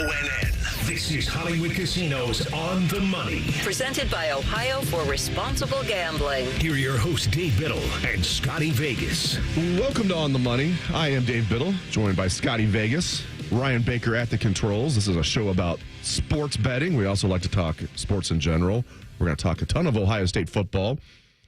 ONN. This is Hollywood Casinos On the Money. Presented by Ohio for Responsible Gambling. Here are your hosts, Dave Biddle and Scotty Vegas. Welcome to On the Money. I am Dave Biddle, joined by Scotty Vegas, Ryan Baker at the controls. This is a show about sports betting. We also like to talk sports in general. We're going to talk a ton of Ohio State football.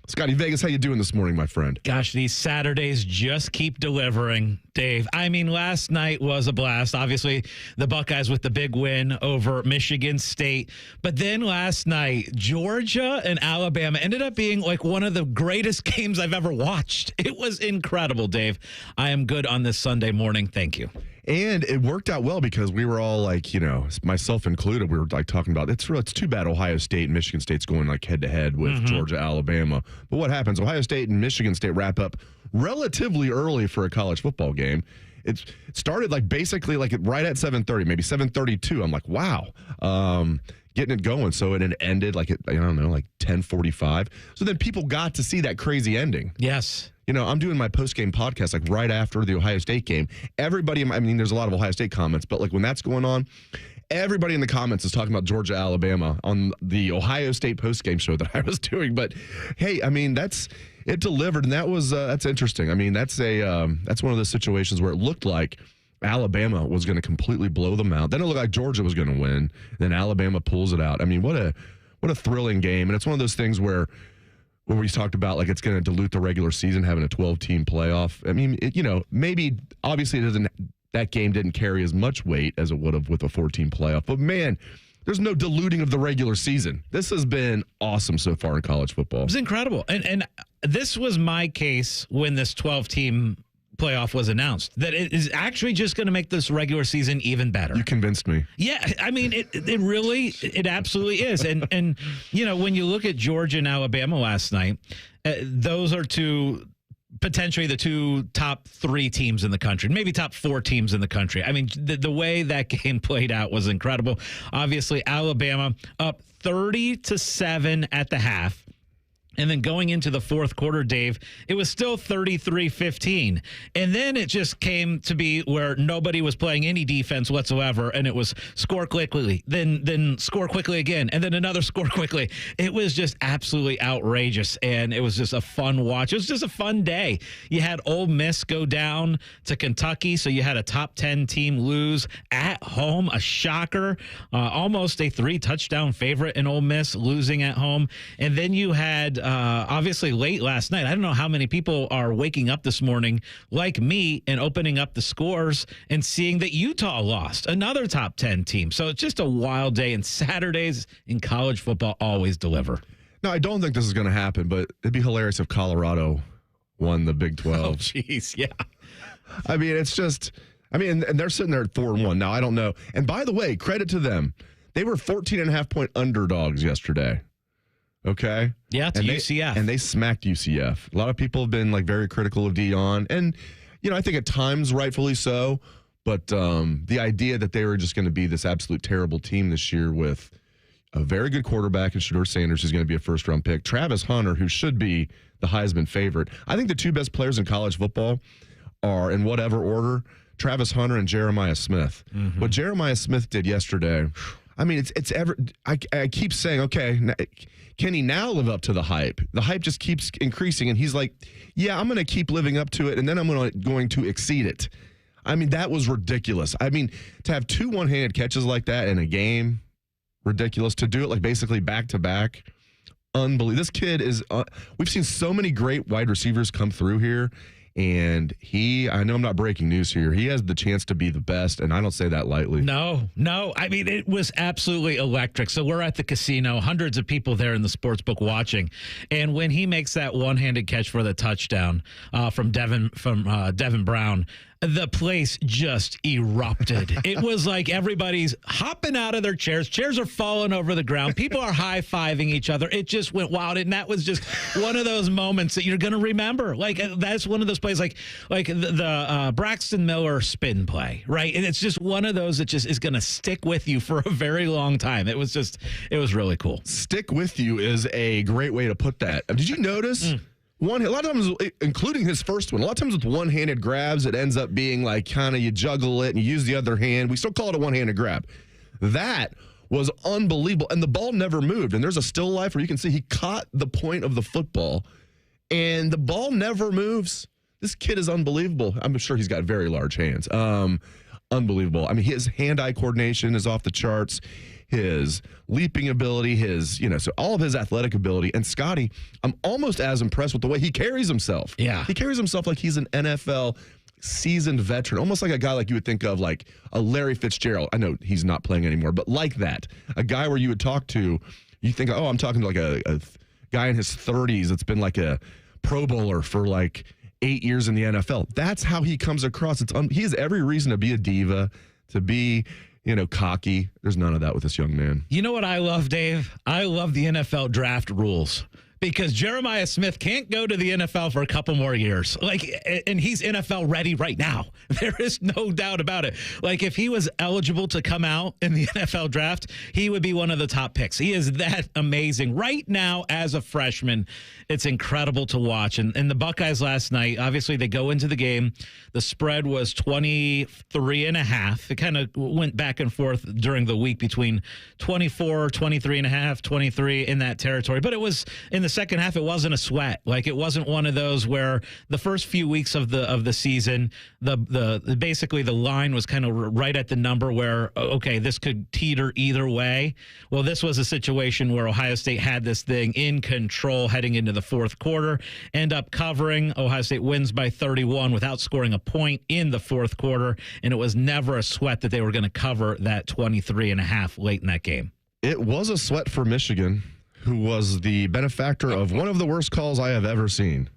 Scotty Vegas, how you doing this morning, my friend? Gosh, these Saturdays just keep delivering, Dave. I mean, last night was a blast. Obviously, the Buckeyes with the big win over Michigan State. But then last night, Georgia and Alabama ended up being like one of the greatest games I've ever watched. It was incredible, Dave. I am good on this Sunday morning. Thank you. And it worked out well because we were all like, you know, myself included, we were like talking about it's too bad Ohio State and Michigan State's going like head to head with Georgia, Alabama. But what happens? Ohio State and Michigan State wrap up relatively early for a college football game. It started like basically like right at 7:30, maybe 7:32. I'm like, wow. Getting it going. So it ended like at, I don't know, like 10:45. So then people got to see that crazy ending. Yes. You know, I'm doing my post-game podcast like right after the Ohio State game. Everybody, I mean, there's a lot of Ohio State comments, but like when that's going on, everybody in the comments is talking about Georgia, Alabama on the Ohio State post-game show that I was doing. But hey, I mean, it delivered, and that's interesting. I mean, that's one of those situations where it looked like Alabama was going to completely blow them out. Then it looked like Georgia was going to win. Then Alabama pulls it out. I mean, what a thrilling game. And it's one of those things where we talked about like it's going to dilute the regular season having a 12-team playoff. I mean, maybe obviously that game didn't carry as much weight as it would have with a 14 playoff. But man, there's no diluting of the regular season. This has been awesome so far in college football. It was incredible. And this was my case when this 12-team playoff was announced, that it is actually just going to make this regular season even better. You convinced me. Yeah, I mean, it absolutely is. And you know, when you look at Georgia and Alabama last night, those are potentially the two top 3 teams in the country, maybe top 4 teams in the country. I mean, the way that game played out was incredible. Obviously, Alabama up 30-7 at the half. And then going into the fourth quarter, Dave, it was still 33-15. And then it just came to be where nobody was playing any defense whatsoever, and it was score quickly, then score quickly again, and then another score quickly. It was just absolutely outrageous, and it was just a fun watch. It was just a fun day. You had Ole Miss go down to Kentucky, so you had a top 10 team lose at home, a shocker, almost a 3-touchdown favorite in Ole Miss losing at home. And then you had obviously late last night, I don't know how many people are waking up this morning like me and opening up the scores and seeing that Utah lost, another top 10 team. So it's just a wild day, and Saturdays in college football always deliver. No, I don't think this is going to happen, but it'd be hilarious if Colorado won the Big 12. Oh, jeez, yeah. I mean, it's just, and they're sitting there at 4-1. Now, I don't know. And by the way, credit to them. They were 14.5-point underdogs yesterday. Okay. Yeah, it's UCF. And they smacked UCF. A lot of people have been like very critical of Deion. And, I think at times rightfully so. But the idea that they were just going to be this absolute terrible team this year with a very good quarterback in Shedeur Sanders, who's going to be a first-round pick, Travis Hunter, who should be the Heisman favorite. I think the 2 best players in college football are, in whatever order, Travis Hunter and Jeremiah Smith. Mm-hmm. What Jeremiah Smith did yesterday, I mean, I keep saying, okay, can he now live up to the hype? The hype just keeps increasing, and he's like, yeah, I'm going to keep living up to it, and then I'm going to exceed it. I mean, that was ridiculous. I mean, to have 2 one-handed catches like that in a game, ridiculous. To do it like basically back-to-back, unbelievable. This kid is we've seen so many great wide receivers come through here, and I know I'm not breaking news here, he has the chance to be the best, and I don't say that lightly. No. I mean, it was absolutely electric. So we're at the casino, hundreds of people there in the sports book watching, and when he makes that one-handed catch for the touchdown from Devin Brown, the place just erupted. It was like everybody's hopping out of their chairs. Chairs are falling over the ground. People are high-fiving each other. It just went wild, and that was just one of those moments that you're going to remember. Like, that's one of those plays, like the Braxton Miller spin play, right? And it's just one of those that just is going to stick with you for a very long time. It was really cool. Stick with you is a great way to put that. Did you notice a lot of times, including his first one, a lot of times with one-handed grabs, it ends up being like kind of you juggle it and you use the other hand. We still call it a one-handed grab. That was unbelievable. And the ball never moved. And there's a still life where you can see he caught the point of the football and the ball never moves. This kid is unbelievable. I'm sure he's got very large hands. Unbelievable. I mean, his hand-eye coordination is off the charts. His leaping ability, so all of his athletic ability. And Scotty, I'm almost as impressed with the way he carries himself. Yeah. He carries himself like he's an NFL seasoned veteran, almost like a guy like you would think of like a Larry Fitzgerald. I know he's not playing anymore, but like that. A guy where you would talk to, you think, oh, I'm talking to like a guy in his 30s that's been like a Pro Bowler for like 8 years in the NFL. That's how he comes across. He has every reason to be a diva, to be, cocky. There's none of that with this young man. You know what I love, Dave? I love the NFL draft rules. Because Jeremiah Smith can't go to the NFL for a couple more years. And he's NFL ready right now. There is no doubt about it. Like, if he was eligible to come out in the NFL draft, he would be one of the top picks. He is that amazing. Right now, as a freshman, it's incredible to watch. And the Buckeyes last night, obviously, they go into the game. The spread was 23.5. It kind of went back and forth during the week between 24, 23.5, 23 in that territory. But it was in the second half, it wasn't a sweat. Like, it wasn't one of those where the first few weeks of the season, basically the line was kind of right at the number where, okay, this could teeter either way. Well, this was a situation where Ohio State had this thing in control heading into the fourth quarter, end up covering. Ohio State wins by 31 without scoring a point in the fourth quarter, and it was never a sweat that they were going to cover that 23.5 late in that game. It was a sweat for Michigan, who was the benefactor of one of the worst calls I have ever seen.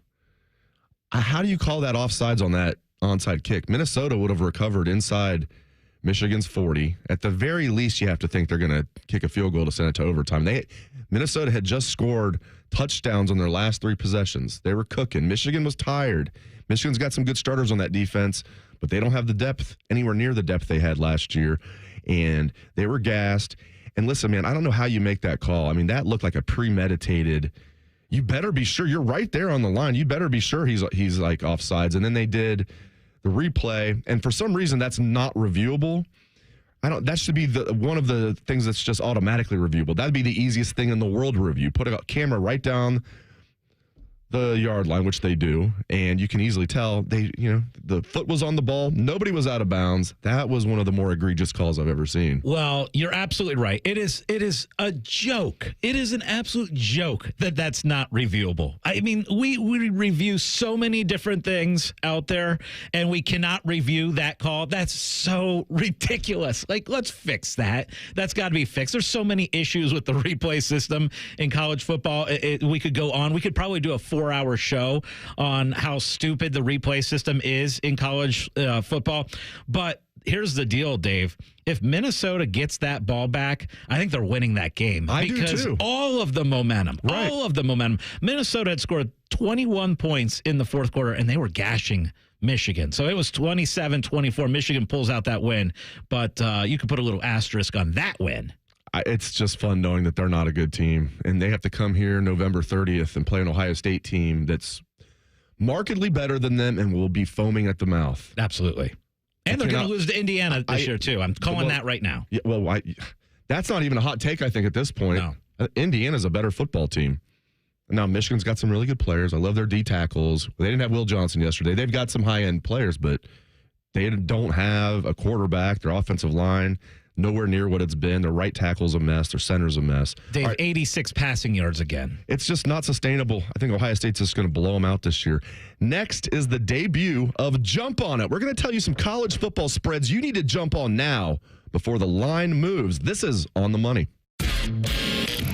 How do you call that offsides on that onside kick? Minnesota would have recovered inside Michigan's 40. At the very least, you have to think they're going to kick a field goal to send it to overtime. Minnesota had just scored touchdowns on their last 3 possessions. They were cooking. Michigan was tired. Michigan's got some good starters on that defense, but they don't have the depth, anywhere near the depth they had last year, and they were gassed. And listen, man, I don't know how you make that call. I mean, that looked like a premeditated. You better be sure you're right there on the line. You better be sure he's like offsides. And then they did the replay, and for some reason that's not reviewable. That should be one of the things that's just automatically reviewable. That'd be the easiest thing in the world to review. Put a camera right down the yard line, which they do, and you can easily tell the foot was on the ball. Nobody was out of bounds. That was one of the more egregious calls I've ever seen. Well, you're absolutely right. It is a joke. It is an absolute joke that that's not reviewable. I mean, we review so many different things out there, and we cannot review that call. That's so ridiculous. Like, let's fix that. That's got to be fixed. There's so many issues with the replay system in college football. We could go on. We could probably do a 4-hour show on how stupid the replay system is in college football. But here's the deal, Dave. If Minnesota gets that ball back, I think they're winning that game. I do too. All of the momentum, Minnesota had scored 21 points in the fourth quarter, and they were gashing Michigan. So it was 27-24. Michigan pulls out that win, but you could put a little asterisk on that win. It's just fun knowing that they're not a good team, and they have to come here November 30th and play an Ohio State team that's markedly better than them and will be foaming at the mouth. Absolutely. And they're going to lose to Indiana this year, too. I'm calling that right now. Yeah, that's not even a hot take, I think, at this point. No. Indiana's a better football team. Now, Michigan's got some really good players. I love their D tackles. They didn't have Will Johnson yesterday. They've got some high-end players, but they don't have a quarterback. Their offensive line, nowhere near what it's been. Their right tackle's a mess. Their center's a mess. Dave, 86 passing yards again. It's just not sustainable. I think Ohio State's just going to blow them out this year. Next is the debut of Jump On It. We're going to tell you some college football spreads you need to jump on now before the line moves. This is On the Money.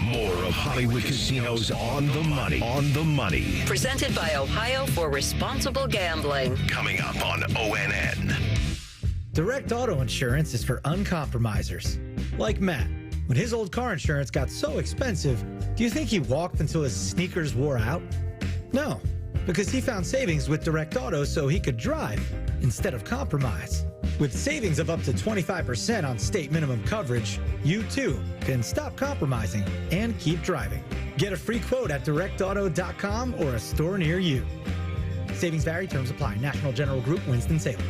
More of Hollywood Casinos On the Money. On the Money. Presented by Ohio for Responsible Gambling. Coming up on ONN. Direct auto insurance is for uncompromisers. Like Matt. When his old car insurance got so expensive, do you think he walked until his sneakers wore out? No, because he found savings with Direct Auto so he could drive instead of compromise. With savings of up to 25% on state minimum coverage, you too can stop compromising and keep driving. Get a free quote at directauto.com or a store near you. Savings vary, terms apply. National General Group, Winston-Salem.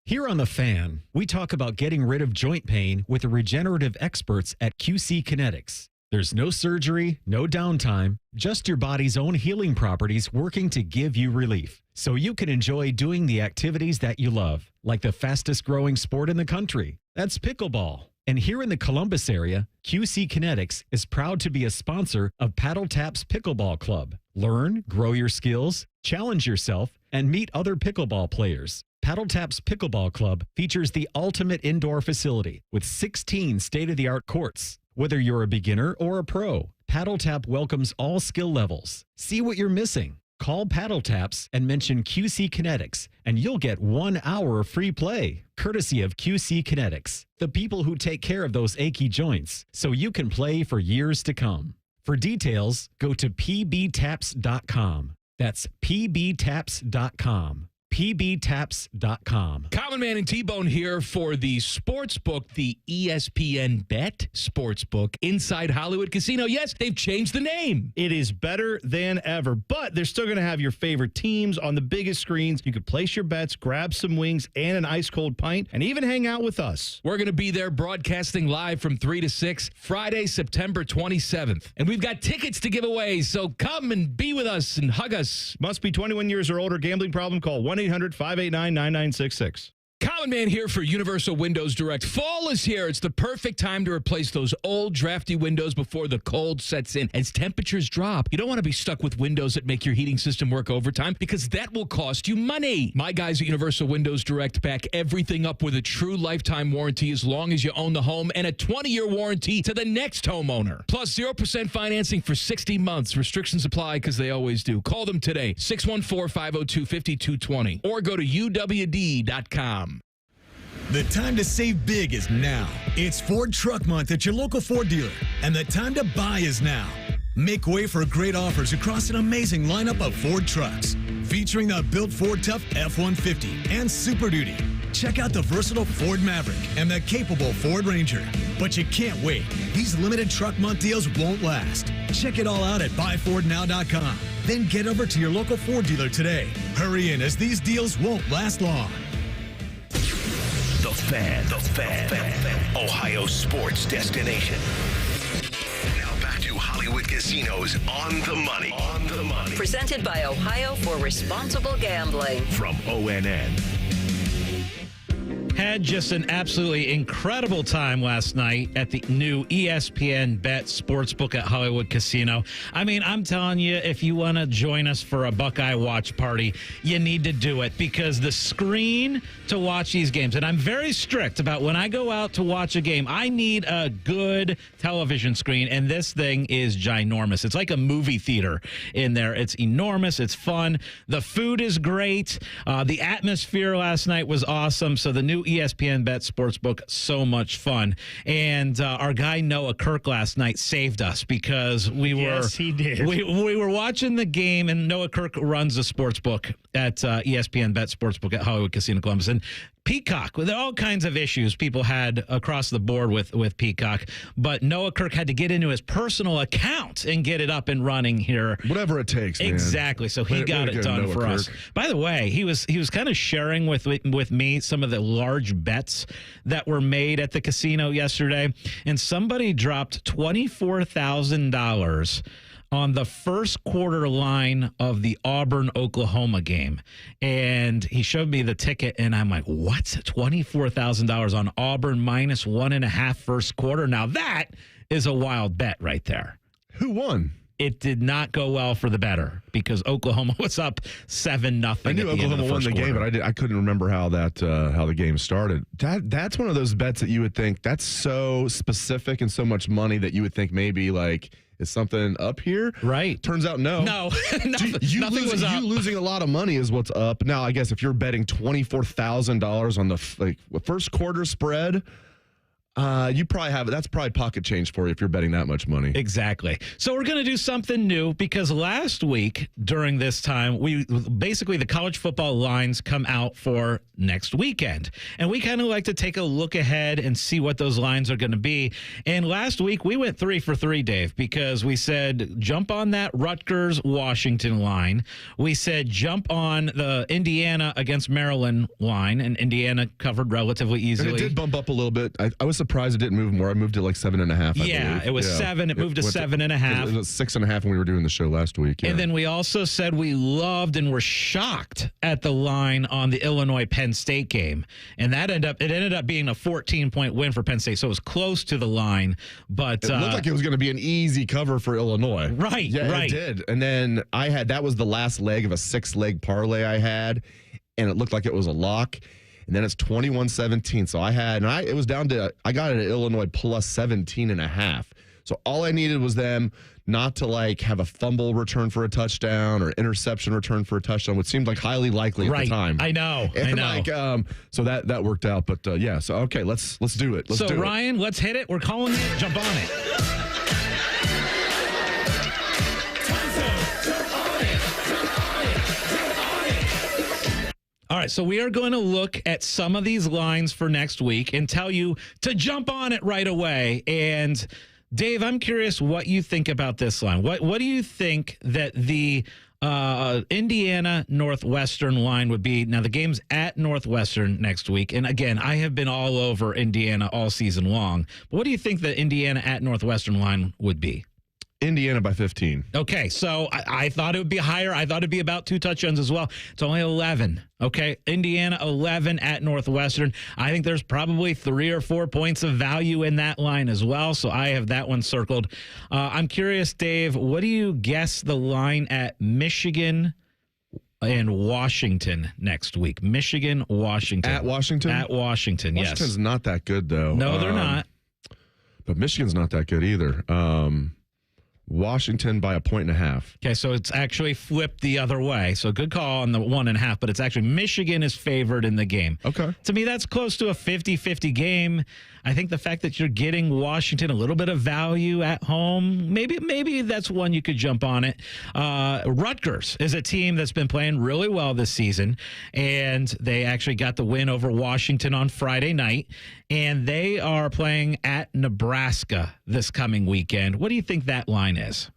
Here on The Fan, we talk about getting rid of joint pain with the regenerative experts at QC Kinetics. There's no surgery, no downtime, just your body's own healing properties working to give you relief. So you can enjoy doing the activities that you love, like the fastest growing sport in the country. That's pickleball. And here in the Columbus area, QC Kinetics is proud to be a sponsor of Paddle Tap's Pickleball Club. Learn, grow your skills, challenge yourself, and meet other pickleball players. Paddle Tap's Pickleball Club features the ultimate indoor facility with 16 state-of-the-art courts. Whether you're a beginner or a pro, Paddle Tap welcomes all skill levels. See what you're missing. Call Paddle Taps and mention QC Kinetics, and you'll get 1 hour of free play, courtesy of QC Kinetics, the people who take care of those achy joints, so you can play for years to come. For details, go to pbtaps.com. That's pbtaps.com. pbtaps.com. Common Man and T-Bone here for the sports book, the ESPN Bet Sportsbook inside Hollywood Casino. Yes, they've changed the name. It is better than ever, but they're still going to have your favorite teams on the biggest screens. You could place your bets, grab some wings and an ice-cold pint, and even hang out with us. We're going to be there broadcasting live from 3 to 6, Friday, September 27th. And we've got tickets to give away, so come and be with us and hug us. Must be 21 years or older. Gambling problem? Call 1-800-589-9966. Common Man here for Universal Windows Direct. Fall is here. It's the perfect time to replace those old, drafty windows before the cold sets in. As temperatures drop, you don't want to be stuck with windows that make your heating system work overtime because that will cost you money. My guys at Universal Windows Direct back everything up with a true lifetime warranty as long as you own the home and a 20-year warranty to the next homeowner. Plus 0% financing for 60 months. Restrictions apply because they always do. Call them today, 614-502-5220, or go to uwd.com. The time to save big is now. It's Ford Truck Month at your local Ford dealer, and the time to buy is now. Make way for great offers across an amazing lineup of Ford trucks, featuring the built Ford Tough F-150 and Super Duty. Check out the versatile Ford Maverick and the capable Ford Ranger. But you can't wait. These limited Truck Month deals won't last. Check it all out at buyfordnow.com. Then get over to your local Ford dealer today. Hurry in, as these deals won't last long. The Fan. Ohio sports destination. Now back to Hollywood Casinos on the money. Presented by Ohio for Responsible Gambling. From ONN. Had just an absolutely incredible time last night at the new ESPN Bet Sportsbook at Hollywood Casino. I mean, I'm telling you, if you want to join us for a Buckeye watch party, you need to do it because the screen to watch these games, and I'm very strict about when I go out to watch a game, I need a good television screen, and this thing is ginormous. It's like a movie theater in there. It's enormous. It's fun. The food is great. The atmosphere last night was awesome. So the new ESPN Bet Sportsbook, so much fun. And our guy Noah Kirk last night saved us because we he did. We were watching the game, and Noah Kirk runs the sportsbook at ESPN Bet Sportsbook at Hollywood Casino Columbus. And Peacock, with all kinds of issues people had across the board with Peacock, but Noah Kirk had to get into his personal account and get it up and running here. Whatever it takes, man. Exactly. So he got it done for us. By the way, he was kind of sharing with me some of the large bets that were made at the casino yesterday, and somebody dropped $24,000 on the first quarter line of the Auburn-Oklahoma game. And he showed me the ticket, and I'm like, what? $24,000 on Auburn minus 1.5 first quarter? Now that is a wild bet right there. Who won? It did not go well for the bettor because Oklahoma was up 7-0. I knew Oklahoma won the game, but I couldn't remember how the game started. That's one of those bets that you would think that's so specific and so much money that you would think maybe like, is something up here? Right. Turns out no. No, nothing was up. You losing a lot of money is what's up. Now, I guess if you're betting $24,000 on the first quarter spread, You probably have it. That's probably pocket change for you if you're betting that much money. Exactly. So we're going to do something new because last week during this time, the college football lines come out for next weekend. And we kind of like to take a look ahead and see what those lines are going to be. And last week we went 3 for 3, Dave, because we said jump on that Rutgers-Washington line. We said jump on the Indiana against Maryland line, and Indiana covered relatively easily. And it did bump up a little bit. I was surprised it didn't move more. I moved it like 7.5. Yeah, it was 7. It moved to 7.5. It was 6.5 when we were doing the show last week. Yeah. And then we also said we loved and were shocked at the line on the Illinois-Penn State game. And that ended up being a 14-point win for Penn State. So it was close to the line. But it looked like it was going to be an easy cover for Illinois. Right, yeah, right. It did. And then that was the last leg of a 6-leg parlay I had. And it looked like it was a lock. And then it's 21-17. So it was down to, I got it at Illinois plus 17.5. So all I needed was them not to have a fumble return for a touchdown or interception return for a touchdown, which seemed like highly likely at the time. I know. So that worked out. But yeah, so okay, let's do it. Let's do it. Ryan, let's hit it. We're calling it. Jump on it. All right, so we are going to look at some of these lines for next week and tell you to jump on it right away. And Dave, I'm curious what you think about this line. What do you think that the Indiana Northwestern line would be? Now, the game's at Northwestern next week. And again, I have been all over Indiana all season long. But what do you think the Indiana at Northwestern line would be? Indiana by 15. Okay, so I thought it would be higher. I thought it'd be about 2 touchdowns as well. It's only 11. Okay, Indiana 11 at Northwestern. I think there's probably 3 or 4 points of value in that line as well. So I have that one circled. I'm curious, Dave, what do you guess the line at Michigan and Washington next week? Michigan, Washington. At Washington? At Washington, yes. Washington's not that good, though. No, they're not. But Michigan's not that good either. Washington by 1.5. Okay, so it's actually flipped the other way. So good call on the 1.5, but it's actually Michigan is favored in the game. Okay. To me, that's close to a 50-50 game. I think the fact that you're getting Washington a little bit of value at home, maybe that's one you could jump on it. Rutgers is a team that's been playing really well this season, and they actually got the win over Washington on Friday night, and they are playing at Nebraska this coming weekend. What do you think that line is?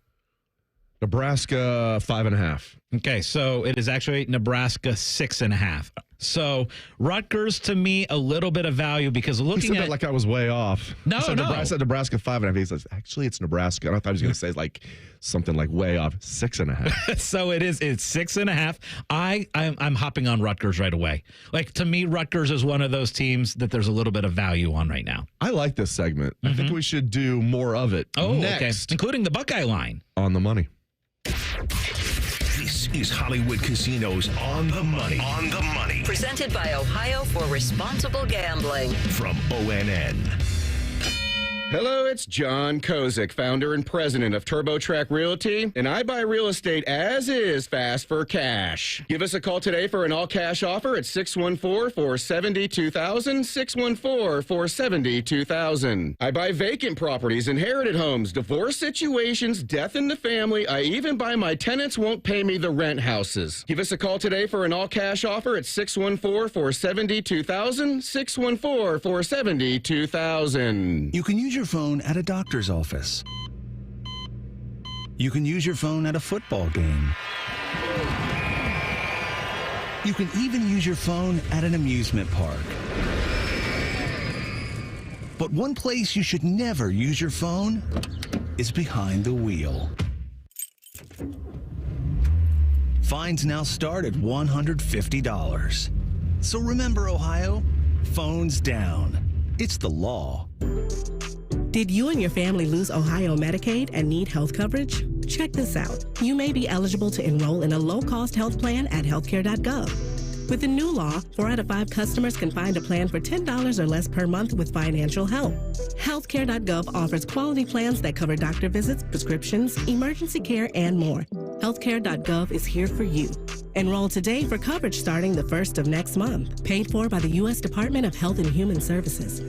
Nebraska 5.5. Okay, so it is actually Nebraska 6.5. So Rutgers, to me, a little bit of value because looking at that like I was way off. No, I said Nebraska 5.5. He says actually it's Nebraska. And I thought he was going to say like something like way off 6.5. So it's 6.5. I'm hopping on Rutgers right away. Like to me, Rutgers is one of those teams that there's a little bit of value on right now. I like this segment. I think we should do more of it. Next, okay. Including the Buckeye line. On the money. This is Hollywood Casinos On the Money. On the Money. Presented by Ohio for Responsible Gambling. From ONN. Hello, it's John Kozik, founder and president of TurboTrack Realty, and I buy real estate as is fast for cash. Give us a call today for an all-cash offer at 614-470-2000, 614-470-2000. I buy vacant properties, inherited homes, divorce situations, death in the family. I even buy my tenants won't pay me the rent houses. Give us a call today for an all-cash offer at 614-470-2000, 614-470-2000. You can use your phone at a doctor's office. You can use your phone at a football game. You can even use your phone at an amusement park. But one place you should never use your phone is behind the wheel. Fines now start at $150. So remember, Ohio, phones down. It's the law. Did you and your family lose Ohio Medicaid and need health coverage? Check this out. You may be eligible to enroll in a low-cost health plan at healthcare.gov. With the new law, 4 out of 5 customers can find a plan for $10 or less per month with financial help. Healthcare.gov offers quality plans that cover doctor visits, prescriptions, emergency care, and more. Healthcare.gov is here for you. Enroll today for coverage starting the 1st of next month. Paid for by the U.S. Department of Health and Human Services.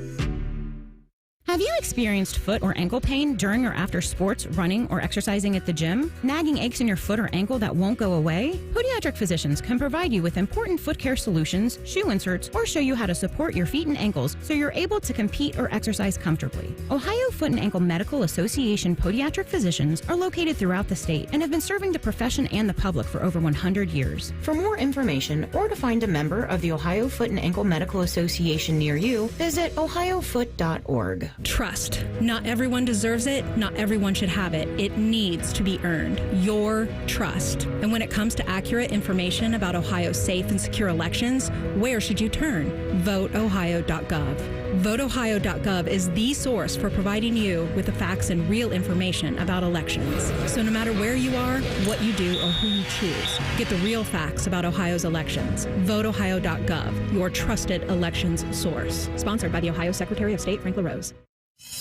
Have you experienced foot or ankle pain during or after sports, running, or exercising at the gym? Nagging aches in your foot or ankle that won't go away? Podiatric physicians can provide you with important foot care solutions, shoe inserts, or show you how to support your feet and ankles so you're able to compete or exercise comfortably. Ohio Foot and Ankle Medical Association podiatric physicians are located throughout the state and have been serving the profession and the public for over 100 years. For more information or to find a member of the Ohio Foot and Ankle Medical Association near you, visit ohiofoot.org. Trust. Not everyone deserves it. Not everyone should have it. It needs to be earned. Your trust. And when it comes to accurate information about Ohio's safe and secure elections, where should you turn? VoteOhio.gov. VoteOhio.gov is the source for providing you with the facts and real information about elections. So no matter where you are, what you do, or who you choose, get the real facts about Ohio's elections. VoteOhio.gov, your trusted elections source. Sponsored by the Ohio Secretary of State, Frank LaRose.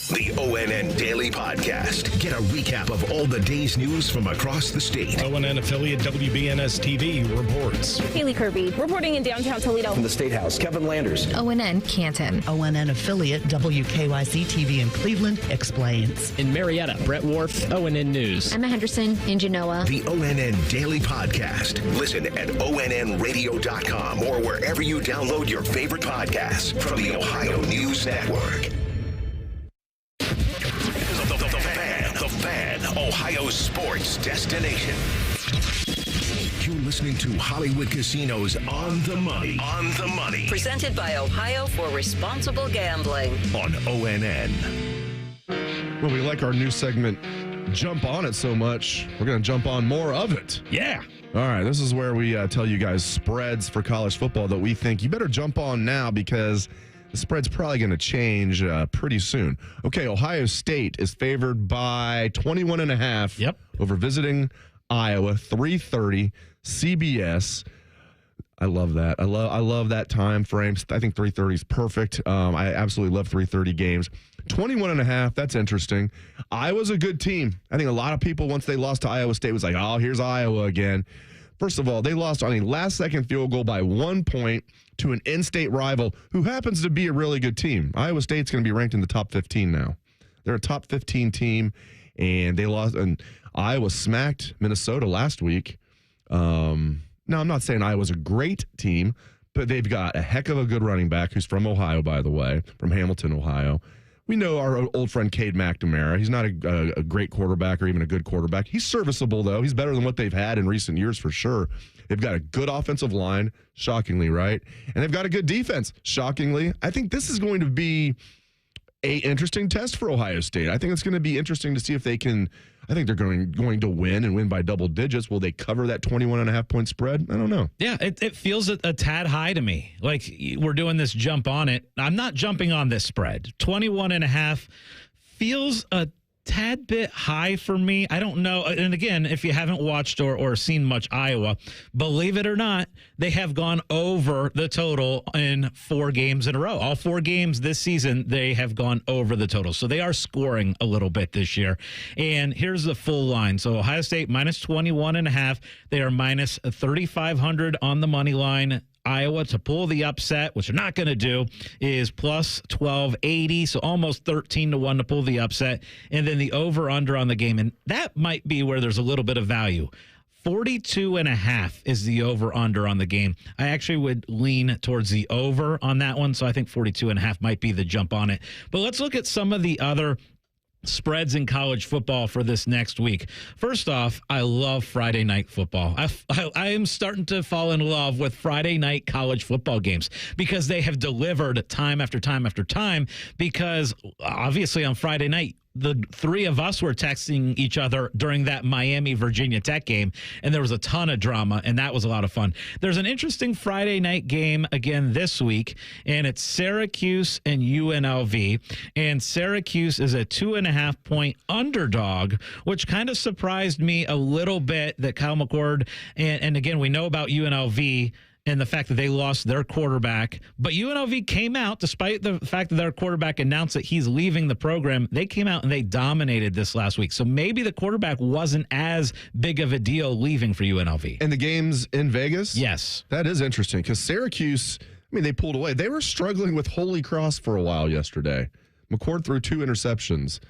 The ONN Daily Podcast. Get a recap of all the day's news from across the state. ONN affiliate WBNS TV reports. Haley Kirby, reporting in downtown Toledo. From the State House, Kevin Landers. ONN Canton. ONN affiliate WKYC TV in Cleveland explains. In Marietta, Brett Wharf, ONN News. Emma Henderson in Genoa. The ONN Daily Podcast. Listen at ONNradio.com or wherever you download your favorite podcasts from the Ohio News Network. The Fan, Ohio's sports destination. You're listening to Hollywood Casinos On the Money. On the Money. Presented by Ohio for Responsible Gambling. On ONN. Well, we like our new segment, Jump On It, so much, we're going to jump on more of it. Yeah. All right, this is where we tell you guys spreads for college football that we think you better jump on now because the spread's probably going to change pretty soon. Okay, Ohio State is favored by 21.5 over visiting Iowa, 3:30 CBS. I love that. I love that time frame. I think 3:30 is perfect. I absolutely love 3:30 games. 21.5, that's interesting. Iowa's a good team. I think a lot of people, once they lost to Iowa State, was like, oh, here's Iowa again. First of all, they lost on a last-second field goal by 1 point to an in-state rival who happens to be a really good team. Iowa State's going to be ranked in the top 15 now. They're a top 15 team, and they lost. And Iowa smacked Minnesota last week. Now, I'm not saying Iowa's a great team, but they've got a heck of a good running back who's from Ohio, by the way, from Hamilton, Ohio. We know our old friend Cade McNamara. He's not a great quarterback or even a good quarterback. He's serviceable, though. He's better than what they've had in recent years for sure. They've got a good offensive line, shockingly, right? And they've got a good defense, shockingly. I think this is going to be an interesting test for Ohio State. I think it's going to be interesting to see if they can. I think they're going to win and win by double digits. Will they cover that 21.5 point spread? I don't know. Yeah, it feels a tad high to me. Like we're doing this jump on it. I'm not jumping on this spread. 21.5 feels a tad bit high for me. I don't know. And again, if you haven't watched or seen much Iowa, believe it or not, they have gone over the total in 4 games in a row. All 4 games this season, they have gone over the total. So they are scoring a little bit this year. And here's the full line. So Ohio State minus 21.5. They are minus 3,500 on the money line. Iowa to pull the upset, which they're not going to do, is plus 1280, so almost 13-1 to pull the upset. And then the over-under on the game, and that might be where there's a little bit of value. 42.5 is the over-under on the game. I actually would lean towards the over on that one, so I think 42.5 might be the jump on it. But let's look at some of the other spreads in college football for this next week. First off, I love Friday night football. I am starting to fall in love with Friday night college football games because they have delivered time after time after time, because obviously on Friday night, the 3 of us were texting each other during that Miami-Virginia Tech game, and there was a ton of drama, and that was a lot of fun. There's an interesting Friday night game again this week, and it's Syracuse and UNLV, and Syracuse is a 2.5-point underdog, which kind of surprised me a little bit that Kyle McCord, and again, we know about UNLV and the fact that they lost their quarterback. But UNLV came out, despite the fact that their quarterback announced that he's leaving the program, they came out and they dominated this last week. So maybe the quarterback wasn't as big of a deal leaving for UNLV. And the game's in Vegas? Yes. That is interesting because Syracuse, I mean, they pulled away. They were struggling with Holy Cross for a while yesterday. McCord threw 2 interceptions.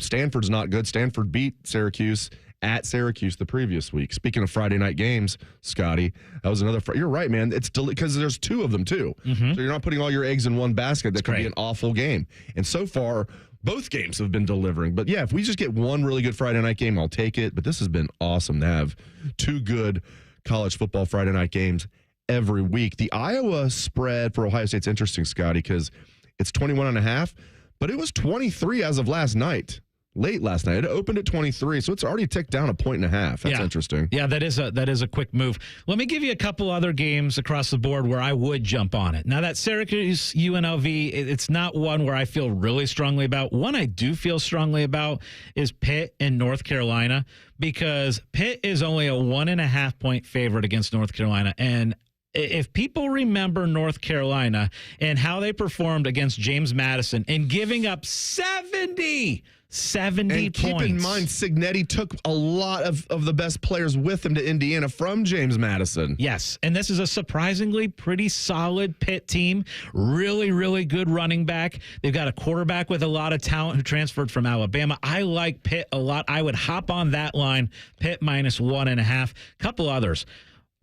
Stanford's not good. Stanford beat Syracuse at Syracuse the previous week. Speaking of Friday night games, Scotty, that was another. You're right, man. It's because there's 2 of them too. So you're not putting all your eggs in one basket. That could be an awful game. And so far, both games have been delivering. But yeah, if we just get one really good Friday night game, I'll take it. But this has been awesome to have 2 good college football Friday night games every week. The Iowa spread for Ohio State's interesting, Scotty, because it's 21.5, but it was 23 as of last night. Late last night. It opened at 23, so it's already ticked down 1.5. That's interesting. Yeah, that is a quick move. Let me give you a couple other games across the board where I would jump on it. Now, that Syracuse UNLV, it's not one where I feel really strongly about. One I do feel strongly about is Pitt and North Carolina, because Pitt is only a 1.5-point favorite against North Carolina. And if people remember North Carolina and how they performed against James Madison and giving up 70 points. Keep in mind, Cignetti took a lot of the best players with him to Indiana from James Madison. Yes, and this is a surprisingly pretty solid Pitt team. Really, really good running back. They've got a quarterback with a lot of talent who transferred from Alabama. I like Pitt a lot. I would hop on that line, Pitt -1.5. Couple others.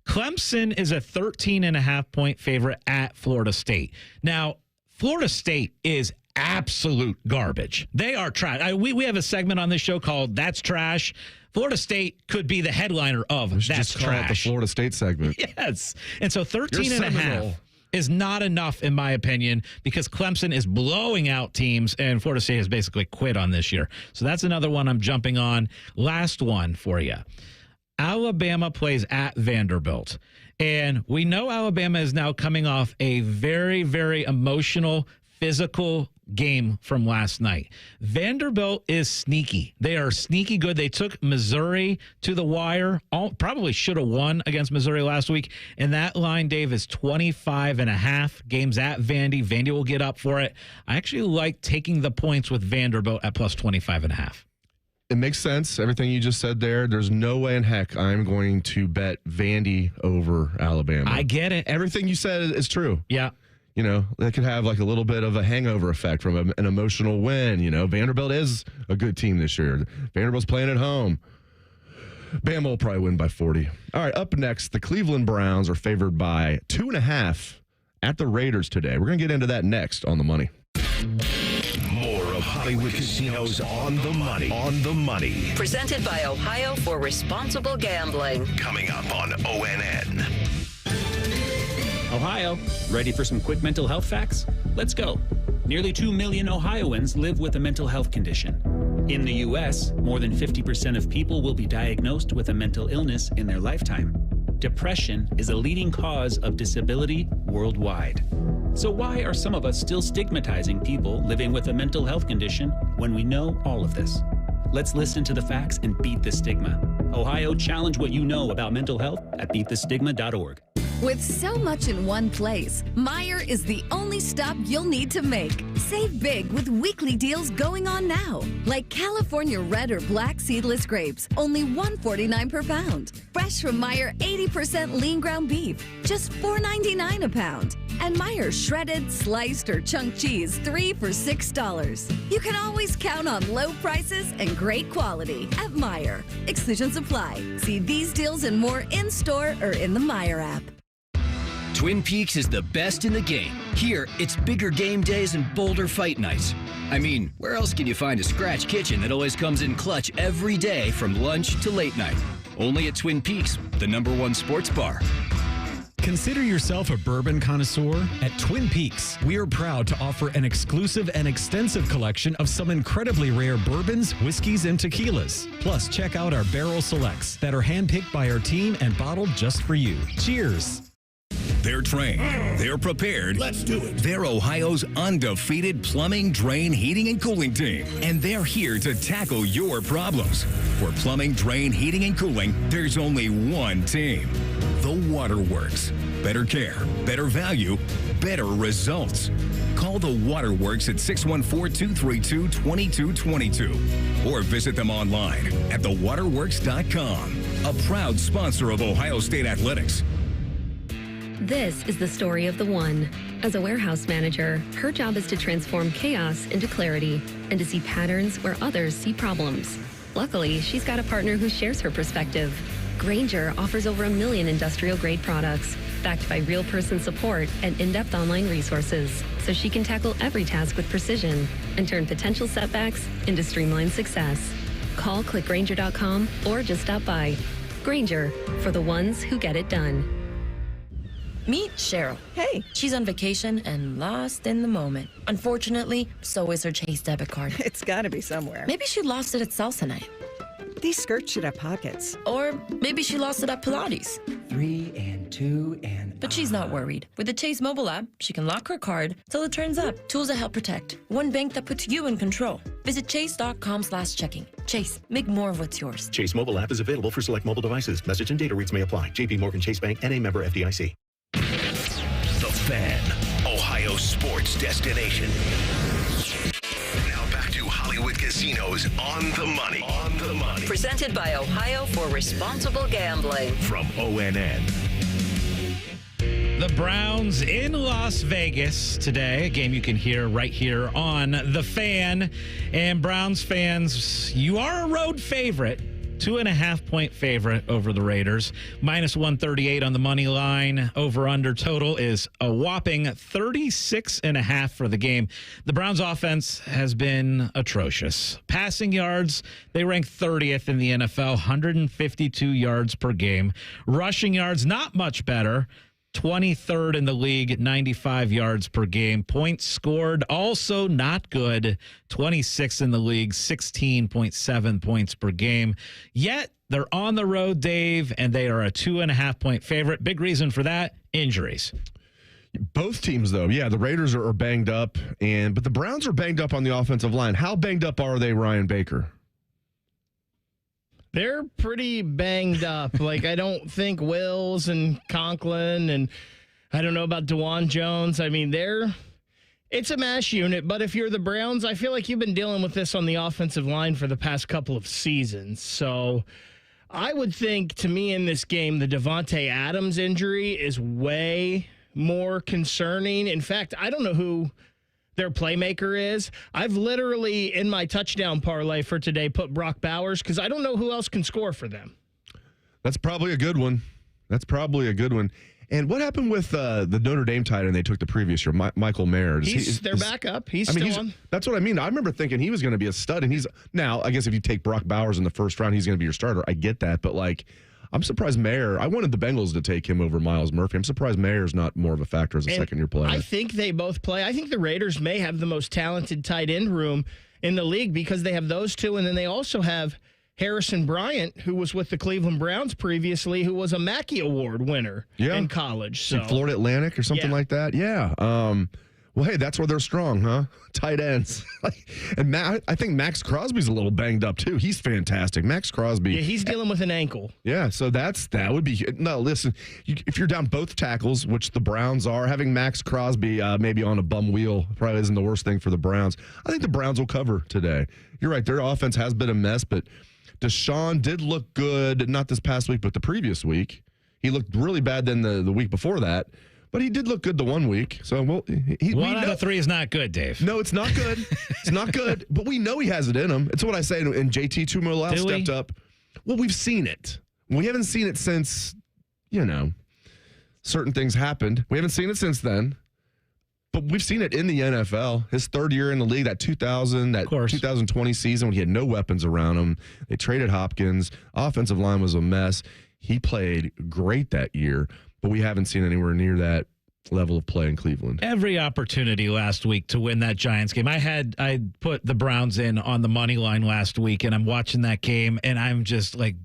Clemson is a 13.5-point favorite at Florida State. Now, Florida State is absolute garbage. They are trash. We have a segment on this show called That's Trash. Florida State could be the headliner of That's just Trash. Call it the Florida State segment. Yes. And so 13.5 is not enough, in my opinion, because Clemson is blowing out teams and Florida State has basically quit on this year. So that's another one I'm jumping on. Last one for you. Alabama plays at Vanderbilt. And we know Alabama is now coming off a very, very emotional, physical game from last night. Vanderbilt is sneaky. They are sneaky good. They took Missouri to the wire. Probably should have won against Missouri last week. And that line, Dave, is 25.5. Games at Vandy. Vandy will get up for it. I actually like taking the points with Vanderbilt at +25.5. It makes sense, everything you just said there. There's no way in heck I'm going to bet Vandy over Alabama. I get it. Everything you said is true. Yeah. You know, that could have like a little bit of a hangover effect from an emotional win. You know, Vanderbilt is a good team this year. Vanderbilt's playing at home. Bama will probably win by 40. All right, up next, the Cleveland Browns are favored by 2.5 at the Raiders today. We're going to get into that next on The Money. More of Hollywood Casinos on the money. On the money. Presented by Ohio for Responsible Gambling. Coming up on ONN. Ohio, ready for some quick mental health facts? Let's go. Nearly 2 million Ohioans live with a mental health condition. In the U.S., more than 50% of people will be diagnosed with a mental illness in their lifetime. Depression is a leading cause of disability worldwide. So why are some of us still stigmatizing people living with a mental health condition when we know all of this? Let's listen to the facts and beat the stigma. Ohio, challenge what you know about mental health at beatthestigma.org. With so much in one place, Meijer is the only stop you'll need to make. Save big with weekly deals going on now. Like California red or black seedless grapes, only $1.49 per pound. Fresh from Meijer 80% lean ground beef, just $4.99 a pound. And Meijer shredded, sliced, or chunk cheese, 3 for $6. You can always count on low prices and great quality at Meijer. Exclusions apply. See these deals and more in-store or in the Meijer app. Twin Peaks is the best in the game. Here, it's bigger game days and bolder fight nights. I mean, where else can you find a scratch kitchen that always comes in clutch every day from lunch to late night? Only at Twin Peaks, the #1 sports bar. Consider yourself a bourbon connoisseur? At Twin Peaks, we are proud to offer an exclusive and extensive collection of some incredibly rare bourbons, whiskeys, and tequilas. Plus, check out our barrel selects that are handpicked by our team and bottled just for you. Cheers! They're trained. They're prepared. Let's do it. They're Ohio's undefeated plumbing, drain, heating, and cooling team. And they're here to tackle your problems. For plumbing, drain, heating, and cooling, there's only one team. The Waterworks. Better care, better value, better results. Call the Waterworks at 614-232-2222 or visit them online at thewaterworks.com. A proud sponsor of Ohio State Athletics. This is the story of the one. As a warehouse manager, her job is to transform chaos into clarity and to see patterns where others see problems. Luckily, she's got a partner who shares her perspective. Grainger offers over 1 million industrial-grade products, backed by real-person support and in-depth online resources, so she can tackle every task with precision and turn potential setbacks into streamlined success. Call clickgrainger.com or just stop by. Grainger, for the ones who get it done. Meet Cheryl. Hey. She's on vacation and lost in the moment. Unfortunately, so is her Chase debit card. It's gotta be somewhere. Maybe she lost it at salsa night. These skirts should have pockets. Or maybe she lost it at Pilates. 3 and 2 and... But she's not worried. With the Chase mobile app, she can lock her card till it turns up. Tools that help protect. One bank that puts you in control. Visit chase.com/checking. Chase, make more of what's yours. Chase mobile app is available for select mobile devices. Message and data rates may apply. JP Morgan Chase Bank, N.A. member FDIC. The Fan, Ohio sports destination. Now back to Hollywood Casinos on the money. On the money. Presented by Ohio for Responsible Gambling. From ONN. The Browns in Las Vegas today, a game you can hear right here on The Fan. And Browns fans, you are a road favorite. 2.5-point favorite over the Raiders. Minus 138 on the money line. Over-under total is a whopping 36.5 for the game. The Browns offense has been atrocious. Passing yards, they rank 30th in the NFL, 152 yards per game. Rushing yards, not much better. 23rd in the league at 95 yards per game. Points scored, also not good. 26th in the league, 16.7 points per game. Yet they're on the road, Dave, and they are a 2.5-point favorite. Big reason for that, injuries. Both teams, though, yeah, the Raiders are banged up, but the Browns are banged up on the offensive line. How banged up are they, Ryan Baker? They're pretty banged up. Like, I don't think Wills and Conklin, and I don't know about DeJuan Jones. I mean, it's a mash unit, but if you're the Browns, I feel like you've been dealing with this on the offensive line for the past couple of seasons. So I would think, to me, in this game, the Devontae Adams injury is way more concerning. In fact, I don't know who their playmaker is. I've literally, in my touchdown parlay for today, put Brock Bowers because I don't know who else can score for them. That's probably a good one. And what happened with the Notre Dame tight end they took the previous year, Michael Mayer? They're back up. He's still on. That's what I mean. I remember thinking he was going to be a stud, and now, I guess if you take Brock Bowers in the first round, he's going to be your starter. I get that, but I'm surprised Mayer. I wanted the Bengals to take him over Myles Murphy. I'm surprised Mayer's not more of a factor as a second-year player. I think they both play. I think the Raiders may have the most talented tight end room in the league because they have those two, and then they also have Harrison Bryant, who was with the Cleveland Browns previously, who was a Mackey Award winner in college. So Florida Atlantic or something like that. Yeah. Well, hey, that's where they're strong, huh? Tight ends. And I think Max Crosby's a little banged up, too. He's fantastic. Max Crosby. Yeah, he's dealing with an ankle. Yeah, so that would be... No, listen, if you're down both tackles, which the Browns are, having Max Crosby maybe on a bum wheel probably isn't the worst thing for the Browns. I think the Browns will cover today. You're right, their offense has been a mess, but Deshaun did look good, not this past week, but the previous week. He looked really bad then the week before that. But he did look good the 1 week. So, well, one out of 3 is not good, Dave. No, it's not good. It's not good. But we know he has it in him. It's what I say. And JT Tuimoloau stepped up. Well, we've seen it. We haven't seen it since, certain things happened. We haven't seen it since then. But we've seen it in the NFL. His third year in the league, that 2020 season when he had no weapons around him. They traded Hopkins. Offensive line was a mess. He played great that year. But we haven't seen anywhere near that level of play in Cleveland. Every opportunity last week to win that Giants game. I put the Browns in on the money line last week, and I'm watching that game, and I'm just like,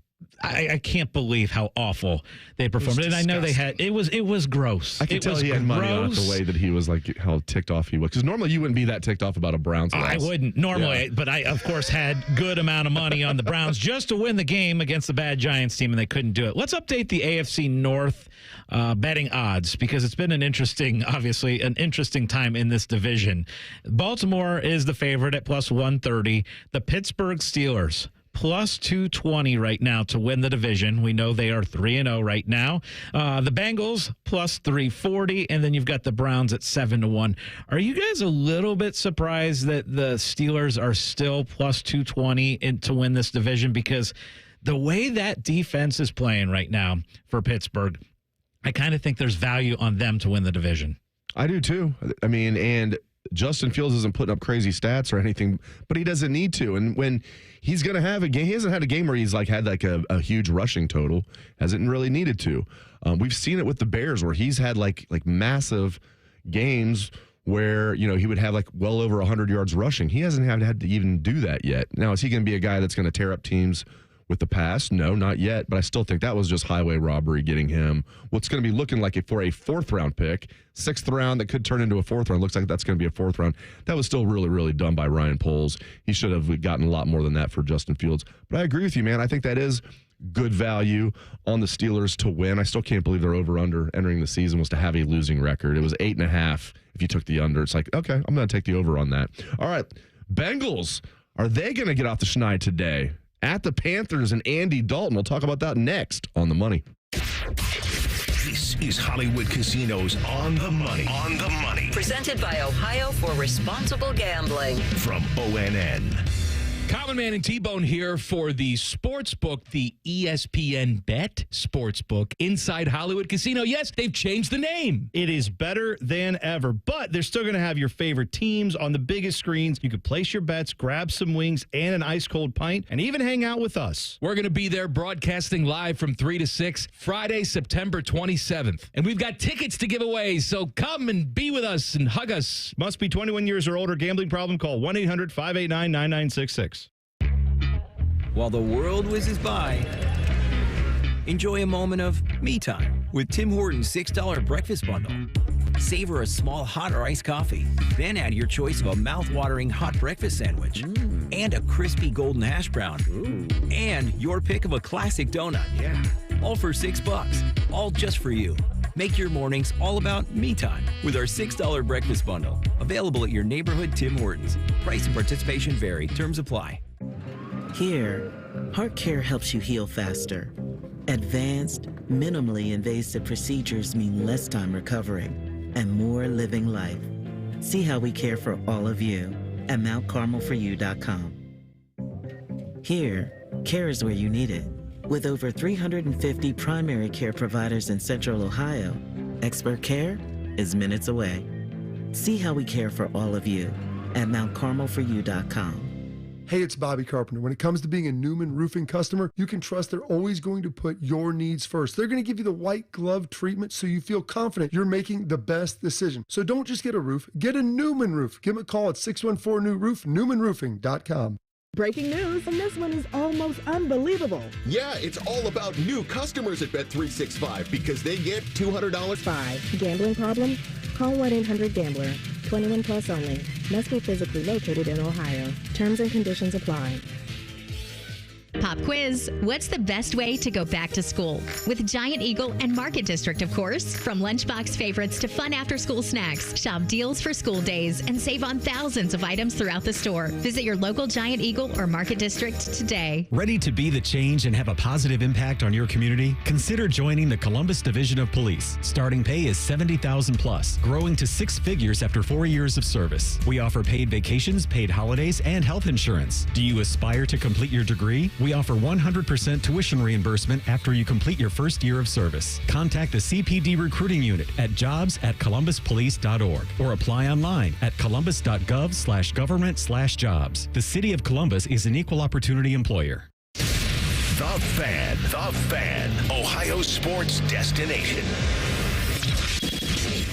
I can't believe how awful they performed. And I know they had it was gross. I can tell he had money on it the way that he was how ticked off he was. Because normally you wouldn't be that ticked off about a Browns loss. I wouldn't normally, but I of course had good amount of money on the Browns just to win the game against the bad Giants team, and they couldn't do it. Let's update the AFC North betting odds because it's been obviously an interesting time in this division. Baltimore is the favorite at plus 130. The Pittsburgh Steelers plus 220 right now to win the division. We know they are 3-0 right now. The Bengals plus 340, and then you've got the Browns at 7-1. Are you guys a little bit surprised that the Steelers are still plus 220 to win this division? Because the way that defense is playing right now for Pittsburgh, I kind of think there's value on them to win the division. I do too. I mean, and Justin Fields isn't putting up crazy stats or anything, but he doesn't need to. And when he's going to have a game, he hasn't had a game where he's had a huge rushing total, hasn't really needed to. We've seen it with the Bears where he's had like massive games where, he would have well over 100 yards rushing. He hasn't had to even do that yet. Now, is he going to be a guy that's going to tear up teams with the pass? No, not yet. But I still think that was just highway robbery getting him what's going to be looking like for a 4th round pick, 6th round that could turn into a 4th round. Looks like that's going to be a 4th round. That was still really, really dumb by Ryan Poles. He should have gotten a lot more than that for Justin Fields. But I agree with you, man. I think that is good value on the Steelers to win. I still can't believe their over-under entering the season was to have a losing record. It was 8.5 if you took the under. It's like, okay, I'm going to take the over on that. All right, Bengals, are they going to get off the schneid today? At the Panthers and Andy Dalton. We'll talk about that next on The Money. This is Hollywood Casinos On the Money. On the Money. Presented by Ohio for Responsible Gambling. From ONN. Common Man and T-Bone here for the sports book, the ESPN Bet Sportsbook inside Hollywood Casino. Yes, they've changed the name. It is better than ever, but they're still going to have your favorite teams on the biggest screens. You could place your bets, grab some wings and an ice-cold pint, and even hang out with us. We're going to be there broadcasting live from 3 to 6, Friday, September 27th. And we've got tickets to give away, so come and be with us and hug us. Must be 21 years or older. Gambling problem? Call 1-800-589-9966. While the world whizzes by, enjoy a moment of me time with Tim Hortons $6 breakfast bundle. Savor a small hot or iced coffee, then add your choice of a mouth-watering hot breakfast sandwich and a crispy golden hash brown and your pick of a classic donut. Yeah, all for $6, all just for you. Make your mornings all about me time with our $6 breakfast bundle. Available at your neighborhood Tim Hortons. Price and participation vary. Terms apply. Here, HeartCare helps you heal faster. Advanced, minimally invasive procedures mean less time recovering and more living life. See how we care for all of you at MountCarmelForYou.com. Here, care is where you need it. With over 350 primary care providers in Central Ohio, expert care is minutes away. See how we care for all of you at MountCarmelForYou.com. Hey, it's Bobby Carpenter. When it comes to being a Newman Roofing customer, you can trust they're always going to put your needs first. They're going to give you the white glove treatment so you feel confident you're making the best decision. So don't just get a roof, get a Newman roof. Give them a call at 614-NEW-ROOF, NewmanRoofing.com. Breaking news, and this one is almost unbelievable. Yeah, it's all about new customers at Bet365 because they get $200. 5. Gambling problem? Call 1-800-GAMBLER. 21 plus only. Must be physically located in Ohio. Terms and conditions apply. Pop quiz. What's the best way to go back to school? With Giant Eagle and Market District, of course. From lunchbox favorites to fun after-school snacks. Shop deals for school days and save on thousands of items throughout the store. Visit your local Giant Eagle or Market District today. Ready to be the change and have a positive impact on your community? Consider joining the Columbus Division of Police. Starting pay is $70,000 plus, growing to 6 figures after 4 years of service. We offer paid vacations, paid holidays, and health insurance. Do you aspire to complete your degree? We offer 100% tuition reimbursement after you complete your first year of service. Contact the CPD recruiting unit at jobs@columbuspolice.org or apply online at columbus.gov/government/jobs. The City of Columbus is an equal opportunity employer. The Fan, Ohio sports destination.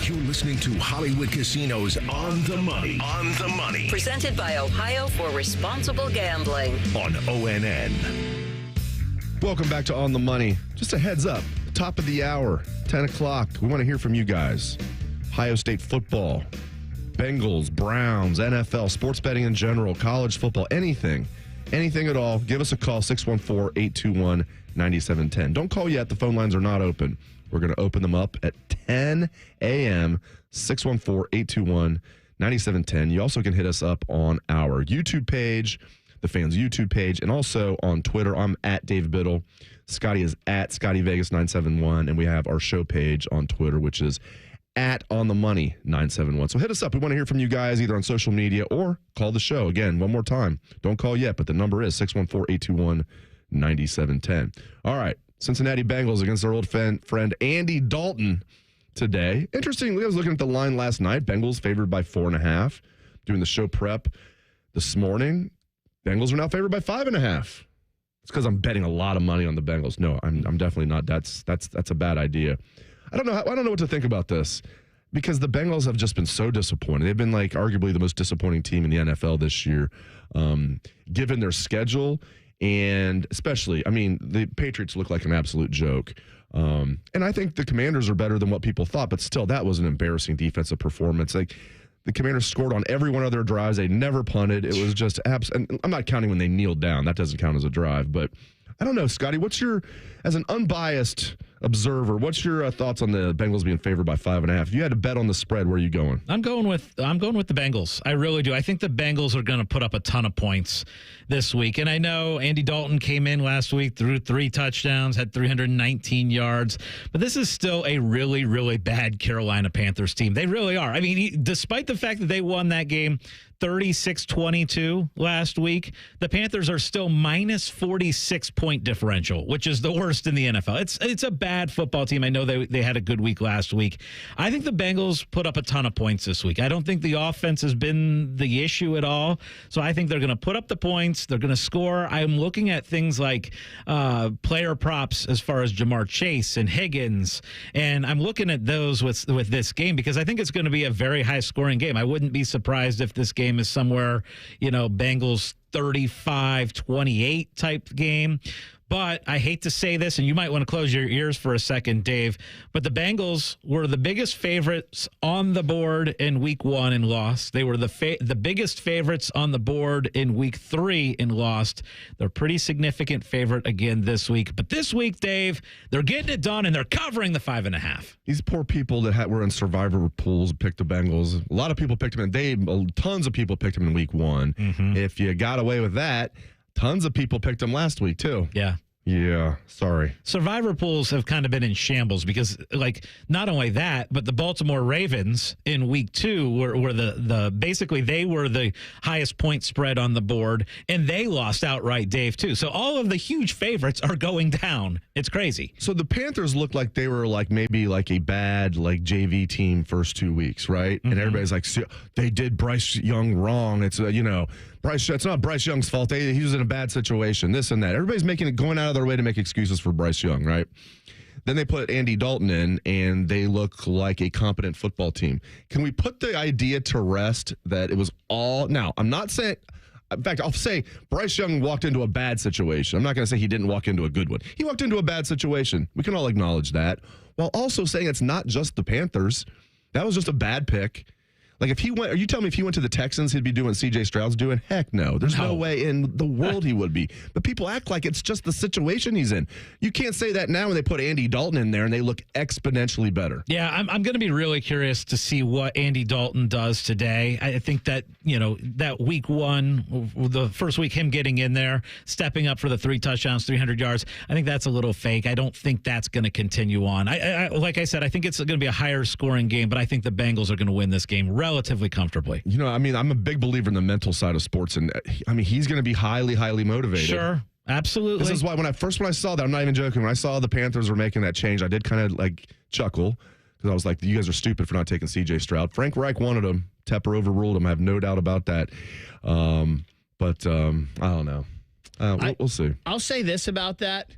You're listening to Hollywood Casinos On the Money. On the Money. Presented by Ohio for Responsible Gambling. On ONN. Welcome back to On the Money. Just a heads up, top of the hour, 10 o'clock. We want to hear from you guys. Ohio State football, Bengals, Browns, NFL, sports betting in general, college football, anything at all. Give us a call, 614-821-9710. Don't call yet. The phone lines are not open. We're going to open them up at 10 a.m., 614-821-9710. You also can hit us up on our YouTube page, the Fans YouTube page, and also on Twitter. I'm at Dave Biddle. Scotty is at ScottyVegas971, and we have our show page on Twitter, which is at OnTheMoney971. So hit us up. We want to hear from you guys either on social media or call the show. Again, one more time. Don't call yet, but the number is 614-821-9710. All right. Cincinnati Bengals against our old friend Andy Dalton today. Interestingly, I was looking at the line last night. Bengals favored by 4.5. Doing the show prep this morning. Bengals are now favored by 5.5. It's because I'm betting a lot of money on the Bengals. No, I'm definitely not. That's a bad idea. I don't know what to think about this because the Bengals have just been so disappointing. They've been like arguably the most disappointing team in the NFL this year, given their schedule and especially, I mean, the Patriots look like an absolute joke. And I think the Commanders are better than what people thought, but still, that was an embarrassing defensive performance. Like the Commanders scored on every one of their drives. They never punted. It was just and I'm not counting when they kneeled down. That doesn't count as a drive, but I don't know, Scotty, as an unbiased observer, what's your thoughts on the Bengals being favored by 5.5? If you had to bet on the spread, where are you going? I'm going with the Bengals. I really do. I think the Bengals are going to put up a ton of points this week. And I know Andy Dalton came in last week, threw 3 touchdowns, had 319 yards. But this is still a really, really bad Carolina Panthers team. They really are. I mean, despite the fact that they won that game 36-22 last week, the Panthers are still minus 46-point differential, which is the worst in the NFL. It's a bad football team. I know they had a good week last week. I think the Bengals put up a ton of points this week. I don't think the offense has been the issue at all. So I think they're going to put up the points. They're going to score. I'm looking at things like player props as far as Jamar Chase and Higgins, and I'm looking at those with this game because I think it's going to be a very high-scoring game. I wouldn't be surprised if this game is somewhere, Bengals 35-28 type game. But I hate to say this, and you might want to close your ears for a second, Dave, but the Bengals were the biggest favorites on the board in week 1 and lost. They were the biggest favorites on the board in week 3 and lost. They're a pretty significant favorite again this week. But this week, Dave, they're getting it done, and they're covering the 5.5. These poor people that were in survivor pools picked the Bengals. A lot of people picked them, and tons of people picked them in week 1. Mm-hmm. If you got away with that, tons of people picked them last week, too. Yeah, sorry. Survivor pools have kind of been in shambles because, not only that, but the Baltimore Ravens in week 2 were basically they were the highest point spread on the board, and they lost outright, Dave, too. So all of the huge favorites are going down. It's crazy. So the Panthers looked like they were maybe a bad JV team first 2 weeks, right? Mm-hmm. And everybody's like, they did Bryce Young wrong. It's it's not Bryce Young's fault. He was in a bad situation, this and that. Everybody's going out of their way to make excuses for Bryce Young, right? Then they put Andy Dalton in, and they look like a competent football team. Can we put the idea to rest that it was all... Now, I'm not saying... In fact, I'll say Bryce Young walked into a bad situation. I'm not going to say he didn't walk into a good one. He walked into a bad situation. We can all acknowledge that. While also saying it's not just the Panthers. That was just a bad pick. If he went, are you telling me if he went to the Texans, he'd be doing what C.J. Stroud's doing? Heck no. There's no way in the world he would be. But people act like it's just the situation he's in. You can't say that now when they put Andy Dalton in there and they look exponentially better. Yeah, I'm going to be really curious to see what Andy Dalton does today. I think that, that week 1, the first week, him getting in there, stepping up for the 3 touchdowns, 300 yards, I think that's a little fake. I don't think that's going to continue on. Like I said, I think it's going to be a higher scoring game, but I think the Bengals are going to win this game relatively comfortably. I'm a big believer in the mental side of sports, and he's going to be highly, highly motivated. Sure, absolutely. This is why when I saw that, I'm not even joking, when I saw the Panthers were making that change, I did kind of chuckle because I was like, you guys are stupid for not taking C.J. Stroud. Frank Reich wanted him. Tepper overruled him. I have no doubt about that. But I don't know. We'll see. I'll say this about that.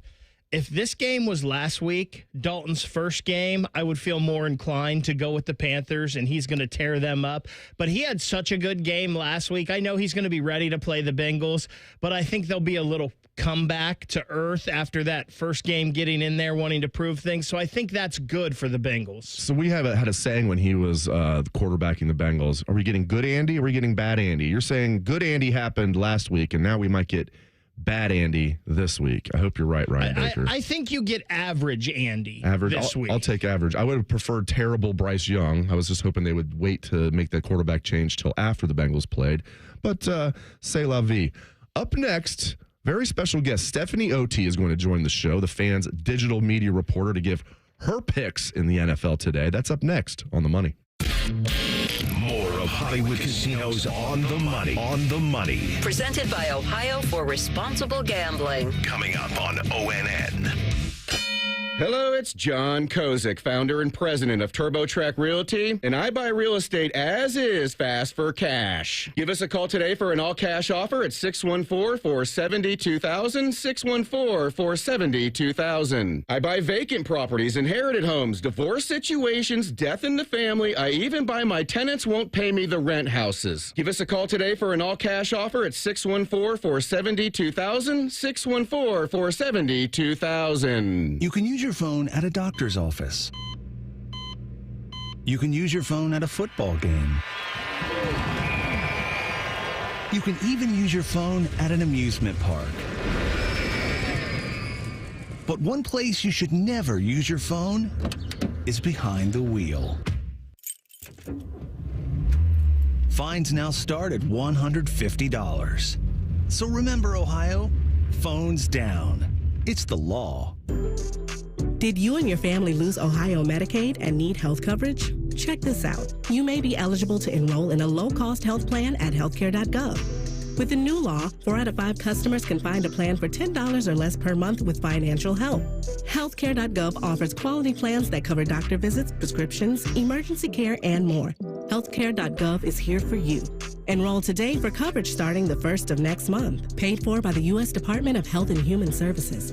If this game was last week, Dalton's first game, I would feel more inclined to go with the Panthers, and he's going to tear them up. But he had such a good game last week. I know he's going to be ready to play the Bengals, but I think there'll be a little comeback to earth after that first game, getting in there, wanting to prove things. So I think that's good for the Bengals. So we had a saying when he was quarterbacking the Bengals. Are we getting good Andy or are we getting bad Andy? You're saying good Andy happened last week, and now we might get bad Andy this week. I hope you're right, Ryan Baker. I think you get average Andy this week. I'll take average. I would have preferred terrible Bryce Young. I was just hoping they would wait to make that quarterback change till after the Bengals played. But c'est la vie. Up next, very special guest Stephanie Oti is going to join the show, the Fan's digital media reporter, to give her picks in the NFL today. That's up next on The Money. More of Hollywood Casinos on the money. On the money. Presented by Ohio for Responsible Gambling. Coming up on ONN. Hello, it's John Kozik, founder and president of TurboTrack Realty, and I buy real estate as is, fast for cash. Give us a call today for an all-cash offer at 614-472-2000, 614-472-2000. I buy vacant properties, inherited homes, divorce situations, death in the family. I even buy my tenants won't pay me the rent houses. Give us a call today for an all-cash offer at 614-472-2000, 614-472-2000. You can use your phone at a doctor's office. You can use your phone at a football game. You can even use your phone at an amusement park. But one place you should never use your phone is behind the wheel. Fines now start at $150. So remember, Ohio, phones down. It's the law. Did you and your family lose Ohio Medicaid and need health coverage? Check this out. You may be eligible to enroll in a low-cost health plan at healthcare.gov. With the new law, 4 out of 5 customers can find a plan for $10 or less per month with financial help. Healthcare.gov offers quality plans that cover doctor visits, prescriptions, emergency care, and more. Healthcare.gov is here for you. Enroll today for coverage starting the 1st of next month. Paid for by the U.S. Department of Health and Human Services.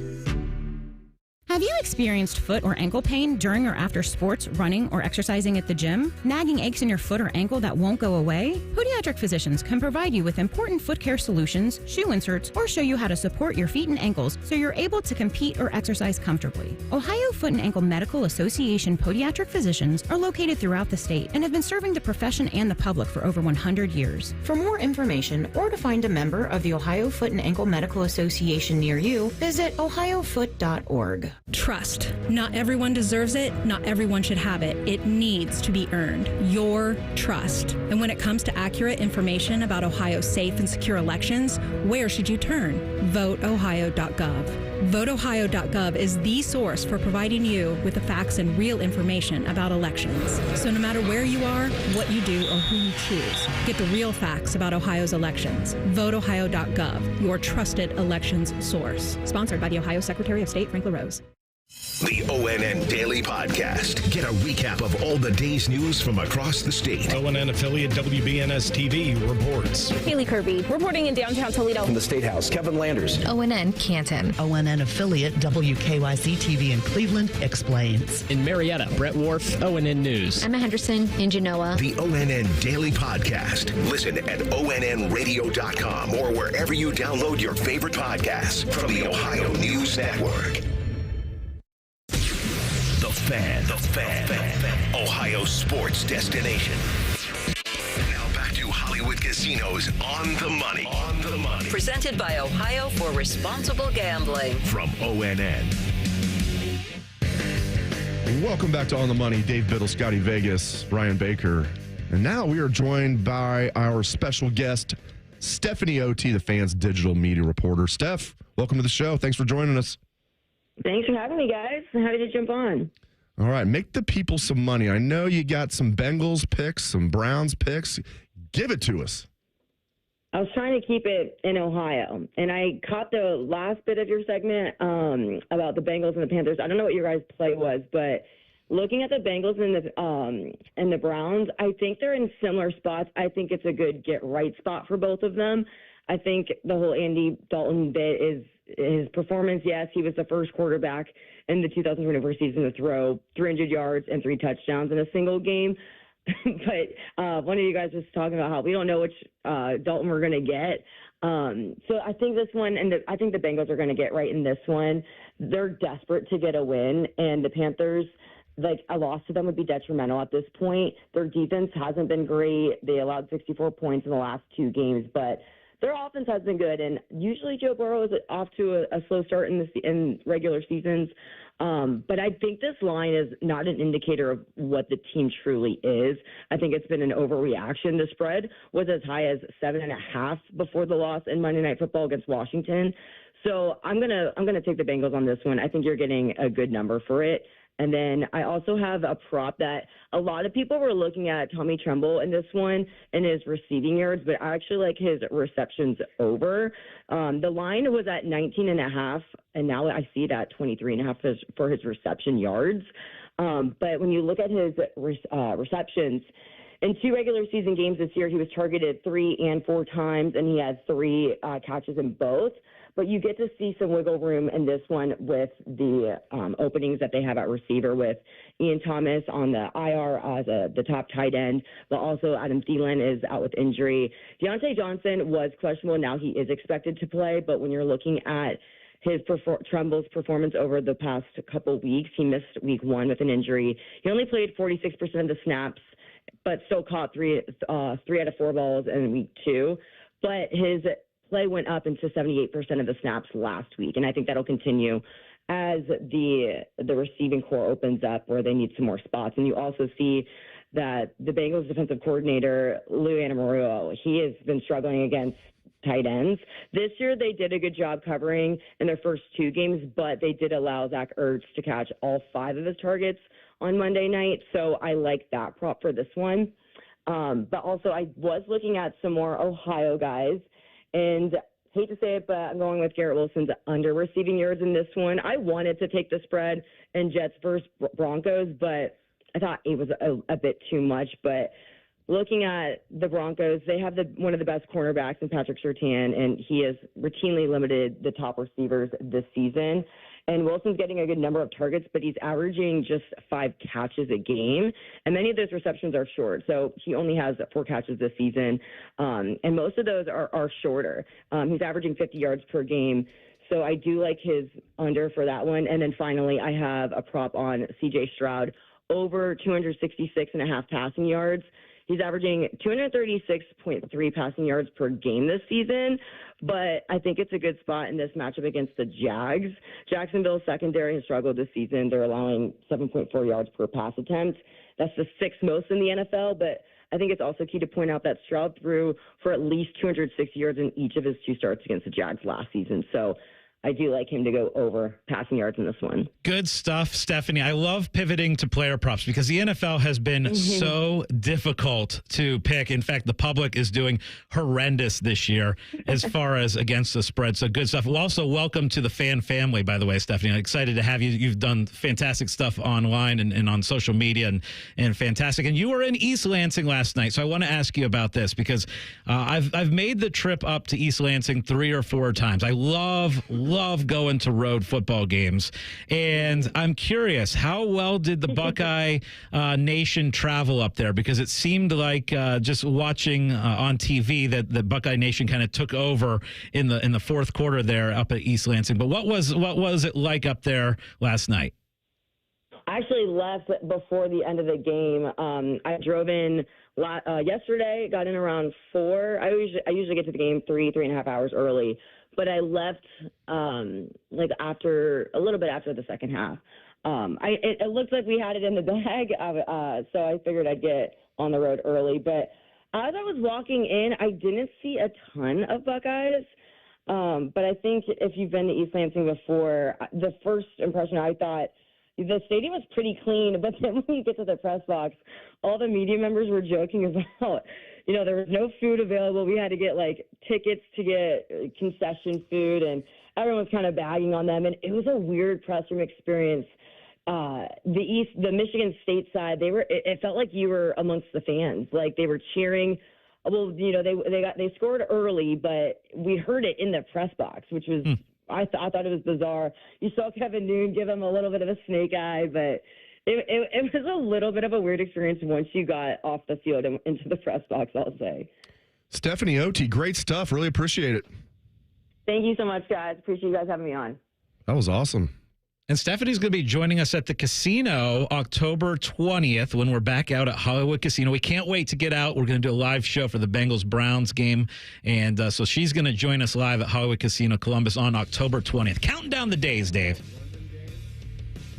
Have you experienced foot or ankle pain during or after sports, running, or exercising at the gym? Nagging aches in your foot or ankle that won't go away? Podiatric physicians can provide you with important foot care solutions, shoe inserts, or show you how to support your feet and ankles so you're able to compete or exercise comfortably. Ohio Foot and Ankle Medical Association podiatric physicians are located throughout the state and have been serving the profession and the public for over 100 years. For more information or to find a member of the Ohio Foot and Ankle Medical Association near you, visit ohiofoot.org. Trust. Not everyone deserves it. Not everyone should have it. It needs to be earned. Your trust. And when it comes to accurate information about Ohio's safe and secure elections, where should you turn? VoteOhio.gov. VoteOhio.gov is the source for providing you with the facts and real information about elections. So no matter where you are, what you do, or who you choose, get the real facts about Ohio's elections. VoteOhio.gov, your trusted elections source. Sponsored by the Ohio Secretary of State, Frank LaRose. The ONN Daily Podcast. Get a recap of all the day's news from across the state. ONN affiliate WBNS TV reports. Haley Kirby, reporting in downtown Toledo. From the State House, Kevin Landers. ONN Canton. ONN affiliate WKYC TV in Cleveland explains. In Marietta, Brett Wharf, ONN News. Emma Henderson in Genoa. The ONN Daily Podcast. Listen at ONNradio.com or wherever you download your favorite podcasts from the Ohio News Network. The Fan. Ohio sports destination. Now back to Hollywood Casinos on the money. Presented by Ohio for Responsible Gambling. From ONN. Welcome back to On the Money. Dave Biddle, Scotty Vegas, Brian Baker. And now we are joined by our special guest, Stephanie Oti, the Fan's digital media reporter. Steph, welcome to the show. Thanks for joining us. Thanks for having me, guys. I'm happy to jump on. All right, make the people some money. I know you got some Bengals picks, some Browns picks. Give it to us. I was trying to keep it in Ohio, and I caught the last bit of your segment about the Bengals and the Panthers. I don't know what your guys' play was, but looking at the Bengals and the Browns, I think they're in similar spots. I think it's a good get-right spot for both of them. I think the whole Andy Dalton bit is his performance. Yes, he was the first quarterback in the 2024 season to throw 300 yards and 3 touchdowns in a single game. But one of you guys was talking about how we don't know which Dalton we're going to get. So I think this one, and I think the Bengals are going to get right in this one. They're desperate to get a win, and the Panthers, like a loss to them would be detrimental at this point. Their defense hasn't been great. They allowed 64 points in the last 2 games, but their offense has been good, and usually Joe Burrow is off to a slow start in regular seasons. But I think this line is not an indicator of what the team truly is. I think it's been an overreaction. The spread was as high as 7.5 before the loss in Monday Night Football against Washington. So I'm gonna take the Bengals on this one. I think you're getting a good number for it. And then I also have a prop that a lot of people were looking at Tommy Tremble in this one and his receiving yards, but I actually like his receptions over. The line was at 19.5, and now I see it at 23.5 for his reception yards. But when you look at his receptions, in 2 regular season games this year, he was targeted 3 and 4 times, and he had 3 catches in both. But you get to see some wiggle room in this one with the openings that they have at receiver with Ian Thomas on the IR as the top tight end, but also Adam Thielen is out with injury. Deontay Johnson was questionable. Now he is expected to play, but when you're looking at his Tremble's performance over the past couple weeks, he missed week 1 with an injury. He only played 46% of the snaps, but still caught 3 out of 4 balls in week 2. But his play went up into 78% of the snaps last week, and I think that'll continue as the receiving core opens up where they need some more spots. And you also see that the Bengals defensive coordinator, Lou Anarumo, he has been struggling against tight ends. This year they did a good job covering in their first 2 games, but they did allow Zach Ertz to catch all 5 of his targets on Monday night, so I like that prop for this one. But also I was looking at some more Ohio guys, and hate to say it, but I'm going with Garrett Wilson's under receiving yards in this one. I wanted to take the spread in Jets versus Broncos, but I thought it was a bit too much. But looking at the Broncos, they have one of the best cornerbacks in Patrick Surtain, and he has routinely limited the top receivers this season. And Wilson's getting a good number of targets, but he's averaging just 5 catches a game. And many of those receptions are short. So he only has 4 catches this season. And most of those are shorter. He's averaging 50 yards per game. So I do like his under for that one. And then finally, I have a prop on C.J. Stroud over 266.5 passing yards. He's averaging 236.3 passing yards per game this season, but I think it's a good spot in this matchup against the Jags. Jacksonville's secondary has struggled this season. They're allowing 7.4 yards per pass attempt. That's the 6th most in the NFL, but I think it's also key to point out that Stroud threw for at least 260 yards in each of his 2 starts against the Jags last season. So I do like him to go over passing yards in this one. Good stuff, Stephanie. I love pivoting to player props because the NFL has been so difficult to pick. In fact, the public is doing horrendous this year as far as against the spread. So good stuff. Well, also, welcome to the fan family, by the way, Stephanie. I'm excited to have you. You've done fantastic stuff online and on social media and fantastic. And you were in East Lansing last night. So I want to ask you about this because I've made the trip up to East Lansing 3 or 4 times. I love going to road football games. And I'm curious, how well did the Buckeye Nation travel up there? Because it seemed like just watching on TV that the Buckeye Nation kind of took over in the fourth quarter there up at East Lansing. But what was it like up there last night? I actually left before the end of the game. I drove in yesterday, got in around 4. I usually get to the game 3.5 hours early. But I left like after a little bit after the second half. It looked like we had it in the bag, so I figured I'd get on the road early. But as I was walking in, I didn't see a ton of Buckeyes. But I think if you've been to East Lansing before, the first impression I thought the stadium was pretty clean. But then when you get to the press box, all the media members were joking about, there was no food available. We had to get tickets to get concession food, and everyone was kind of bagging on them. And it was a weird press room experience. The Michigan State side, it felt like you were amongst the fans. Like they were cheering. Well, they scored early, but we heard it in the press box, which was I thought it was bizarre. You saw Kevin Noon give him a little bit of a snake eye, but it was a little bit of a weird experience once you got off the field and into the press box, I'll say. Stephanie Oti, great stuff. Really appreciate it. Thank you so much, guys. Appreciate you guys having me on. That was awesome. And Stephanie's going to be joining us at the casino October 20th when we're back out at Hollywood Casino. We can't wait to get out. We're going to do a live show for the Bengals-Browns game. And so she's going to join us live at Hollywood Casino Columbus on October 20th. Counting down the days, Dave.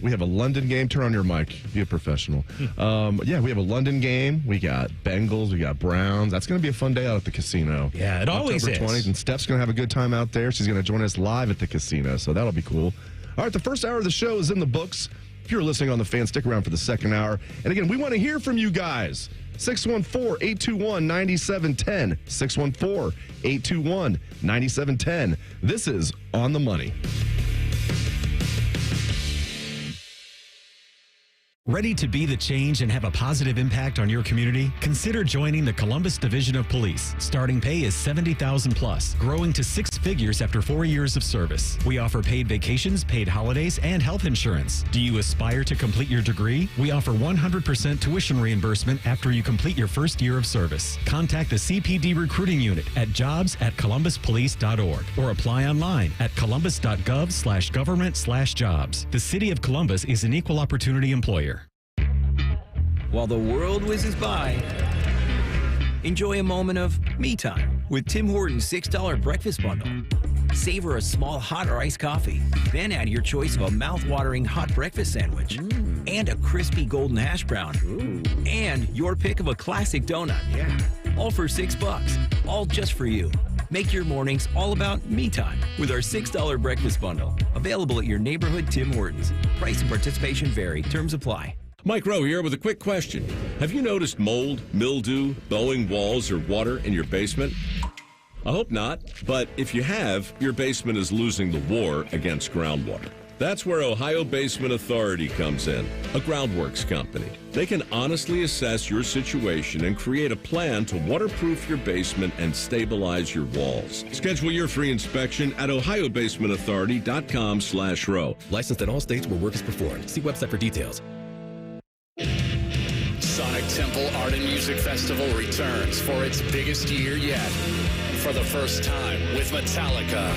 We have a London game. Turn on your mic. Be a professional. Yeah, we have a London game. We got Bengals. We got Browns. That's going to be a fun day out at the casino. Yeah, it always is. October 20th. And Steph's going to have a good time out there. She's going to join us live at the casino, so that'll be cool. All right, the first hour of the show is in the books. If you're listening on the Fan, stick around for the second hour. And again, we want to hear from you guys. 614-821-9710. 614-821-9710. This is On the Money. Ready to be the change and have a positive impact on your community? Consider joining the Columbus Division of Police. Starting pay is $70,000 plus, growing to 6 figures after 4 years of service. We offer paid vacations, paid holidays, and health insurance. Do you aspire to complete your degree? We offer 100% tuition reimbursement after you complete your first year of service. Contact the CPD recruiting unit at jobs@columbuspolice.org or apply online at columbus.gov/government/jobs. The City of Columbus is an equal opportunity employer. While the world whizzes by, enjoy a moment of me time with Tim Hortons $6 breakfast bundle. Savor a small hot or iced coffee, then add your choice of a mouth-watering hot breakfast sandwich and a crispy golden hash brown and your pick of a classic donut. Yeah, all for $6, all just for you. Make your mornings all about me time with our $6 breakfast bundle. Available at your neighborhood Tim Hortons. Price and participation vary. Terms apply. Mike Rowe here with a quick question. Have you noticed mold, mildew, bowing walls, or water in your basement? I hope not, but if you have, your basement is losing the war against groundwater. That's where Ohio Basement Authority comes in, a groundworks company. They can honestly assess your situation and create a plan to waterproof your basement and stabilize your walls. Schedule your free inspection at ohiobasementauthority.com/row. Licensed in all states where work is performed. See website for details. Sonic Temple Art and Music Festival returns for its biggest year yet. For the first time with Metallica.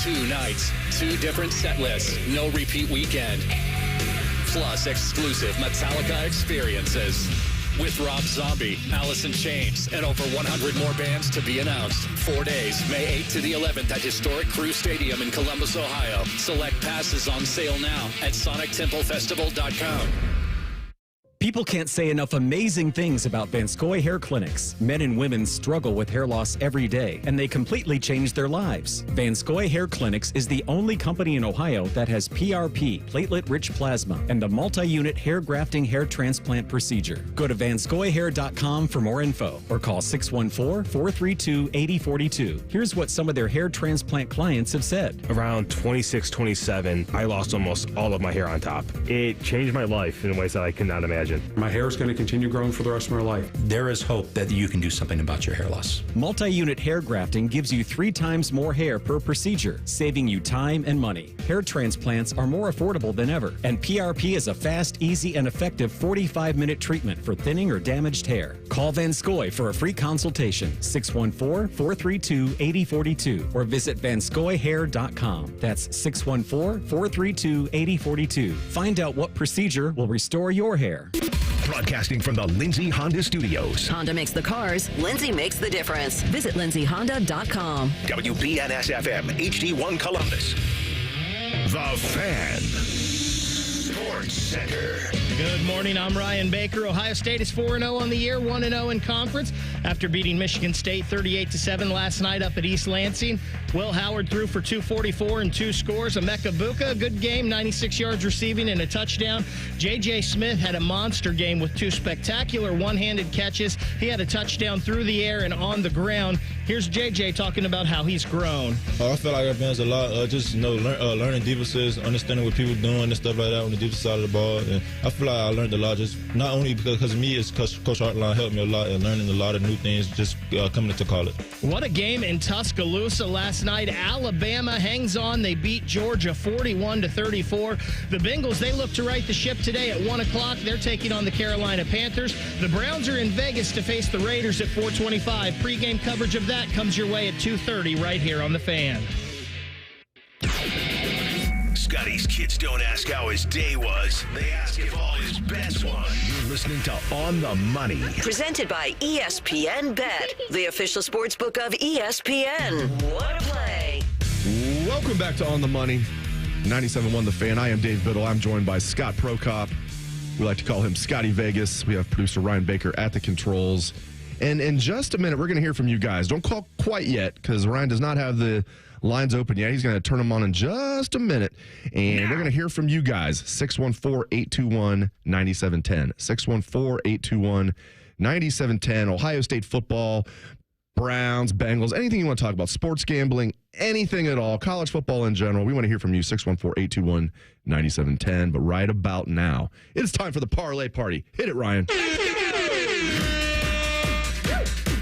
2 nights, 2 different set lists, no repeat weekend. Plus exclusive Metallica experiences. With Rob Zombie, Alice in Chains, and over 100 more bands to be announced. 4 days, May 8th to the 11th at historic Crew Stadium in Columbus, Ohio. Select passes on sale now at sonictemplefestival.com. People can't say enough amazing things about Vanscoy Hair Clinics. Men and women struggle with hair loss every day, and they completely change their lives. Vanscoy Hair Clinics is the only company in Ohio that has PRP, platelet-rich plasma, and a multi-unit hair grafting hair transplant procedure. Go to vanscoyhair.com for more info, or call 614-432-8042. Here's what some of their hair transplant clients have said. Around 26, 27, I lost almost all of my hair on top. It changed my life in ways that I could not imagine. My hair is going to continue growing for the rest of my life. There is hope that you can do something about your hair loss. Multi-unit hair grafting gives you 3 times more hair per procedure, saving you time and money. Hair transplants are more affordable than ever, and PRP is a fast, easy, and effective 45-minute treatment for thinning or damaged hair. Call Vanscoy for a free consultation, 614-432-8042, or visit vanscoyhair.com. That's 614-432-8042. Find out what procedure will restore your hair. Broadcasting from the Lindsay Honda Studios. Honda makes the cars. Lindsay makes the difference. Visit lindsayhonda.com. WBNS-FM, HD1 Columbus. The Fan. Sports Center. Good morning, I'm Ryan Baker. Ohio State is 4-0 on the year, 1-0 in conference after beating Michigan State 38-7 last night up at East Lansing. Will Howard threw for 244 and 2 scores. Emeka Buka, good game, 96 yards receiving and a touchdown. J.J. Smith had a monster game with 2 spectacular one-handed catches. He had a touchdown through the air and on the ground. Here's J.J. talking about how he's grown. I feel like I've advanced a lot, learning defenses, understanding what people are doing and stuff like that on the defensive side of the ball. And I feel like I learned a lot, just not only because of me, it's Coach Hartline helped me a lot and learning a lot of new things just coming into college. What a game in Tuscaloosa last night. Alabama hangs on. They beat Georgia 41-34. The Bengals, they look to right the ship today at 1 o'clock. They're taking on the Carolina Panthers. The Browns are in Vegas to face the Raiders at 4:25. Pre-game coverage of that comes your way at 2:30 right here on The Fan. Scotty's kids don't ask how his day was. They ask if all his bets won. You're listening to On the Money. Presented by ESPN Bet, the official sports book of ESPN. What a play. Welcome back to On the Money. 97.1 The Fan. I am Dave Biddle. I'm joined by Scott Prokop. We like to call him Scotty Vegas. We have producer Ryan Baker at the controls. And in just a minute, we're going to hear from you guys. Don't call quite yet because Ryan does not have the lines open yet. He's going to turn them on in just a minute. And we're going to hear from you guys. 614-821-9710. 614-821-9710. Ohio State football, Browns, Bengals, anything you want to talk about, sports gambling, anything at all, college football in general. We want to hear from you, 614-821-9710. But right about now, it's time for the parlay party. Hit it, Ryan.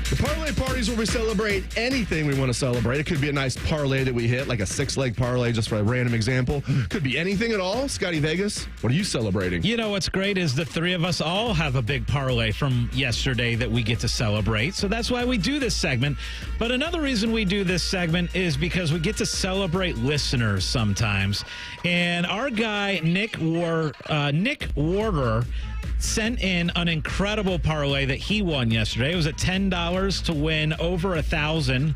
The parlay parties where we celebrate anything we want to celebrate. It could be a nice parlay that we hit, like a 6-leg parlay, just for a random example. Could be anything at all. Scotty Vegas, what are you celebrating? You know what's great is the three of us all have a big parlay from yesterday that we get to celebrate. So that's why we do this segment. But another reason we do this segment is because we get to celebrate listeners sometimes. And our guy, Nick Warder, sent in an incredible parlay that he won yesterday. It was at $10 to win over $1,000.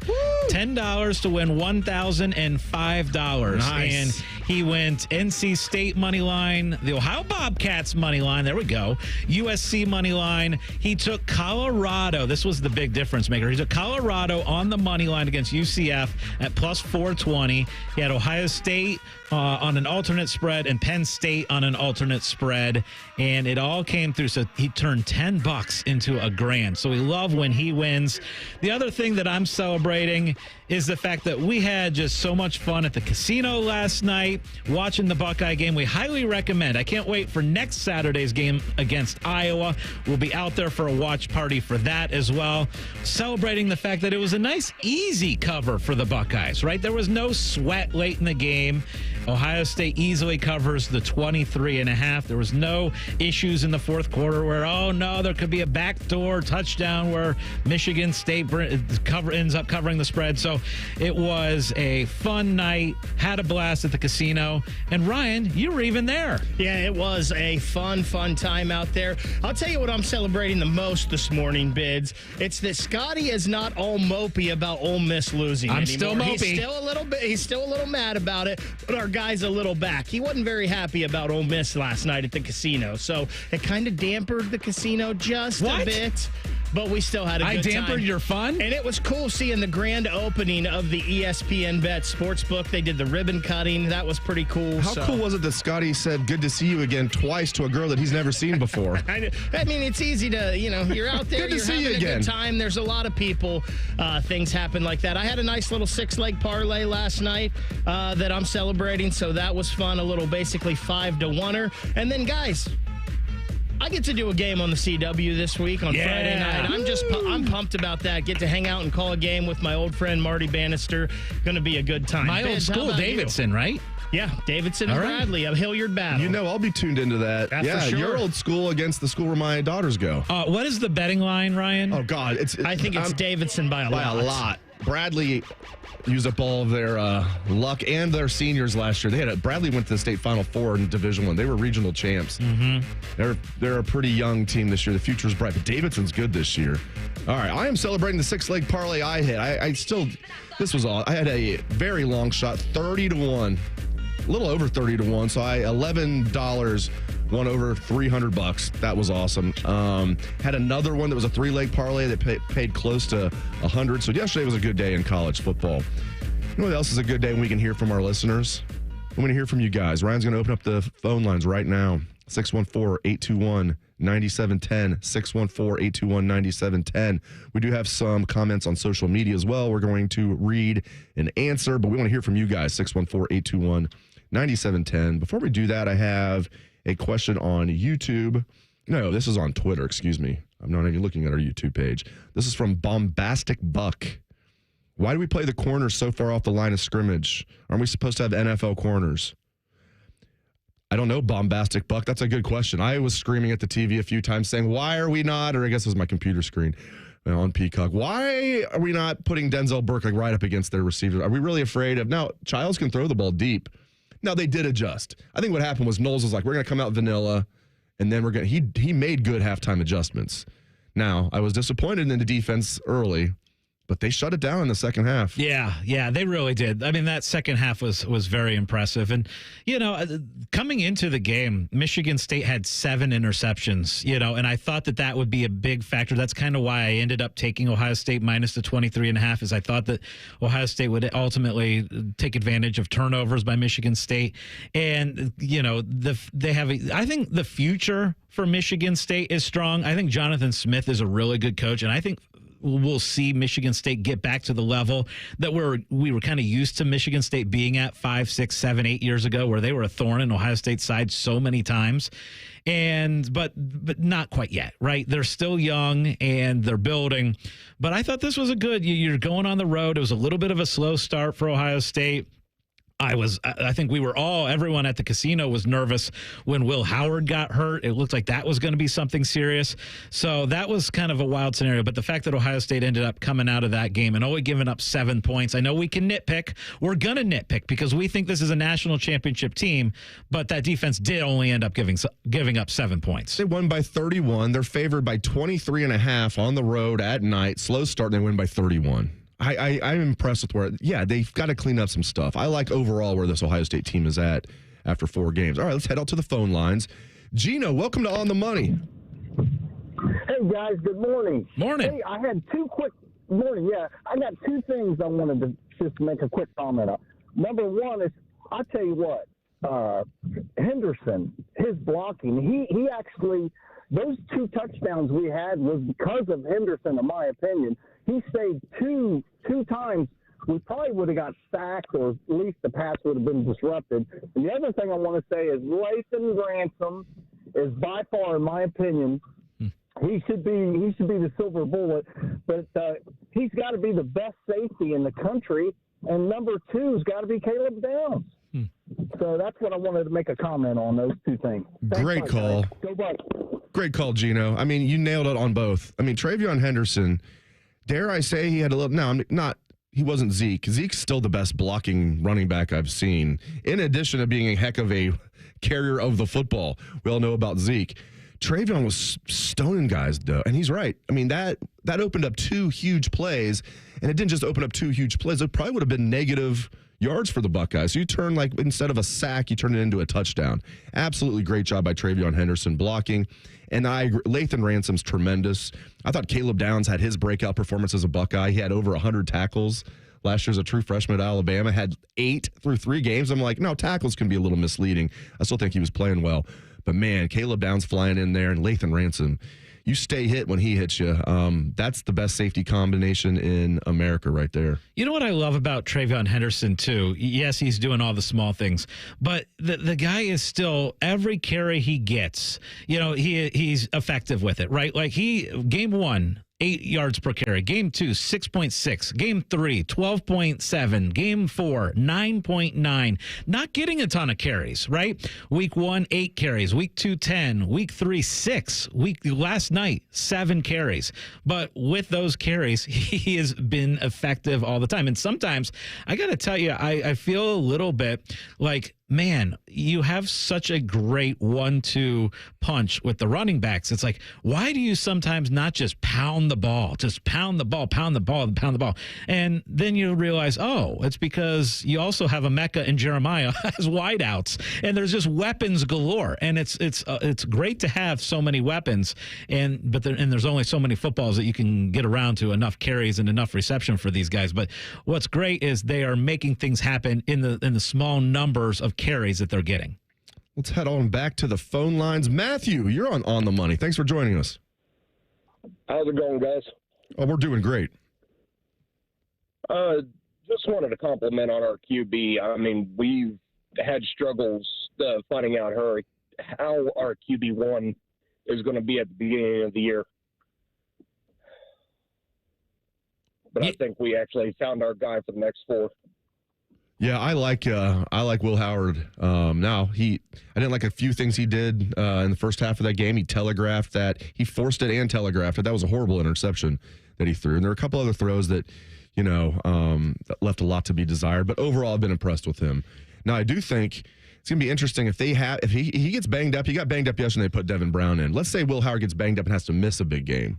$10 to win $1,005. Nice. And he went NC State money line, the Ohio Bobcats money line. There we go. USC money line. He took Colorado. This was the big difference maker. He took Colorado on the money line against UCF at plus 420. He had Ohio State on an alternate spread and Penn State on an alternate spread, and it all came through. So he turned $10 into $1,000. So we love when he wins. The other thing that I'm celebrating is the fact that we had just so much fun at the casino last night watching the Buckeye game. We highly recommend. I can't wait for next Saturday's game against Iowa. We'll be out there for a watch party for that as well, celebrating the fact that it was a nice, easy cover for the Buckeyes, right? There was no sweat late in the game. Ohio State easily covers the 23.5. There was no issues in the fourth quarter where, oh, no, there could be a backdoor touchdown where Michigan State ends up covering the spread. So it was a fun night, had a blast at the casino. And, Ryan, you were even there. Yeah, it was a fun time out there. I'll tell you what I'm celebrating the most this morning, Bids. It's that Scotty is not all mopey about Ole Miss losing I'm anymore. still mopey. He's still a little mad about it, but our guy's a little back. He wasn't very happy about Ole Miss last night at the casino, so it kind of dampened the casino just a bit. But we still had a good time. I dampened your fun? And it was cool seeing the grand opening of the ESPN Bet Sportsbook. They did the ribbon cutting. That was pretty cool. How cool was it that Scotty said, good to see you again, twice to a girl that he's never seen before? I mean, it's easy to, you're out there, Good to you're see having you a again. good time. There's a lot of people, things happen like that. I had a nice little 6-leg parlay last night that I'm celebrating, so that was fun, a little basically 5-to-1er. And then, guys, I get to do a game on the CW this week on Friday night. I'm pumped about that. Get to hang out and call a game with my old friend Marty Bannister. Going to be a good time. My old school, Davidson, right? Yeah, Davidson and Bradley, a Hilliard battle. I'll be tuned into that. That's for sure. Your old school against the school where my daughters go. What is the betting line, Ryan? Oh, God. I think it's Davidson by a lot. Bradley used up all of their luck and their seniors last year. Bradley went to the state Final Four in Division I. They were regional champs. Mm-hmm. They're a pretty young team this year. The future's bright, but Davidson's good this year. All right, I am celebrating the 6-leg parlay I hit. This was all. I had a very long shot, 30-1, a little over 30-1. So I $11 won over $300. That was awesome. Had another one that was a 3-leg parlay that paid close to 100. So yesterday was a good day in college football. You know what else is a good day when we can hear from our listeners? I'm going to hear from you guys. Ryan's going to open up the phone lines right now. 614-821-9710. 614-821-9710. We do have some comments on social media as well. We're going to read and answer, but we want to hear from you guys. 614-821-9710. Before we do that, I have a question on YouTube. No, this is on Twitter, excuse me. I'm not even looking at our YouTube page. This is from Bombastic Buck. Why do we play the corners so far off the line of scrimmage? Aren't we supposed to have NFL corners? I don't know, Bombastic Buck. That's a good question. I was screaming at the TV a few times saying, why are we not, or I guess it was my computer screen on Peacock, why are we not putting Denzel Burke right up against their receivers? Are we really afraid of, now, Childs can throw the ball deep. Now, they did adjust. I think what happened was Knowles was like, we're going to come out vanilla, and then we're going to – he made good halftime adjustments. Now, I was disappointed in the defense early, but they shut it down in the second half. Yeah, they really did. I mean, that second half was very impressive. And, coming into the game, Michigan State had 7 interceptions, and I thought that would be a big factor. That's kind of why I ended up taking Ohio State minus the 23.5, is I thought that Ohio State would ultimately take advantage of turnovers by Michigan State. And, I think the future for Michigan State is strong. I think Jonathan Smith is a really good coach, and I think we'll see Michigan State get back to the level that we were kind of used to Michigan State being at 5, 6, 7, 8 years ago, where they were a thorn in Ohio State's side so many times. But not quite yet, right? They're still young and they're building. But I thought this was you're going on the road. It was a little bit of a slow start for Ohio State. I think everyone at the casino was nervous when Will Howard got hurt. It looked like that was going to be something serious. So that was kind of a wild scenario. But the fact that Ohio State ended up coming out of that game and only giving up 7 points, I know we can nitpick. We're going to nitpick because we think this is a national championship team, but that defense did only end up giving up 7 points. They won by 31. They're favored by 23.5 on the road at night. Slow start, and they win by 31. I'm impressed with they've got to clean up some stuff. I like overall where this Ohio State team is at after 4 games. All right, let's head out to the phone lines. Gino, welcome to On the Money. Hey, guys, good morning. Morning. Hey, I had 2 quick morning. Yeah, I got 2 things I wanted to just make a quick comment on. Number one is, I'll tell you what, Henderson, his blocking, he actually, those 2 touchdowns we had was because of Henderson, in my opinion. He saved two times. We probably would have got sacked, or at least the pass would have been disrupted. And the other thing I want to say is Lathan Ransom is by far, in my opinion, he should be the silver bullet. But he's got to be the best safety in the country. And number 2's got to be Caleb Downs. So that's what I wanted to make a comment on, those 2 things. Great call. Go Bucks. Great call, Gino. I mean, you nailed it on both. I mean, TreVeyon Henderson, dare I say he had a little – no, he wasn't Zeke. Zeke's still the best blocking running back I've seen, in addition to being a heck of a carrier of the football. We all know about Zeke. TreVeyon was stoning guys, though, and he's right. I mean, that opened up 2 huge plays, and it didn't just open up 2 huge plays. It probably would have been negative yards for the Buckeyes. So you turn, instead of a sack, you turn it into a touchdown. Absolutely great job by TreVeyon Henderson blocking. And I agree, Lathan Ransom's tremendous. I thought Caleb Downs had his breakout performance as a Buckeye. He had over 100 tackles last year as a true freshman at Alabama. Had 8 through 3 games. I'm like, no, tackles can be a little misleading. I still think he was playing well. But, man, Caleb Downs flying in there, and Lathan Ransom, you stay hit when he hits you. That's the best safety combination in America right there. You know what I love about TreVeyon Henderson, too? Yes, he's doing all the small things, but the guy is still, every carry he gets, he's effective with it, right? Like game 1, 8 yards per carry. Game 2, 6.6. Game 3, 12.7. Game 4, 9.9. Not getting a ton of carries, right? Week 1, 8 carries. Week 2, 10. Week 3, 6. Last night, 7 carries. But with those carries, he has been effective all the time. And sometimes, I got to tell you, I feel a little bit like, man, you have such a great 1-2 punch with the running backs. It's like, why do you sometimes not just pound the ball? Just pound the ball. And then you realize, it's because you also have Emeka and Jeremiah as wideouts, and there's just weapons galore. And it's great to have so many weapons, but there's only so many footballs that you can get around to, enough carries and enough reception for these guys. But what's great is they are making things happen in the small numbers of carries that they're getting. Let's head on back to the phone lines. Matthew, you're on the money. Thanks for joining us. How's it going, guys? Oh, we're doing great. Just wanted to compliment on our QB. I mean, we've had struggles finding out how our QB1 is going to be at the beginning of the year. But I think we actually found our guy for the next 4. Yeah, I like Will Howard. Now I didn't like a few things he did in the first half of that game. He telegraphed that. He forced it and telegraphed it. That was a horrible interception that he threw. And there were a couple other throws that, that left a lot to be desired. But overall, I've been impressed with him. Now, I do think It's going to be interesting if he gets banged up. He got banged up yesterday. They put Devin Brown in. Let's say Will Howard gets banged up and has to miss a big game.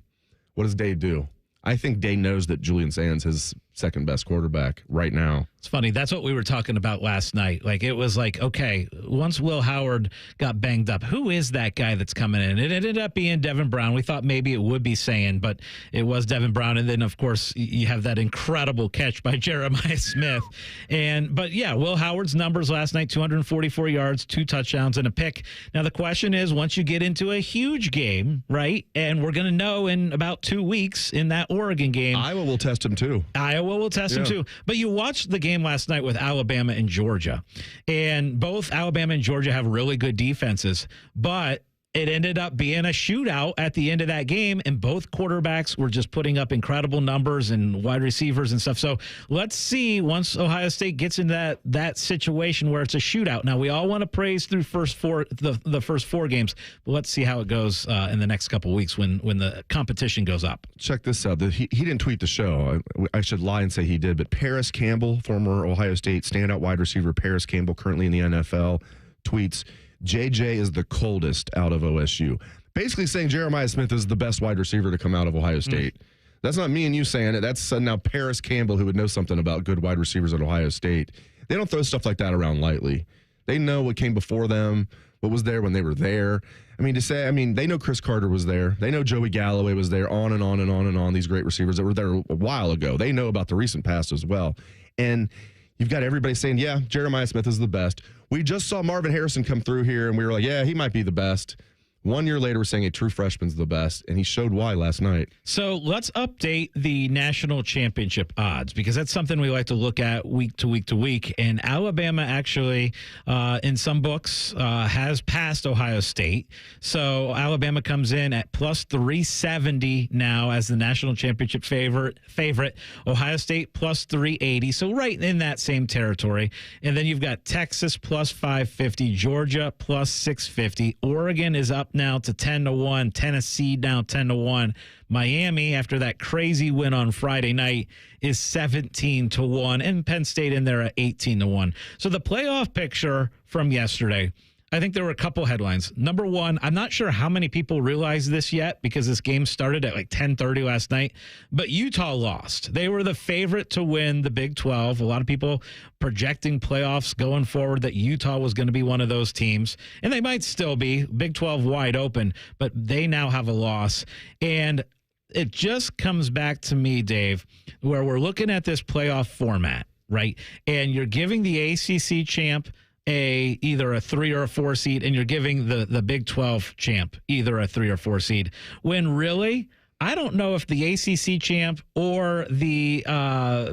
What does Day do? I think Day knows that Julian Sands is his second best quarterback right now. It's funny. That's what we were talking about last night. Like, it was like, okay, once Will Howard got banged up, who is that guy that's coming in? It ended up being Devin Brown. We thought maybe it would be Sayin, but it was Devin Brown. And then, of course, you have that incredible catch by Jeremiah Smith. But yeah, Will Howard's numbers last night, 244 yards, 2 touchdowns, and a pick. Now, the question is, once you get into a huge game, right, and we're going to know in about 2 weeks in that Oregon game. Iowa will test him, too. Iowa will test him, too. But you watched the game last night with Alabama and Georgia, and both Alabama and Georgia have really good defenses, but it ended up being a shootout at the end of that game, and both quarterbacks were just putting up incredible numbers and wide receivers and stuff. So let's see once Ohio State gets into that situation where it's a shootout. Now, we all want to praise through the first 4 games, but let's see how it goes in the next couple of weeks when the competition goes up. Check this out. He didn't tweet the show. I should lie and say he did, but Paris Campbell, former Ohio State standout wide receiver Paris Campbell, currently in the NFL, tweets, JJ is the coldest out of OSU. Basically saying Jeremiah Smith is the best wide receiver to come out of Ohio State. That's not me and you saying it. That's now Paris Campbell, who would know something about good wide receivers at Ohio State. They don't throw stuff like that around lightly. They know what came before them, what was there when they were there. They know Chris Carter was there. They know Joey Galloway was there, on and on and on and on, these great receivers that were there a while ago. They know about the recent past as well. And you've got everybody saying, yeah, Jeremiah Smith is the best. We just saw Marvin Harrison come through here, and we were like, yeah, he might be the best. 1 year later, we're saying a true freshman's the best, and he showed why last night. So let's update the national championship odds, because that's something we like to look at week to week to week. And Alabama actually, in some books, has passed Ohio State. So Alabama comes in at plus 370 now as the national championship favorite. Ohio State plus 380. So right in that same territory. And then you've got Texas plus 550, Georgia plus 650. Oregon is up now to 10-1, Tennessee now 10-1. Miami, after that crazy win on Friday night, is 17-1, and Penn State in there at 18-1. So the playoff picture from yesterday, I think there were a couple headlines. Number one, I'm not sure how many people realize this yet because this game started at like 10:30 last night, but Utah lost. They were the favorite to win the Big 12. A lot of people projecting playoffs going forward that Utah was going to be one of those teams, and they might still be. Big 12 wide open, but they now have a loss. And it just comes back to me, Dave, where we're looking at this playoff format, right? And you're giving the ACC champ either a 3 or a 4 seed, and you're giving the Big 12 champ either a 3 or 4 seed, when really I don't know if the ACC champ or the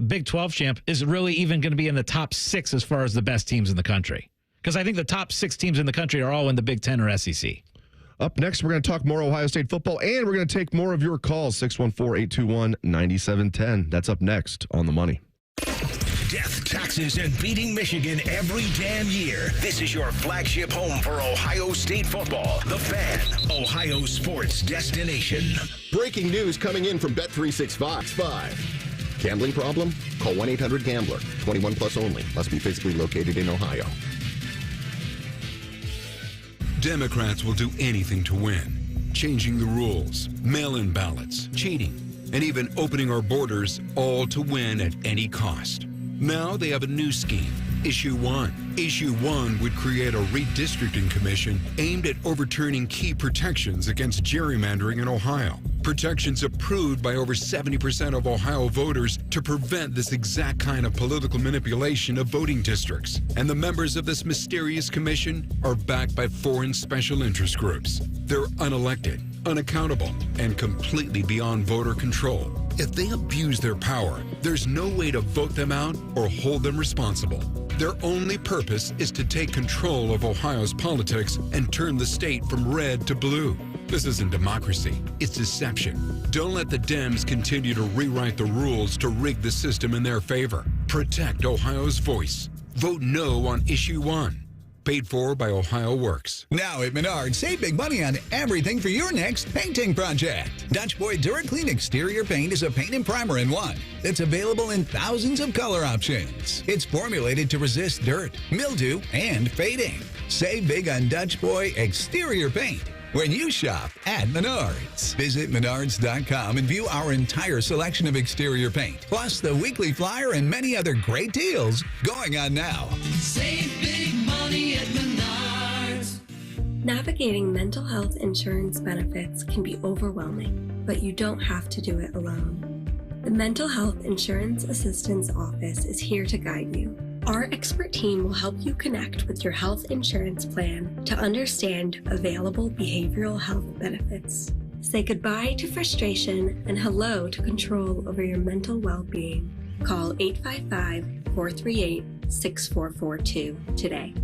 Big 12 champ is really even going to be in the top 6 as far as the best teams in the country, because I think the top 6 teams in the country are all in the Big 10 or SEC. Up next, we're going to talk more Ohio State football, and we're going to take more of your calls, 614-821-9710. That's up next on The Money. Death, taxes, and beating Michigan every damn year. This is your flagship home for Ohio State football. The Fan, Ohio sports destination. Breaking news coming in from Bet365. Gambling problem? Call 1-800-GAMBLER. 21 plus only. Must be physically located in Ohio. Democrats will do anything to win. Changing the rules, mail-in ballots, cheating, and even opening our borders, all to win at any cost. Now they have a new scheme, Issue 1. Issue 1 would create a redistricting commission aimed at overturning key protections against gerrymandering in Ohio. Protections approved by over 70% of Ohio voters to prevent this exact kind of political manipulation of voting districts. And the members of this mysterious commission are backed by foreign special interest groups. They're unelected, unaccountable, and completely beyond voter control. If they abuse their power, there's no way to vote them out or hold them responsible. Their only purpose is to take control of Ohio's politics and turn the state from red to blue. This isn't democracy, it's deception. Don't let the Dems continue to rewrite the rules to rig the system in their favor. Protect Ohio's voice. Vote no on Issue 1. Paid for by Ohio Works. Now at Menards, save big money on everything for your next painting project. Dutch Boy DuraClean Exterior Paint is a paint and primer in one that's available in thousands of color options. It's formulated to resist dirt, mildew, and fading. Save big on Dutch Boy Exterior Paint when you shop at Menards. Visit Menards.com and view our entire selection of exterior paint, plus the weekly flyer and many other great deals going on now. Save big money at Menards. Navigating mental health insurance benefits can be overwhelming, but you don't have to do it alone. The Mental Health Insurance Assistance Office is here to guide you. Our expert team will help you connect with your health insurance plan to understand available behavioral health benefits. Say goodbye to frustration and hello to control over your mental well-being. Call 855-438-6442 today.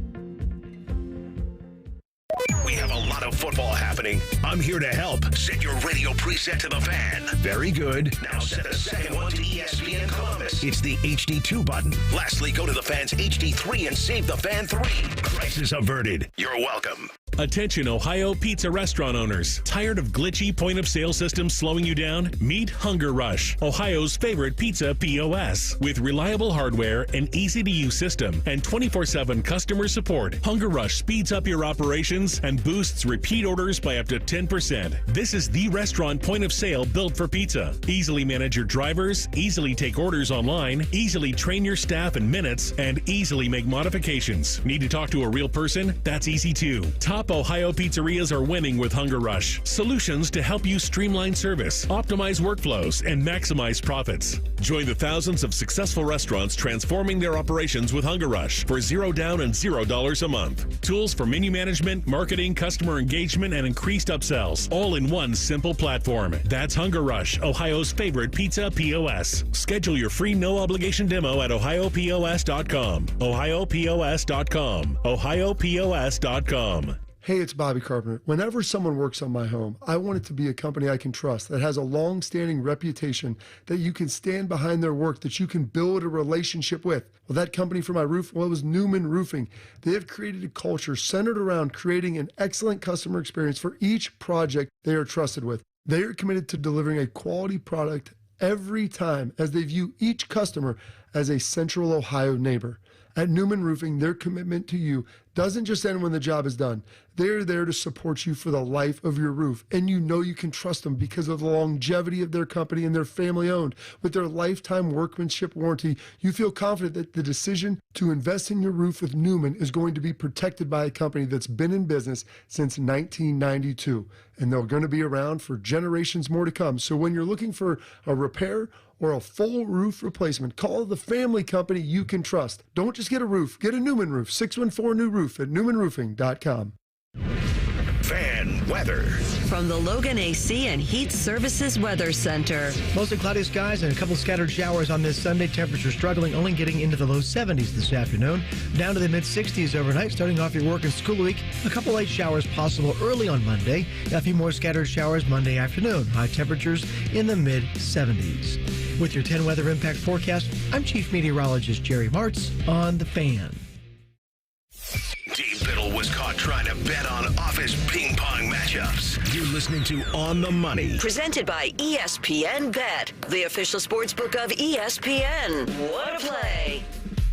We have a lot of football happening. I'm here to help. Set your radio preset to the Fan. Very good. Now set the second one to ESPN Columbus. It's the HD2 button. Lastly, go to the Fan's HD3 and save the Fan 3. Crisis averted. You're welcome. Attention Ohio pizza restaurant owners. Tired of glitchy point-of-sale systems slowing you down? Meet Hunger Rush, Ohio's favorite pizza POS. With reliable hardware, an easy-to-use system, and 24/7 customer support, Hunger Rush speeds up your operations and boosts repeat orders by up to 10%. This is the restaurant point-of-sale built for pizza. Easily manage your drivers, easily take orders online, easily train your staff in minutes, and easily make modifications. Need to talk to a real person? That's easy too. Top Ohio pizzerias are winning with Hunger Rush. Solutions to help you streamline service, optimize workflows, and maximize profits. Join the thousands of successful restaurants transforming their operations with Hunger Rush for $0 down and $0 a month. Tools for menu management, marketing, customer engagement, and increased upsells, all in one simple platform. That's Hunger Rush, Ohio's favorite pizza POS. Schedule your free no-obligation demo at ohiopos.com. ohiopos.com. ohiopos.com. Hey, it's Bobby Carpenter. Whenever someone works on my home, I want it to be a company I can trust, that has a long-standing reputation, that you can stand behind their work, that you can build a relationship with. Well, that company for my roof, well, it was Newman Roofing. They have created a culture centered around creating an excellent customer experience for each project they are trusted with. They are committed to delivering a quality product every time, as they view each customer as a Central Ohio neighbor. At Newman Roofing, their commitment to you doesn't just end when the job is done. They're there to support you for the life of your roof, and you know you can trust them because of the longevity of their company and their family-owned. With their lifetime workmanship warranty, you feel confident that the decision to invest in your roof with Newman is going to be protected by a company that's been in business since 1992, and they're going to be around for generations more to come. So when you're looking for a repair or a full roof replacement, call the family company you can trust. Don't just get a roof, get a Newman roof. 614-NEW-ROOF at newmanroofing.com. Fan weather. From the Logan AC and Heat Services Weather Center. Mostly cloudy skies and a couple scattered showers on this Sunday. Temperatures struggling, only getting into the low 70s this afternoon. Down to the mid-60s overnight, starting off your work and school week. A couple light showers possible early on Monday. A few more scattered showers Monday afternoon. High temperatures in the mid-70s. With your 10 weather impact forecast, I'm Chief Meteorologist Jerry Martz on The Fan. Dave Biddle was caught trying to bet on office ping pong matchups. You're listening to On the Money. Presented by ESPN Bet, the official sports book of ESPN. What a play.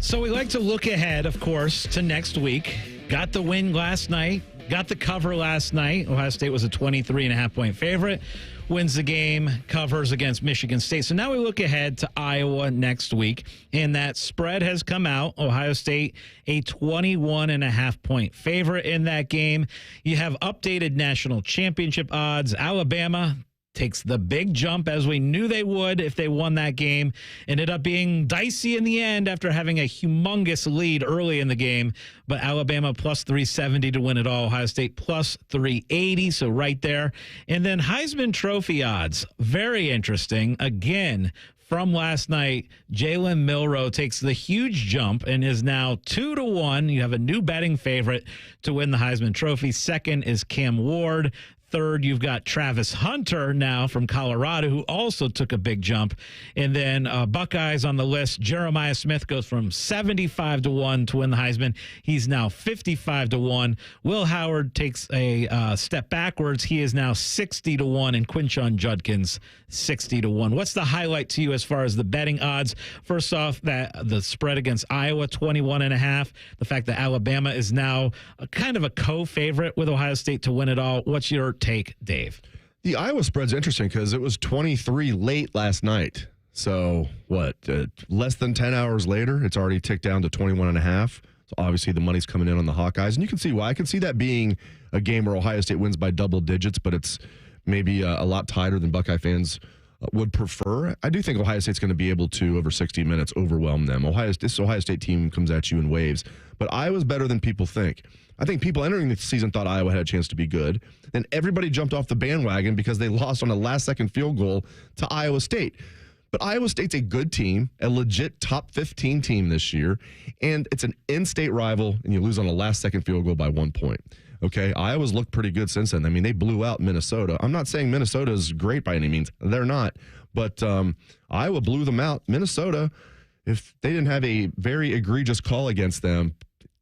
So we like to look ahead, of course, to next week. Got the win last night. Got the cover last night. Ohio State was a 23.5-point favorite. Wins the game, covers against Michigan State. So now we look ahead to Iowa next week, and that spread has come out. Ohio State, a 21.5-point favorite in that game. You have updated national championship odds. Alabama takes the big jump, as we knew they would if they won that game. Ended up being dicey in the end after having a humongous lead early in the game. But Alabama plus 370 to win it all. Ohio State plus 380, so right there. And then Heisman Trophy odds, very interesting. Again, from last night, Jalen Milroe takes the huge jump and is now 2-1. You have a new betting favorite to win the Heisman Trophy. Second is Cam Ward. third, you've got Travis Hunter now from Colorado, who also took a big jump. And then Buckeyes on the list. Jeremiah Smith goes from 75-1 to win the Heisman. He's now 55-1. Will Howard takes a step backwards. He is now 60-1, and Quinshon Judkins 60-1. What's the highlight to you as far as the betting odds? First off, that the spread against Iowa, 21.5. The fact that Alabama is now kind of a co-favorite with Ohio State to win it all. What's your take, Dave? The Iowa spread's interesting because it was 23 late last night. So what? Less than 10 hours later, it's already ticked down to 21.5. So obviously the money's coming in on the Hawkeyes, and you can see why. I can see that being a game where Ohio State wins by double digits, but it's maybe a lot tighter than Buckeye fans would prefer. I do think Ohio State's going to be able to, over 60 minutes, overwhelm them. This Ohio State team comes at you in waves, but Iowa's better than people think. I think people entering the season thought Iowa had a chance to be good. Then everybody jumped off the bandwagon because they lost on a last-second field goal to Iowa State. But Iowa State's a good team, a legit top 15 team this year, and it's an in-state rival, and you lose on a last-second field goal by 1 point. Okay, Iowa's looked pretty good since then. I mean, they blew out Minnesota. I'm not saying Minnesota is great by any means. They're not. But Iowa blew them out. Minnesota, if they didn't have a very egregious call against them,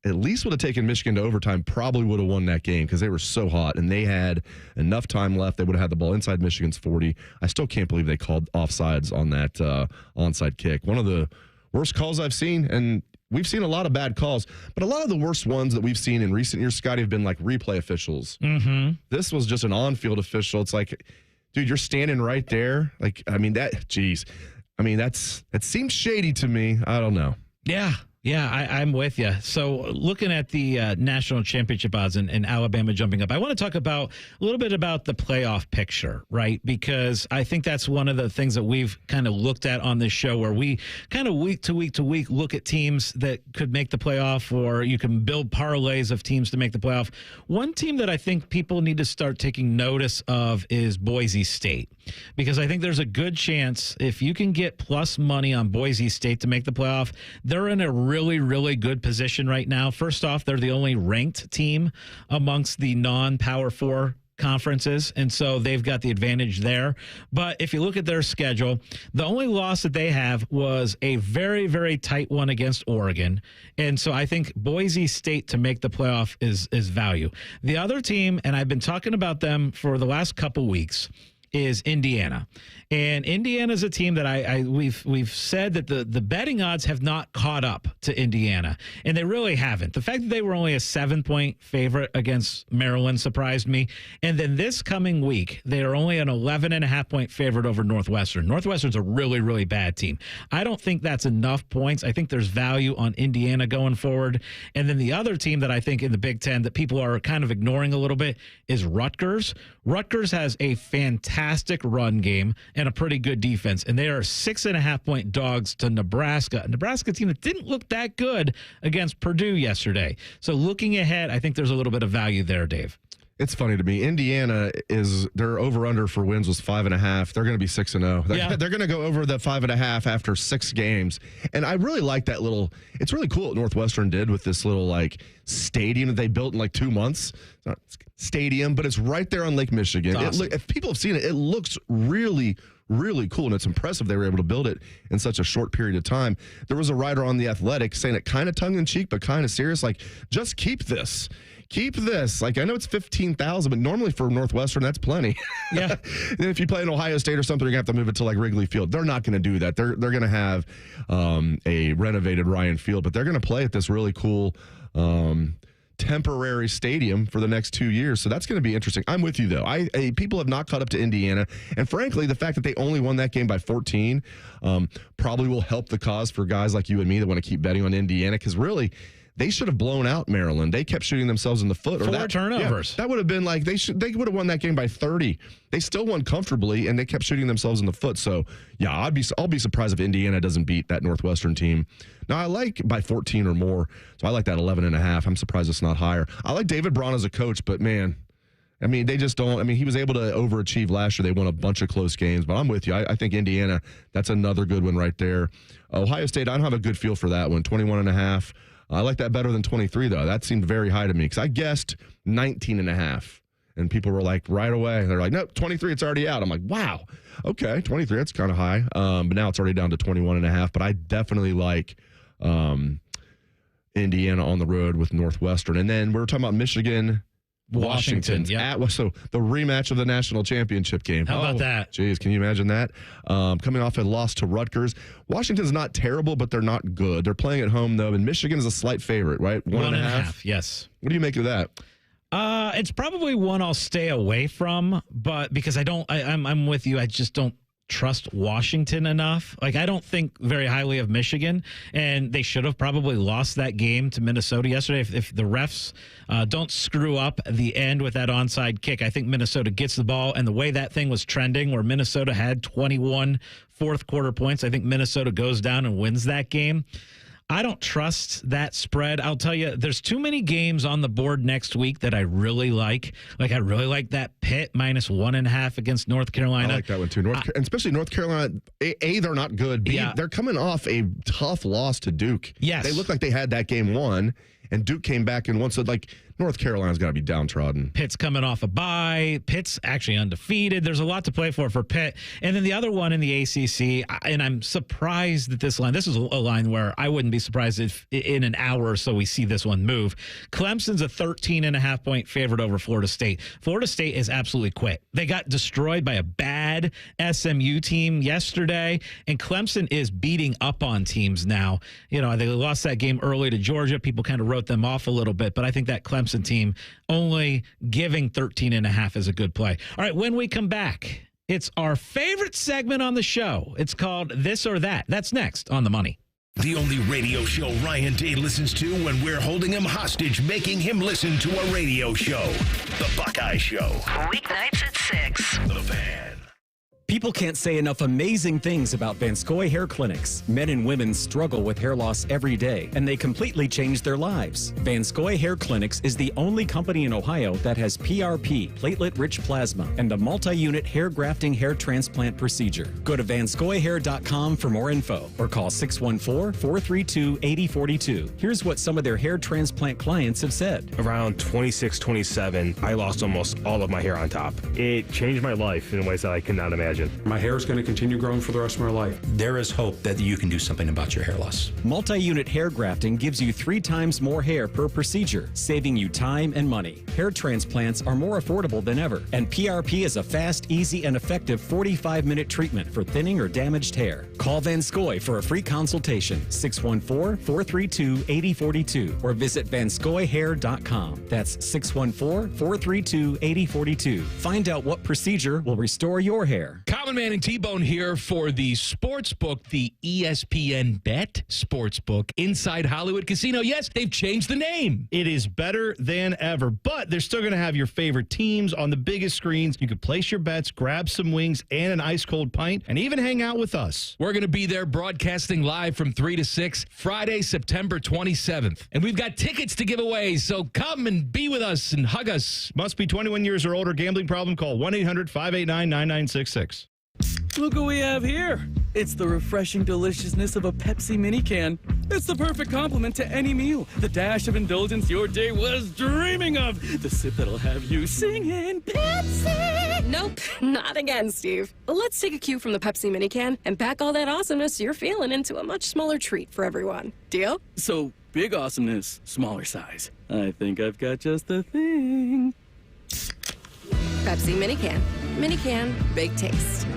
at least would have taken Michigan to overtime, probably would have won that game because they were so hot, and they had enough time left. They would have had the ball inside Michigan's 40. I still can't believe they called offsides on that onside kick. One of the worst calls I've seen, and we've seen a lot of bad calls, but a lot of the worst ones that we've seen in recent years, Scotty, have been like replay officials. Mm-hmm. This was just an on-field official. It's like, dude, you're standing right there. Like, I mean, that seems shady to me. I don't know. Yeah, I'm with you. So looking at the national championship odds and Alabama jumping up, I want to talk a little bit about the playoff picture, right? Because I think that's one of the things that we've kind of looked at on this show, where we kind of week to week look at teams that could make the playoff, or you can build parlays of teams to make the playoff. One team that I think people need to start taking notice of is Boise State, because I think there's a good chance if you can get plus money on Boise State to make the playoff, they're in a really, really good position right now. First off, they're the only ranked team amongst the non-Power 4 conferences, and so they've got the advantage there. But if you look at their schedule, the only loss that they have was a very, very tight one against Oregon. And so I think Boise State to make the playoff is value. The other team, and I've been talking about them for the last couple weeks, is Indiana. And Indiana's a team that we've said that the betting odds have not caught up to Indiana, and they really haven't. The fact that they were only a 7-point favorite against Maryland surprised me. And then this coming week, they are only an 11.5-point favorite over Northwestern. Northwestern's a really, really bad team. I don't think that's enough points. I think there's value on Indiana going forward. And then the other team that I think in the Big Ten that people are kind of ignoring a little bit is Rutgers. Rutgers has a fantastic run game and a pretty good defense, and they are 6.5-point dogs to Nebraska. A Nebraska team that didn't look that good against Purdue yesterday. So looking ahead, I think there's a little bit of value there, Dave. It's funny to me. Indiana their over-under for wins was 5.5. They're going to be 6-0. They're going to go over the 5.5 after 6 games. And I really like that it's really cool what Northwestern did with this little like stadium that they built in like 2 months. It's not stadium, but it's right there on Lake Michigan. Awesome. If people have seen it, it looks really, really cool, and it's impressive they were able to build it in such a short period of time. There was a writer on The Athletic saying it kind of tongue-in-cheek, but kind of serious, like, just keep this. Keep this. Like, I know it's 15,000, but normally for Northwestern, that's plenty. Yeah. And if you play in Ohio State or something, you're going to have to move it to like Wrigley Field. They're not going to do that. They're going to have a renovated Ryan Field, but they're going to play at this really cool temporary stadium for the next 2 years. So that's going to be interesting. I'm with you, though. People have not caught up to Indiana. And frankly, the fact that they only won that game by 14 probably will help the cause for guys like you and me that want to keep betting on Indiana, because really, they should have blown out Maryland. They kept shooting themselves in the foot. 4 turnovers. Yeah, that would have been like they would have won that game by 30. They still won comfortably, and they kept shooting themselves in the foot. So yeah, I'll be surprised if Indiana doesn't beat that Northwestern team. Now I like by 14 or more, so I like that 11.5. I'm surprised it's not higher. I like David Braun as a coach, but man, I mean, they just don't. I mean, he was able to overachieve last year. They won a bunch of close games, but I'm with you. I think Indiana, that's another good one right there. Ohio State, I don't have a good feel for that one. 21.5. I like that better than 23, though. That seemed very high to me because I guessed 19.5. And people were like, right away. They're like, no, 23, it's already out. I'm like, wow. Okay, 23, that's kind of high. But now it's already down to 21.5. But I definitely like Indiana on the road with Northwestern. And then we were talking about Michigan, Washington. So the rematch of the national championship game. How about that? Geez, can you imagine that? Coming off a loss to Rutgers. Washington's not terrible, but they're not good. They're playing at home, though, and Michigan is a slight favorite, right? 1.5? Yes. What do you make of that? It's probably one I'll stay away from, but because I'm with you. I just don't trust Washington enough. Like, I don't think very highly of Michigan, and they should have probably lost that game to Minnesota yesterday. If the refs don't screw up the end with that onside kick, I think Minnesota gets the ball, and the way that thing was trending where Minnesota had 21 fourth quarter points, I think Minnesota goes down and wins that game. I don't trust that spread. I'll tell you, there's too many games on the board next week that I really like. Like, I really like that Pitt -1.5 against North Carolina. I like that one, too. And especially North Carolina, A, they're not good. B, they're coming off a tough loss to Duke. Yes. They look like they had that game won, and Duke came back and won. So, like, North Carolina's got to be downtrodden. Pitt's coming off a bye. Pitt's actually undefeated. There's a lot to play for Pitt. And then the other one in the ACC, and I'm surprised that this is a line where I wouldn't be surprised if in an hour or so we see this one move. Clemson's a 13.5 point favorite over Florida State. Florida State is absolutely quit. They got destroyed by a bad SMU team yesterday, and Clemson is beating up on teams now. You know, they lost that game early to Georgia. People kind of wrote them off a little bit, but I think that Clemson team only giving 13.5 is a good play. All right, when we come back, it's our favorite segment on the show. It's called This or That. That's next on The Money. The only radio show Ryan Day listens to when we're holding him hostage, making him listen to a radio show. The Buckeye Show. Weeknights at 6. The Fan. People can't say enough amazing things about Vanscoy Hair Clinics. Men and women struggle with hair loss every day, and they completely change their lives. Vanscoy Hair Clinics is the only company in Ohio that has PRP, platelet-rich plasma, and a multi-unit hair grafting hair transplant procedure. Go to vanscoyhair.com for more info, or call 614-432-8042. Here's what some of their hair transplant clients have said. Around 26, 27, I lost almost all of my hair on top. It changed my life in ways that I could not imagine. My hair is going to continue growing for the rest of my life. There is hope that you can do something about your hair loss. Multi-unit hair grafting gives you 3 times more hair per procedure, saving you time and money. Hair transplants are more affordable than ever, and PRP is a fast, easy, and effective 45-minute treatment for thinning or damaged hair. Call Vanscoy for a free consultation, 614-432-8042, or visit vanscoyhair.com. That's 614-432-8042. Find out what procedure will restore your hair. Common Man and T-Bone here for the sportsbook, the ESPN Bet Sportsbook inside Hollywood Casino. Yes, they've changed the name. It is better than ever, but they're still going to have your favorite teams on the biggest screens. You could place your bets, grab some wings and an ice-cold pint, and even hang out with us. We're going to be there broadcasting live from 3 to 6, Friday, September 27th. And we've got tickets to give away, so come and be with us and hug us. Must be 21 years or older. Gambling problem? Call 1-800-589-9966. Look what we have here. It's the refreshing deliciousness of a Pepsi mini can. It's the perfect complement to any meal. The dash of indulgence your day was dreaming of. The sip that'll have you singing Pepsi. Nope, not again, Steve. Let's take a cue from the Pepsi mini can and pack all that awesomeness you're feeling into a much smaller treat for everyone. Deal? So, big awesomeness, smaller size. I think I've got just the thing. Pepsi mini can. Mini can, big taste.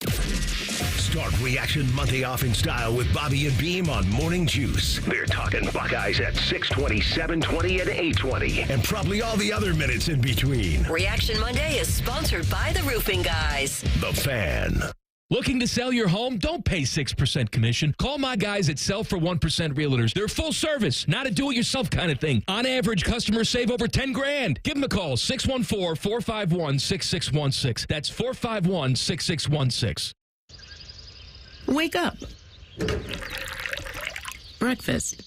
Start Reaction Monday off in style with Bobby and Beam on Morning Juice. They're talking Buckeyes at 6:20, 7:20, and 8:20, and probably all the other minutes in between. Reaction Monday is sponsored by the Roofing Guys. The Fan. Looking to sell your home? Don't pay 6% commission. Call my guys at Sell for 1% Realtors. They're full service, not a do-it-yourself kind of thing. On average, customers save over $10,000. Give them a call, 614-451-6616. That's 451-6616. Wake up. Breakfast.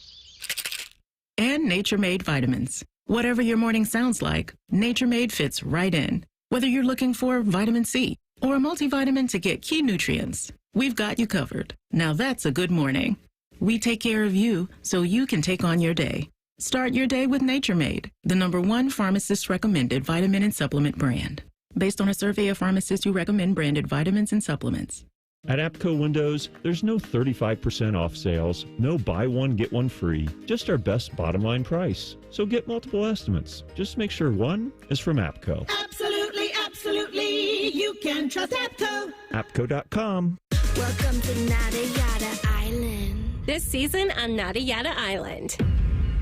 And Nature Made vitamins. Whatever your morning sounds like, Nature Made fits right in. Whether you're looking for vitamin C or a multivitamin to get key nutrients, we've got you covered. Now that's a good morning. We take care of you so you can take on your day. Start your day with Nature Made, the #1 pharmacist-recommended vitamin and supplement brand. Based on a survey of pharmacists who recommend branded vitamins and supplements. At APCO Windows, there's no 35% off sales, no buy one, get one free, just our best bottom line price. So get multiple estimates. Just make sure one is from APCO. Absolutely, absolutely, you can trust APCO. APCO.com. Welcome to Nada Yada Island. This season on Nada Yada Island.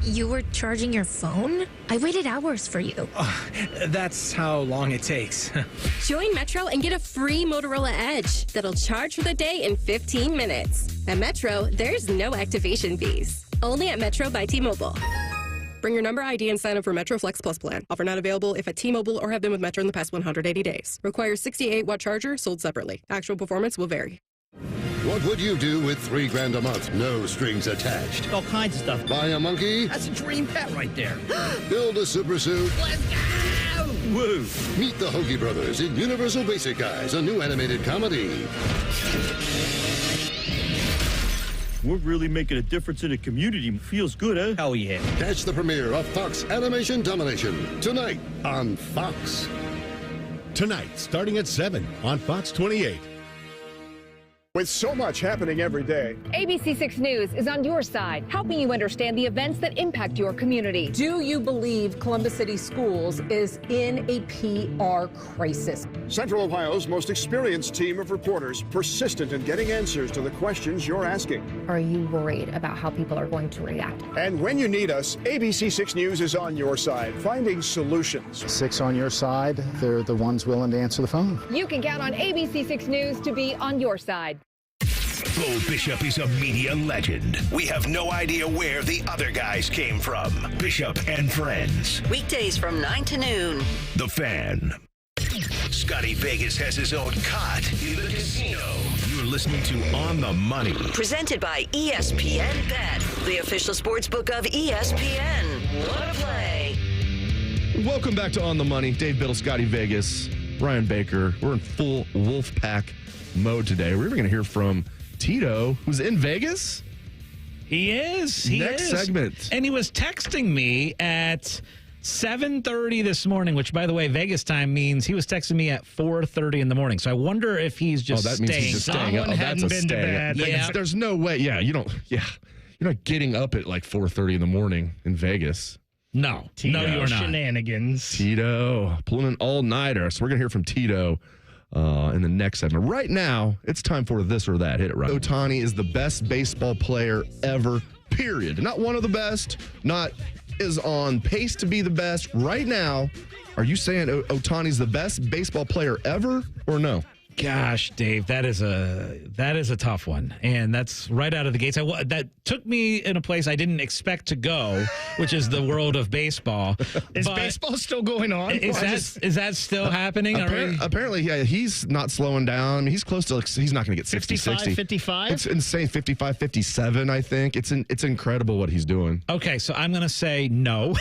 You were charging your phone? I waited hours for you. That's how long it takes. Join Metro and get a free Motorola Edge that'll charge for the day in 15 minutes. At Metro, there's no activation fees. Only at Metro by T-Mobile. Bring your number ID and sign up for Metro Flex Plus plan. Offer not available if at T-Mobile or have been with Metro in the past 180 days. Requires 68-watt charger sold separately. Actual performance will vary. What would you do with $3,000 a month? No strings attached. All kinds of stuff. Buy a monkey? That's a dream pet right there. Build a super suit? Let's go! Woo! Meet the Hoagie Brothers in Universal Basic Guys, a new animated comedy. We're really making a difference in the community. Feels good, huh? Hell yeah. Catch the premiere of Fox Animation Domination tonight on Fox. Tonight, starting at 7 on Fox 28. With so much happening every day, ABC6 News is on your side, helping you understand the events that impact your community. Do you believe Columbus City Schools is in a PR crisis? Central Ohio's most experienced team of reporters, persistent in getting answers to the questions you're asking. Are you worried about how people are going to react? And when you need us, ABC6 News is on your side, finding solutions. 6 on your side, they're the ones willing to answer the phone. You can count on ABC6 News to be on your side. Bo Bishop is a media legend. We have no idea where the other guys came from. Bishop and Friends. Weekdays from 9 to noon. The Fan. Scotty Vegas has his own cot in the casino. You're listening to On the Money. Presented by ESPN Bet, the official sportsbook of ESPN. What a play. Welcome back to On the Money. Dave Biddle, Scotty Vegas, Brian Baker. We're in full Wolfpack mode today. We're even going to hear from Tito, who's in Vegas. He is. Next segment. And he was texting me at 7:30 this morning, which, by the way, Vegas time means he was texting me at 4:30 in the morning. So I wonder if he's just that means he's just staying up. Oh, that's a stay. Yeah. There's no way. Yeah, you're not getting up at like 4:30 in the morning in Vegas. No, Tito, no, you're not. Shenanigans. Tito pulling an all-nighter. So we're gonna hear from Tito in the next segment. Right now, it's time for This or That. Hit it, right? Ohtani is the best baseball player ever, period. Not one of the best, not is on pace to be the best. Right now, are you saying Ohtani's the best baseball player ever or no? Gosh, Dave, that is a tough one, and that's right out of the gates. That took me in a place I didn't expect to go, which is the world of baseball. Is baseball still going on? Is that still happening? Apparently, yeah, he's not slowing down. I mean, he's close to, he's not going to get 60, 60. 55? It's insane, 55, 57, I think. It's incredible what he's doing. Okay, so I'm going to say no,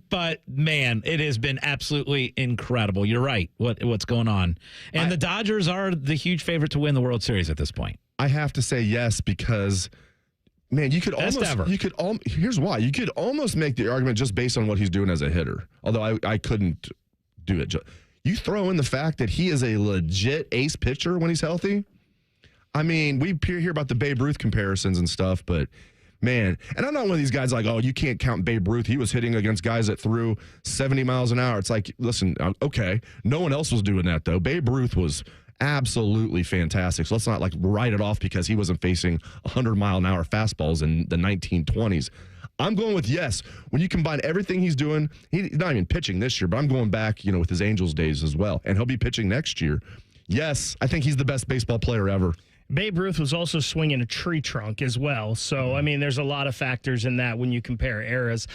but man, it has been absolutely incredible. You're right, what's going on. And the Dodgers are the huge favorite to win the World Series at this point. I have to say yes because, man, here's why. You could almost make the argument just based on what he's doing as a hitter, although I couldn't do it. You throw in the fact that he is a legit ace pitcher when he's healthy. I mean, we hear about the Babe Ruth comparisons and stuff, but man, and I'm not one of these guys like, oh, you can't count Babe Ruth. He was hitting against guys that threw 70 miles an hour. It's like, listen, okay, no one else was doing that, though. Babe Ruth was absolutely fantastic. So let's not write it off because he wasn't facing 100-mile-an-hour fastballs in the 1920s. I'm going with yes. When you combine everything he's doing, he's not even pitching this year, but I'm going back, with his Angels days as well, and he'll be pitching next year. Yes, I think he's the best baseball player ever. Babe Ruth was also swinging a tree trunk as well. So, I mean, there's a lot of factors in that when you compare eras.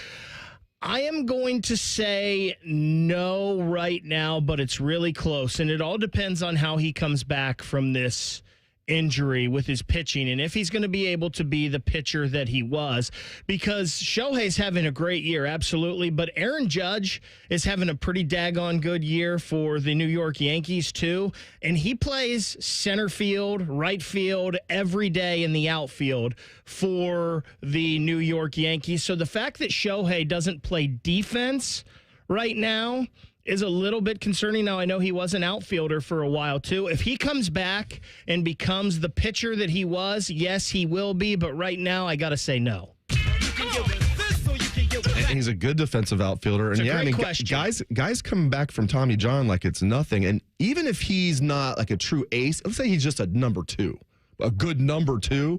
I am going to say no right now, but it's really close. And it all depends on how he comes back from this injury with his pitching and if he's going to be able to be the pitcher that he was, because Shohei's having a great year, absolutely, but Aaron Judge is having a pretty daggone good year for the New York Yankees too, and he plays center field, right field every day in the outfield for the New York Yankees. So the fact that Shohei doesn't play defense right now is a little bit concerning. Now, I know he was an outfielder for a while, too. If he comes back and becomes the pitcher that he was, yes, he will be. But right now, I got to say no. And he's a good defensive outfielder. It's and a yeah, great I mean, question. guys coming back from Tommy John like it's nothing. And even if he's not like a true ace, let's say he's just a number 2, a good number 2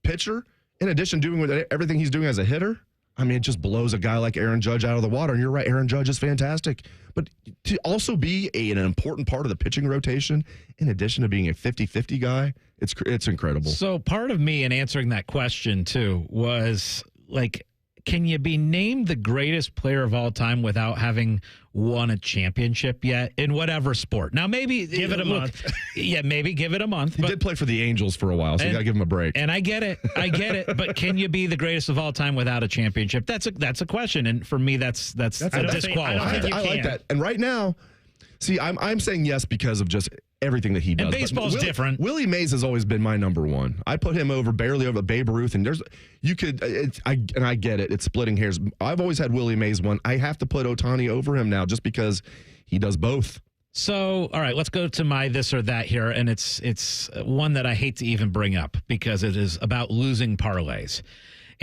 pitcher, in addition to doing everything he's doing as a hitter, I mean, it just blows a guy like Aaron Judge out of the water. And you're right, Aaron Judge is fantastic. But to also be an important part of the pitching rotation, in addition to being a 50-50 guy, it's incredible. So part of me in answering that question, too, was like, can you be named the greatest player of all time without having won a championship yet in whatever sport? Now, maybe give it a month. Yeah, maybe give it a month. He did play for the Angels for a while, so you got to give him a break. And I get it. But can you be the greatest of all time without a championship? That's a question. And for me, that's a disqualifier. I like that. And right now, see, I'm saying yes because of just everything that he does. And baseball's different. Willie Mays has always been my number 1. I put him barely over Babe Ruth, and I get it. It's splitting hairs. I've always had Willie Mays 1. I have to put Ohtani over him now just because he does both. So, all right, let's go to my this or that here, and it's one that I hate to even bring up because it is about losing parlays.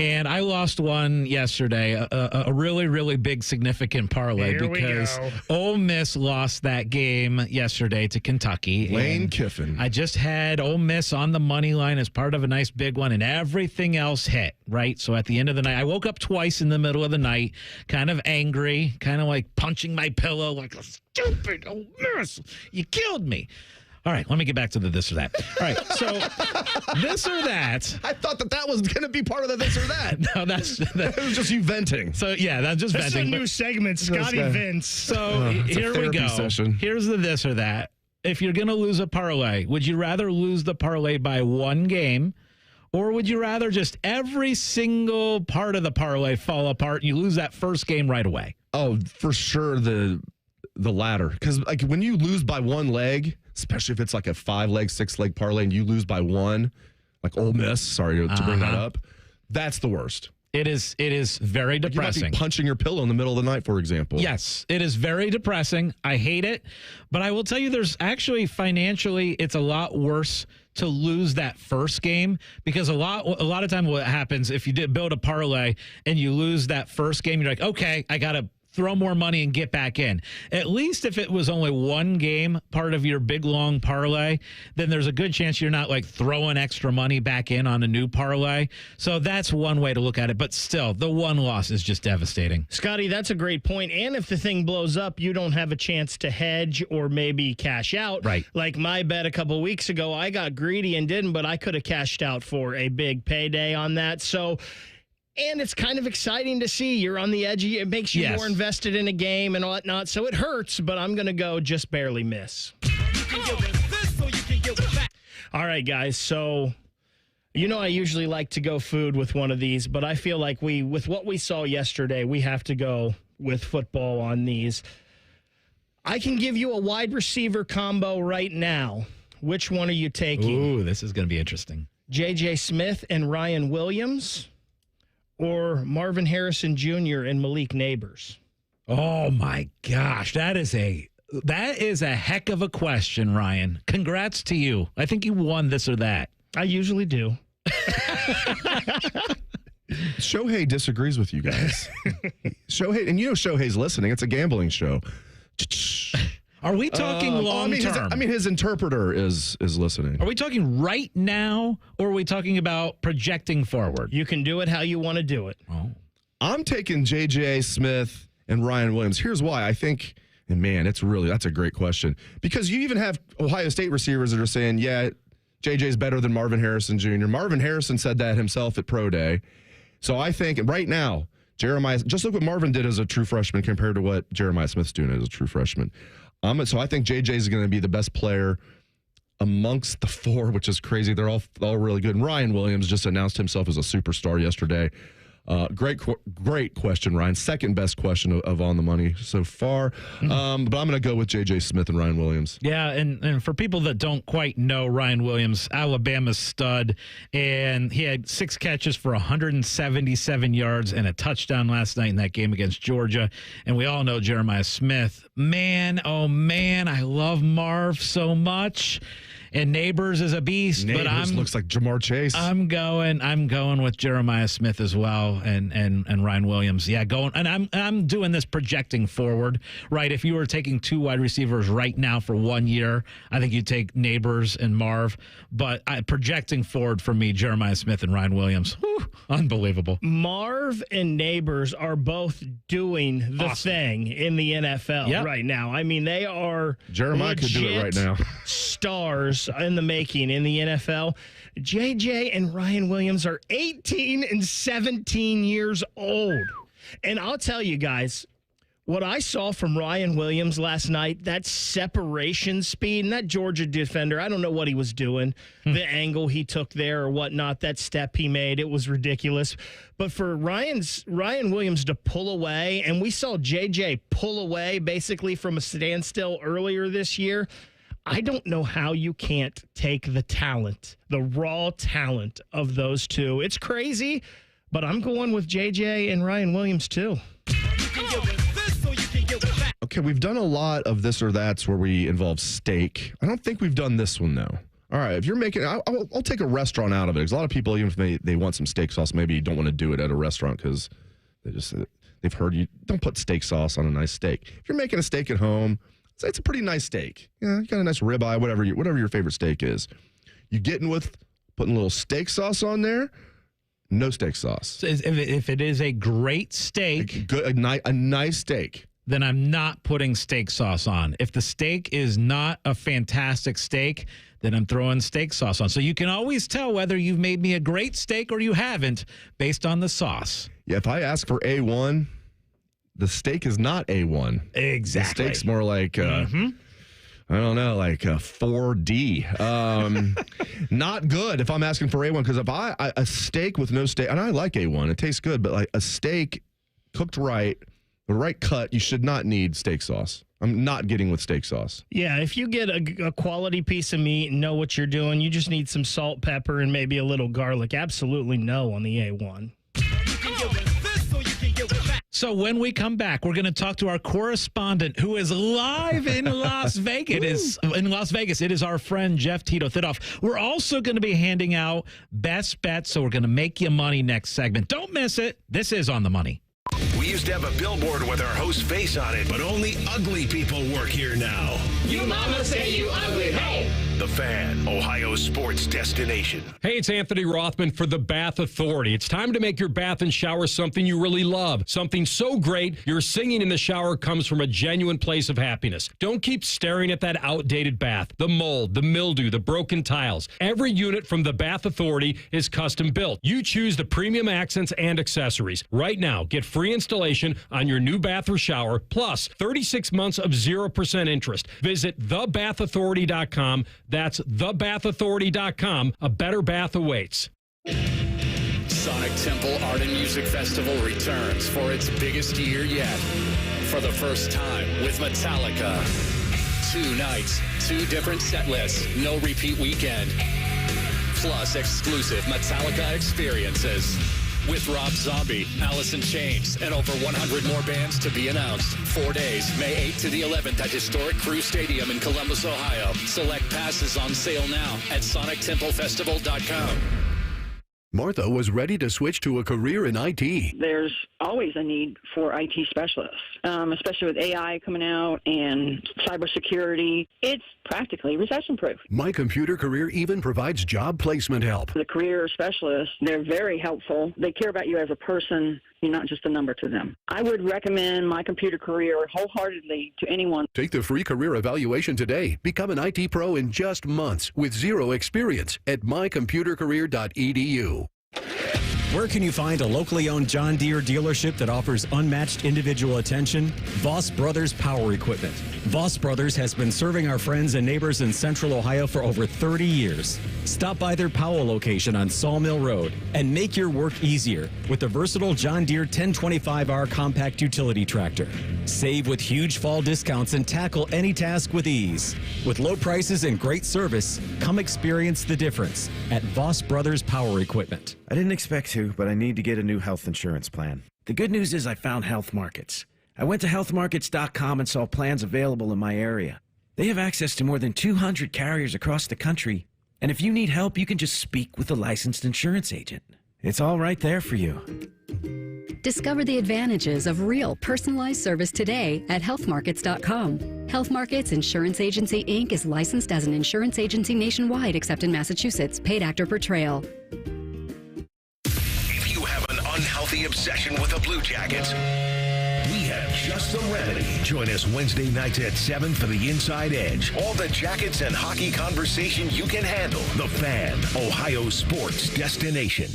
And I lost one yesterday, a really, really big, significant parlay because Ole Miss lost that game yesterday to Kentucky. Lane Kiffin. I just had Ole Miss on the money line as part of a nice big one, and everything else hit, right? So at the end of the night, I woke up twice in the middle of the night, kind of angry, kind of like punching my pillow like a stupid Ole Miss. You killed me. All right, let me get back to the this or that. All right, so this or that. I thought that was going to be part of the this or that. No, that was just you venting. So, yeah, that's just That's venting. a new segment, Scotty Vince. So, here we go. Session. Here's the this or that. If you're going to lose a parlay, would you rather lose the parlay by one game, or would you rather just every single part of the parlay fall apart and you lose that first game right away? Oh, for sure the latter. Because like when you lose by one leg, especially if it's like a 5-leg, 6-leg parlay and you lose by one, like Ole Miss, sorry to bring that up, that's the worst. It is very depressing. You might be punching your pillow in the middle of the night, for example. Yes, it is very depressing. I hate it. But I will tell you, there's actually financially, it's a lot worse to lose that first game because a lot of time what happens if you did build a parlay and you lose that first game, you're like, okay, I got to throw more money and get back in. At least if it was only one game part of your big, long parlay, then there's a good chance you're not like throwing extra money back in on a new parlay. So that's one way to look at it. But still, the one loss is just devastating. Scotty, that's a great point. And if the thing blows up, you don't have a chance to hedge or maybe cash out. Right. Like my bet a couple weeks ago, I got greedy and didn't, but I could have cashed out for a big payday on that. So... And it's kind of exciting to see. You're on the edge. It makes you more invested in a game and whatnot. So it hurts, but I'm going to go just barely miss. All right, guys. So, I usually like to go food with one of these, but I feel like with what we saw yesterday, we have to go with football on these. I can give you a wide receiver combo right now. Which one are you taking? Ooh, this is going to be interesting. J.J. Smith and Ryan Williams? Or Marvin Harrison Jr. and Malik Neighbors? Oh, my gosh. That is a heck of a question, Ryan. Congrats to you. I think you won this or that. I usually do. Shohei disagrees with you guys. Shohei, and Shohei's listening. It's a gambling show. Are we talking long term? His interpreter is listening. Are we talking right now, or are we talking about projecting forward? You can do it how you want to do it. Oh. I'm taking J.J. Smith and Ryan Williams. Here's why. I think, and man, that's a great question. Because you even have Ohio State receivers that are saying, yeah, J.J.'s better than Marvin Harrison Jr. Marvin Harrison said that himself at Pro Day. So I think right now, Jeremiah, just look what Marvin did as a true freshman compared to what Jeremiah Smith's doing as a true freshman. So I think JJ is going to be the best player amongst the four, which is crazy. They're all really good. And Ryan Williams just announced himself as a superstar yesterday. Great question, Ryan. Second best question of On the Money so far. But I'm going to go with J.J. Smith and Ryan Williams. Yeah, and for people that don't quite know Ryan Williams, Alabama's stud, and he had 6 catches for 177 yards and a touchdown last night in that game against Georgia. And we all know Jeremiah Smith. Man, oh man, I love Marv so much. And Neighbors is a beast, Neighbors looks like Jamar Chase. I'm going with Jeremiah Smith as well, and Ryan Williams. Yeah, I'm doing this projecting forward, right? If you were taking 2 wide receivers right now for 1 year, I think you'd take Neighbors and Marv. But projecting forward for me, Jeremiah Smith and Ryan Williams. Whew, unbelievable. Marv and Neighbors are both doing the thing in the NFL right now. I mean, they are Jeremiah could do it right now. Stars in the making in the NFL. JJ and Ryan Williams are 18 and 17 years old. And I'll tell you guys, what I saw from Ryan Williams last night, that separation speed, and that Georgia defender, I don't know what he was doing, the angle he took there or whatnot, that step he made, it was ridiculous. But for Ryan Williams to pull away, and we saw JJ pull away basically from a standstill earlier this year, I don't know how you can't take the talent, the raw talent of those two. It's crazy, but I'm going with JJ and Ryan Williams too. Okay, we've done a lot of this or that's where we involve steak. I don't think we've done this one, though. All right, if you're making, I'll take a restaurant out of it. Because a lot of people, even if they want some steak sauce, maybe you don't want to do it at a restaurant because they've heard you don't put steak sauce on a nice steak. If you're making a steak at home, say it's a pretty nice steak. Yeah, you got a nice ribeye, whatever your favorite steak is. You getting with putting a little steak sauce on there? No steak sauce. So if it is a great steak, a nice steak, then I'm not putting steak sauce on. If the steak is not a fantastic steak, then I'm throwing steak sauce on. So you can always tell whether you've made me a great steak or you haven't based on the sauce. Yeah, if I ask for A1, the steak is not A1. Exactly. The steak's more like, I don't know, like a 4D. Not good if I'm asking for A1, because if a steak with no steak, and I like A1, it tastes good, but like a steak cooked right, the right cut, you should not need steak sauce. I'm not getting with steak sauce. Yeah, if you get a quality piece of meat and know what you're doing, you just need some salt, pepper, and maybe a little garlic. Absolutely no on the A1. So when we come back, we're going to talk to our correspondent who is live in Las Vegas. It is our friend Jeff Tito Thidoff. We're also going to be handing out best bets, so we're going to make you money next segment. Don't miss it. This is On the Money. We used to have a billboard with our host's face on it, but only ugly people work here now. You mama say you ugly, hey! The Fan, Ohio's sports destination. Hey, it's Anthony Rothman for the Bath Authority. It's time to make your bath and shower something you really love. Something so great, your singing in the shower comes from a genuine place of happiness. Don't keep staring at that outdated bath. The mold, the mildew, the broken tiles. Every unit from the Bath Authority is custom built. You choose the premium accents and accessories. Right now, get free installation on your new bath or shower, plus 36 months of 0% interest. Visit thebathauthority.com. That's thebathauthority.com. A better bath awaits. Sonic Temple Art and Music Festival returns for its biggest year yet. For the first time with Metallica. 2 nights, 2 different set lists, no repeat weekend. Plus exclusive Metallica experiences. With Rob Zombie, Alice in Chains, and over 100 more bands to be announced. 4 days, May 8th to the 11th at historic Crew Stadium in Columbus, Ohio. Select passes on sale now at SonicTempleFestival.com. Martha was ready to switch to a career in IT. There's always a need for IT specialists, especially with AI coming out and cybersecurity. It's practically recession-proof. My Computer Career even provides job placement help. The career specialists, they're very helpful. They care about you as a person. You're not just a number to them. I would recommend My Computer Career wholeheartedly to anyone. Take the free career evaluation today. Become an IT pro in just months with 0 experience at mycomputercareer.edu. Where can you find a locally owned John Deere dealership that offers unmatched individual attention? Voss Brothers Power Equipment. Voss Brothers has been serving our friends and neighbors in Central Ohio for over 30 years. Stop by their Powell location on Sawmill Road and make your work easier with the versatile John Deere 1025R compact utility tractor. Save with huge fall discounts and tackle any task with ease. With low prices and great service, come experience the difference at Voss Brothers Power Equipment. I didn't expect to, but I need to get a new health insurance plan. The good news is I found Health Markets. I went to healthmarkets.com and saw plans available in my area. They have access to more than 200 carriers across the country. And if you need help, you can just speak with a licensed insurance agent. It's all right there for you. Discover the advantages of real personalized service today at healthmarkets.com. Health Markets Insurance Agency, Inc. is licensed as an insurance agency nationwide except in Massachusetts. Paid actor per trail. If you have an unhealthy obsession with the Blue Jackets, we have just the remedy. Join us Wednesday nights at 7 for the Inside Edge. All the Jackets and hockey conversation you can handle. The Fan, Ohio sports destination.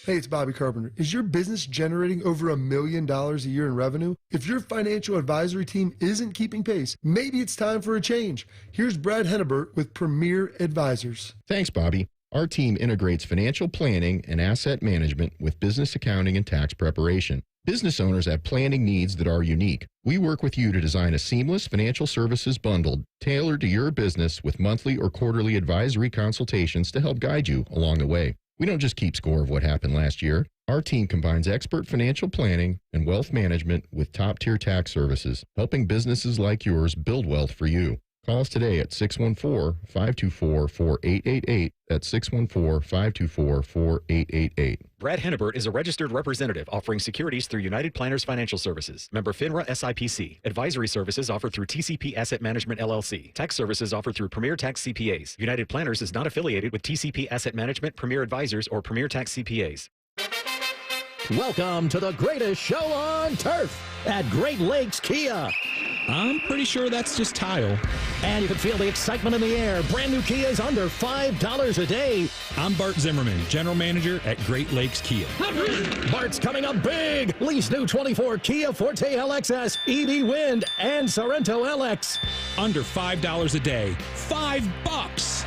Hey, it's Bobby Carpenter. Is your business generating over $1 million a year in revenue? If your financial advisory team isn't keeping pace, maybe it's time for a change. Here's Brad Hennebert with Premier Advisors. Thanks, Bobby. Our team integrates financial planning and asset management with business accounting and tax preparation. Business owners have planning needs that are unique. We work with you to design a seamless financial services bundle tailored to your business with monthly or quarterly advisory consultations to help guide you along the way. We don't just keep score of what happened last year. Our team combines expert financial planning and wealth management with top-tier tax services, helping businesses like yours build wealth for you. Call us today at 614-524-4888. That's 614-524-4888. Brad Hennebert is a registered representative offering securities through United Planners Financial Services. Member FINRA SIPC. Advisory services offered through TCP Asset Management LLC. Tax services offered through Premier Tax CPAs. United Planners is not affiliated with TCP Asset Management, Premier Advisors, or Premier Tax CPAs. Welcome to the greatest show on turf at Great Lakes Kia. I'm pretty sure that's just tile. And you can feel the excitement in the air. Brand new Kias under $5 a day. I'm Bart Zimmerman, General Manager at Great Lakes Kia. Bart's coming up big. Lease new 24 Kia Forte LXS, EV Wind, and Sorrento LX. Under $5 a day. $5.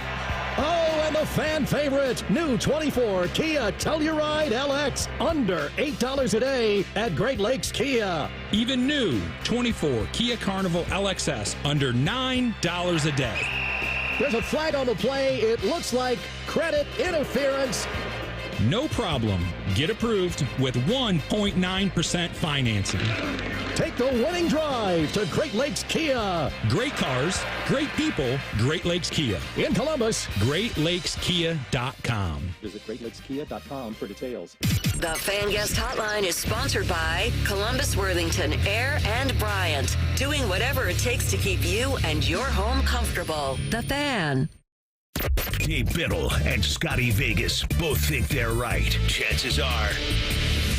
Oh, and the fan favorite, new 24 Kia Telluride LX, under $8 a day at Great Lakes Kia. Even new 24 Kia Carnival LXS, under $9 a day. There's a flag on the play. It looks like credit interference. No problem. Get approved with 1.9% financing. Take the winning drive to Great Lakes Kia. Great cars, great people, Great Lakes Kia. In Columbus, GreatLakesKia.com. Visit GreatLakesKia.com for details. The Fan Guest Hotline is sponsored by Columbus, Worthington, Air, and Bryant. Doing whatever it takes to keep you and your home comfortable. The Fan. Dave Biddle and Scotty Vegas both think they're right. Chances are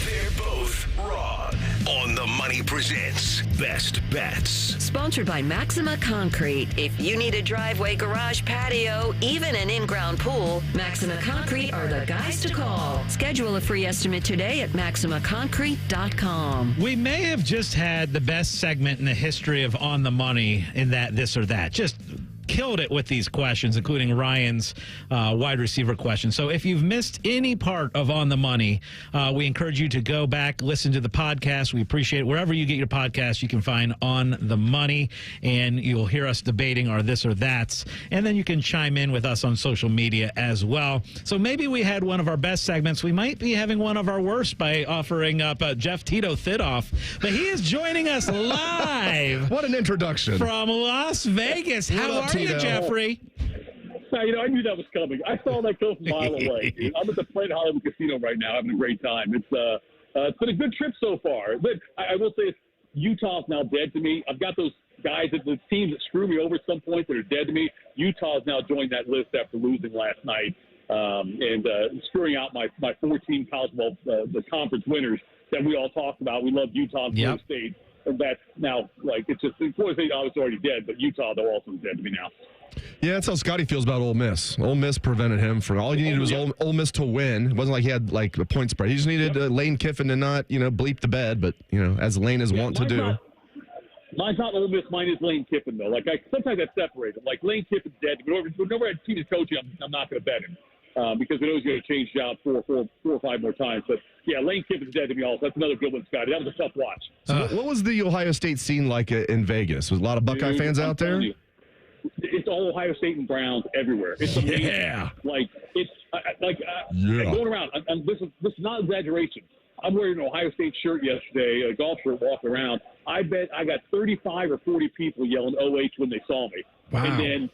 they're both wrong. On the Money presents Best Bets. Sponsored by Maxima Concrete. If you need a driveway, garage, patio, even an in-ground pool, Maxima Concrete are the guys to call. Schedule a free estimate today at MaximaConcrete.com. We may have just had the best segment in the history of On the Money in that this or that. Just killed it with these questions, including Ryan's wide receiver question. So if you've missed any part of On the Money, we encourage you to go back, listen to the podcast. We appreciate it. Wherever you get your podcast, you can find On the Money, and you'll hear us debating our this or that's. And then you can chime in with us on social media as well. So maybe we had one of our best segments. We might be having one of our worst by offering up Jeff Tito Thidoff. But he is joining us live. What an introduction. From Las Vegas. How are you, Jeffrey? I knew that was coming. I saw that go from a mile away. Dude. I'm at the Planet Hollywood Casino right now, having a great time. It's been a good trip so far. But I will say, Utah's now dead to me. I've got those guys at the teams that screw me over at some point that are dead to me. Utah's now joined that list after losing last night and screwing out my 14 college ball the conference winners that we all talked about. We love Utah and Florida State. And that's now, like, it's just, Florida State obviously already dead, but Utah, they're also dead to me now. Yeah, that's how Scotty feels about Ole Miss. Ole Miss prevented him from all you needed was Ole Miss to win. It wasn't like he had like a point spread. He just needed Lane Kiffin to not, bleep the bed, but as Lane is wont to do. Mine's not Ole Miss. Mine is Lane Kiffin though. Sometimes I separate them. Like Lane Kiffin's dead. Whenever I see his coaching, I'm not going to bet him because we know he's going to change jobs four or five more times. But yeah, Lane Kiffin's dead to me also. That's another good one, Scotty. That was a tough watch. So what was the Ohio State scene like in Vegas? Was a lot of Buckeye fans out there? It's all Ohio State and Browns everywhere. It's amazing. Yeah. Going around. This is not exaggeration. I'm wearing an Ohio State shirt yesterday, a golf shirt, walking around. I bet I got 35 or 40 people yelling OH when they saw me. Wow. And then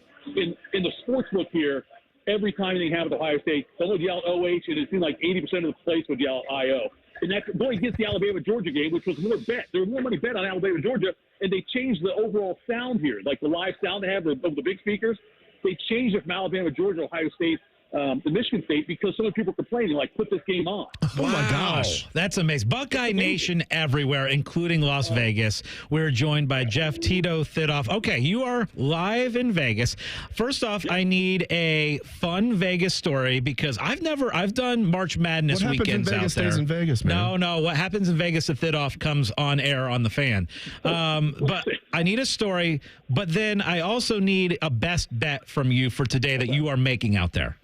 in the sports book here, every time anything happened to Ohio State, someone would yell OH, and it seemed like 80% of the place would yell IO. And that's going against the Alabama-Georgia game, which was more bet. There was more money bet on Alabama-Georgia, and they changed the overall sound here, like the live sound they have of the big speakers. They changed it from Alabama-Georgia, Ohio State, to Michigan State because so many people complaining, like, put this game on. Oh, my gosh. That's amazing. Buckeye Nation everywhere, including Las Vegas. We're joined by Jeff Tito Thidoff. Okay, you are live in Vegas. First off, I need a fun Vegas story because I've done March Madness weekends out there. What happens in Vegas stays in Vegas, man. No. What happens in Vegas to Thidoff comes on air on the Fan. But I need a story, but then I also need a best bet from you for today that you are making out there.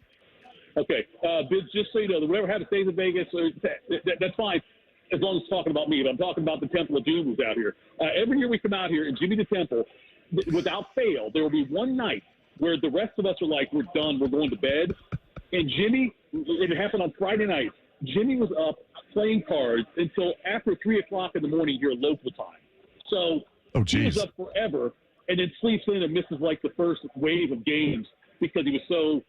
Okay, just so you know, whatever happened stays in Vegas, that's fine as long as it's talking about me. But I'm talking about the Temple of Doom who's out here. Every year we come out here, and Jimmy the Temple, without fail, there will be one night where the rest of us are like, we're done, we're going to bed. And Jimmy, it happened on Friday night, Jimmy was up playing cards until after 3 o'clock in the morning here local time. So he was up forever and then sleeps in and misses like the first wave of games because he was so,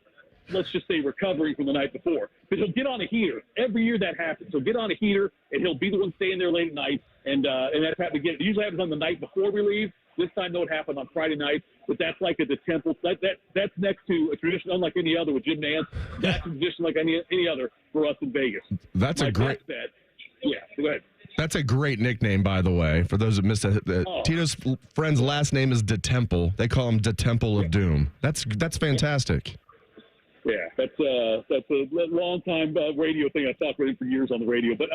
let's just say, recovering from the night before. Because he'll get on a heater. Every year that happens. He'll get on a heater, and he'll be the one staying there late at night. And that's happened again. It usually happens on the night before we leave. This time, though, it happened on Friday night. But that's like at the Temple. That's next to a tradition unlike any other with Jim Nance. That's a tradition like any other for us in Vegas. That's a great. Yeah, go ahead. That's a great nickname, by the way. For those that missed it, Tito's friend's last name is DeTemple. They call him DeTemple of Doom. That's fantastic. Yeah, that's a long time radio thing. I talked with him for years on the radio. But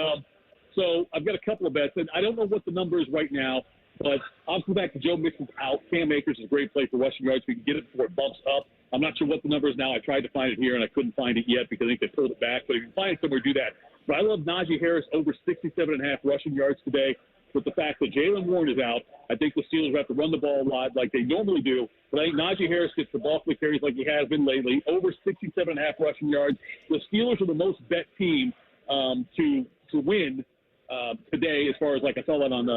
so I've got a couple of bets, and I don't know what the number is right now, but I'll go back to Joe Mixon's out. Cam Akers is a great play for rushing yards. We can get it before it bumps up. I'm not sure what the number is now. I tried to find it here, and I couldn't find it yet because I think they pulled it back. But if you can find it somewhere, do that. But I love Najee Harris over 67.5 rushing yards today. With the fact that Jaylen Warren is out, I think the Steelers have to run the ball a lot like they normally do. But I think Najee Harris gets the bulk of the carries like he has been lately, over 67.5 rushing yards. The Steelers are the most bet team to win today, as far as like I saw that on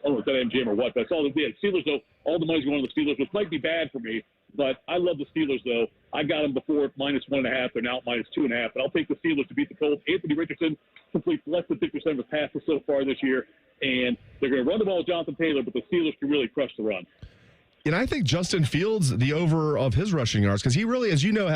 I don't know if that MGM or what, but I saw the Steelers, though, all the money's going to the Steelers, which might be bad for me. But I love the Steelers, though. I got them before -1.5. They're now at -2.5. But I'll take the Steelers to beat the Colts. Anthony Richardson completes less than 50% of his passes so far this year. And they're going to run the ball with Jonathan Taylor, but the Steelers can really crush the run. And I think Justin Fields, the over of his rushing yards, because he really, as you know,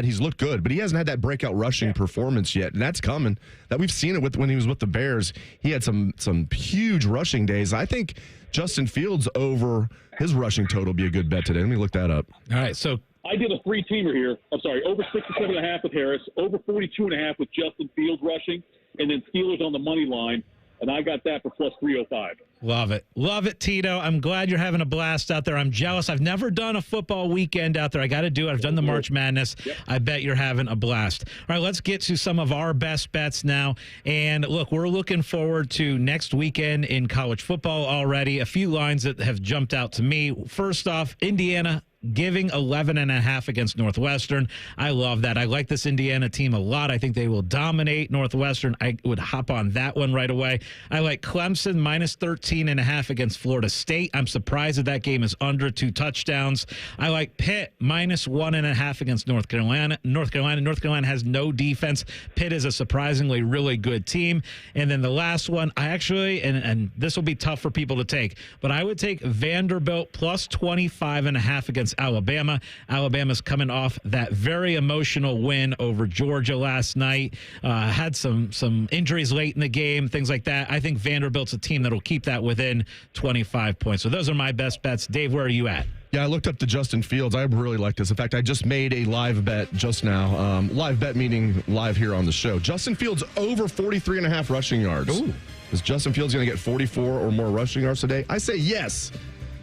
he's looked good, but he hasn't had that breakout rushing performance yet. And that's coming. That we've seen it when he was with the Bears. He had some huge rushing days. I think Justin Fields over his rushing total will be a good bet today. Let me look that up. All right, so I did a 3-teamer here. I'm sorry, over 67.5 with Harris, over 42.5 with Justin Fields rushing, and then Steelers on the money line. And I got that for +305. Love it. Love it, Tito. I'm glad you're having a blast out there. I'm jealous. I've never done a football weekend out there. I got to do it. I've done the March Madness. Yep. I bet you're having a blast. All right, let's get to some of our best bets now. And look, we're looking forward to next weekend in college football already. A few lines that have jumped out to me. First off, Indiana giving 11.5 against Northwestern. I love that. I like this Indiana team a lot. I think they will dominate Northwestern. I would hop on that one right away. I like Clemson -13.5 against Florida State. I'm surprised that game is under 2 touchdowns. I like Pitt -1.5 against North Carolina. North Carolina has no defense. Pitt is a surprisingly really good team. And then the last one, I actually, and this will be tough for people to take, but I would take Vanderbilt +25.5 against Alabama. Alabama's coming off that very emotional win over Georgia last night. Had some injuries late in the game, things like that. I think Vanderbilt's a team that'll keep that within 25 points. So those are my best bets. Dave, where are you at? Yeah, I looked up to Justin Fields. I really like this. In fact, I just made a live bet just now. Live bet meaning live here on the show. Justin Fields over 43.5 rushing yards. Ooh. Is Justin Fields going to get 44 or more rushing yards today? I say yes.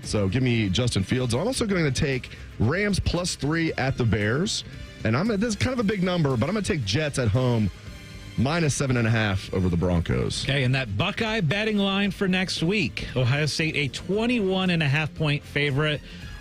So give me Justin Fields. I'm also going to take Rams +3 at the Bears. And this is kind of a big number, but I'm going to take Jets at home -7.5 over the Broncos. Okay, and that Buckeye betting line for next week. Ohio State a 21.5-point favorite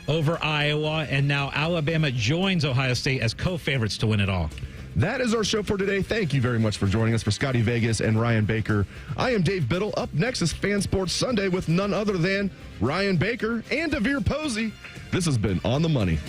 over Iowa, and now Alabama joins Ohio State as co-favorites to win it all. That is our show for today. Thank you very much for joining us. For Scotty Vegas and Ryan Baker, I am Dave Biddle. Up next is Fan Sports Sunday with none other than Ryan Baker and Devere Posey. This has been On the Money.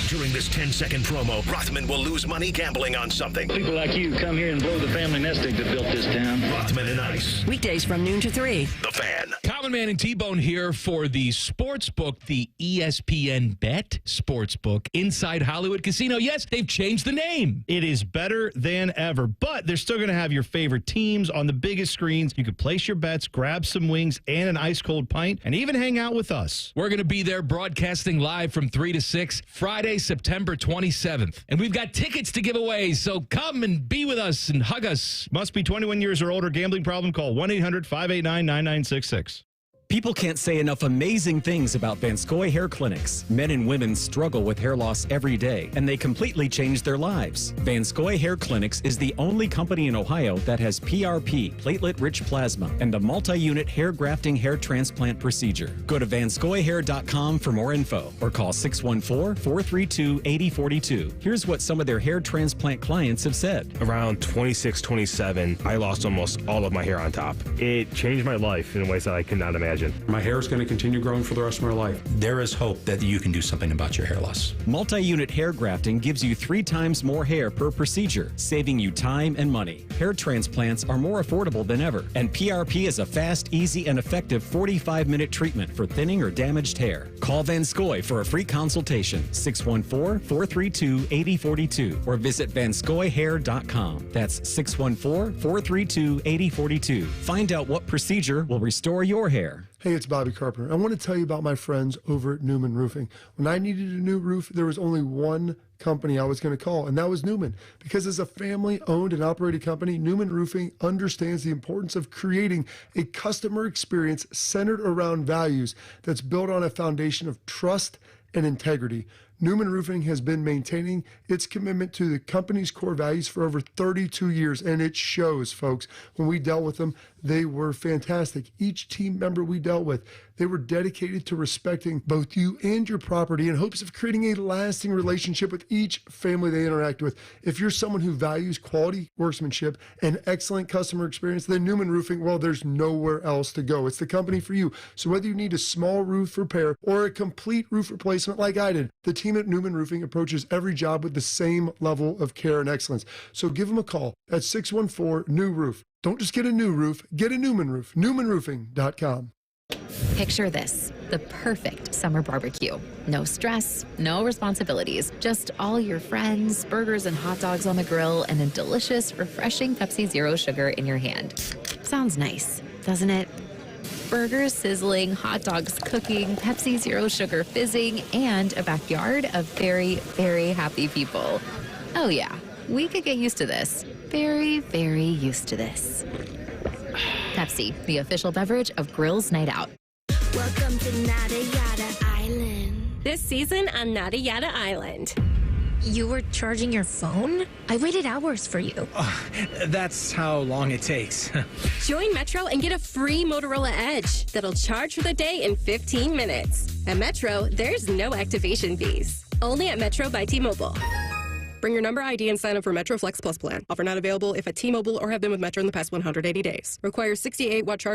During this 10-second promo, Rothman will lose money gambling on something. People like you come here and blow the family nest egg that built this town. Rothman and Ice. Weekdays from noon to 3. The Fan. Common Man and T-Bone here for the sports book, the ESPN Bet Sportsbook inside Hollywood Casino. Yes, they've changed the name. It is better than ever, but they're still going to have your favorite teams on the biggest screens. You can place your bets, grab some wings and an ice-cold pint, and even hang out with us. We're going to be there broadcasting live from 3 to 6, Friday, September 27th. And we've got tickets to give away, so come and be with us and hug us. Must be 21 years or older. Gambling problem? Call 1-800-589-9966. People can't say enough amazing things about Vanscoy Hair Clinics. Men and women struggle with hair loss every day, and they completely change their lives. Vanscoy Hair Clinics is the only company in Ohio that has PRP, platelet-rich plasma, and a multi-unit hair grafting hair transplant procedure. Go to vanscoyhair.com for more info, or call 614-432-8042. Here's what some of their hair transplant clients have said. Around 26, 27, I lost almost all of my hair on top. It changed my life in ways that I could not imagine. My hair is going to continue growing for the rest of my life. There is hope that you can do something about your hair loss. Multi-unit hair grafting gives you 3 times more hair per procedure, saving you time and money. Hair transplants are more affordable than ever, and PRP is a fast, easy, and effective 45-minute treatment for thinning or damaged hair. Call Vanscoy for a free consultation, 614-432-8042, or visit vanscoyhair.com. That's 614-432-8042. Find out what procedure will restore your hair. Hey, it's Bobby Carpenter. I want to tell you about my friends over at Newman Roofing. When I needed a new roof, there was only one company I was going to call, and that was Newman. Because as a family-owned and operated company, Newman Roofing understands the importance of creating a customer experience centered around values that's built on a foundation of trust and integrity. Newman Roofing has been maintaining its commitment to the company's core values for over 32 years, and it shows, folks. When we dealt with them, they were fantastic. Each team member we dealt with, they were dedicated to respecting both you and your property in hopes of creating a lasting relationship with each family they interact with. If you're someone who values quality workmanship and excellent customer experience, then Newman Roofing, well, there's nowhere else to go. It's the company for you. So whether you need a small roof repair or a complete roof replacement like I did, the team at Newman Roofing approaches every job with the same level of care and excellence. So give them a call at 614-NEW-ROOF. Don't just get a new roof, get a Newman roof. NewmanRoofing.com. Picture this, the perfect summer barbecue. No stress, no responsibilities, just all your friends, burgers and hot dogs on the grill, and a delicious, refreshing Pepsi Zero Sugar in your hand. Sounds nice, doesn't it? Burgers sizzling, hot dogs cooking, Pepsi Zero Sugar fizzing, and a backyard of very, very happy people. Oh yeah, we could get used to this. Very, very used to this. Pepsi, the official beverage of Grills Night Out. Welcome to Nada Yada Island. This season on Nada Yada Island. You were charging your phone? I waited hours for you. That's how long it takes. Join Metro and get a free Motorola Edge that'll charge for the day in 15 minutes. At Metro, there's no activation fees. Only at Metro by T-Mobile. Bring your number ID and sign up for Metro Flex Plus plan. Offer not available if at T-Mobile or have been with Metro in the past 180 days. Requires 68-watt charge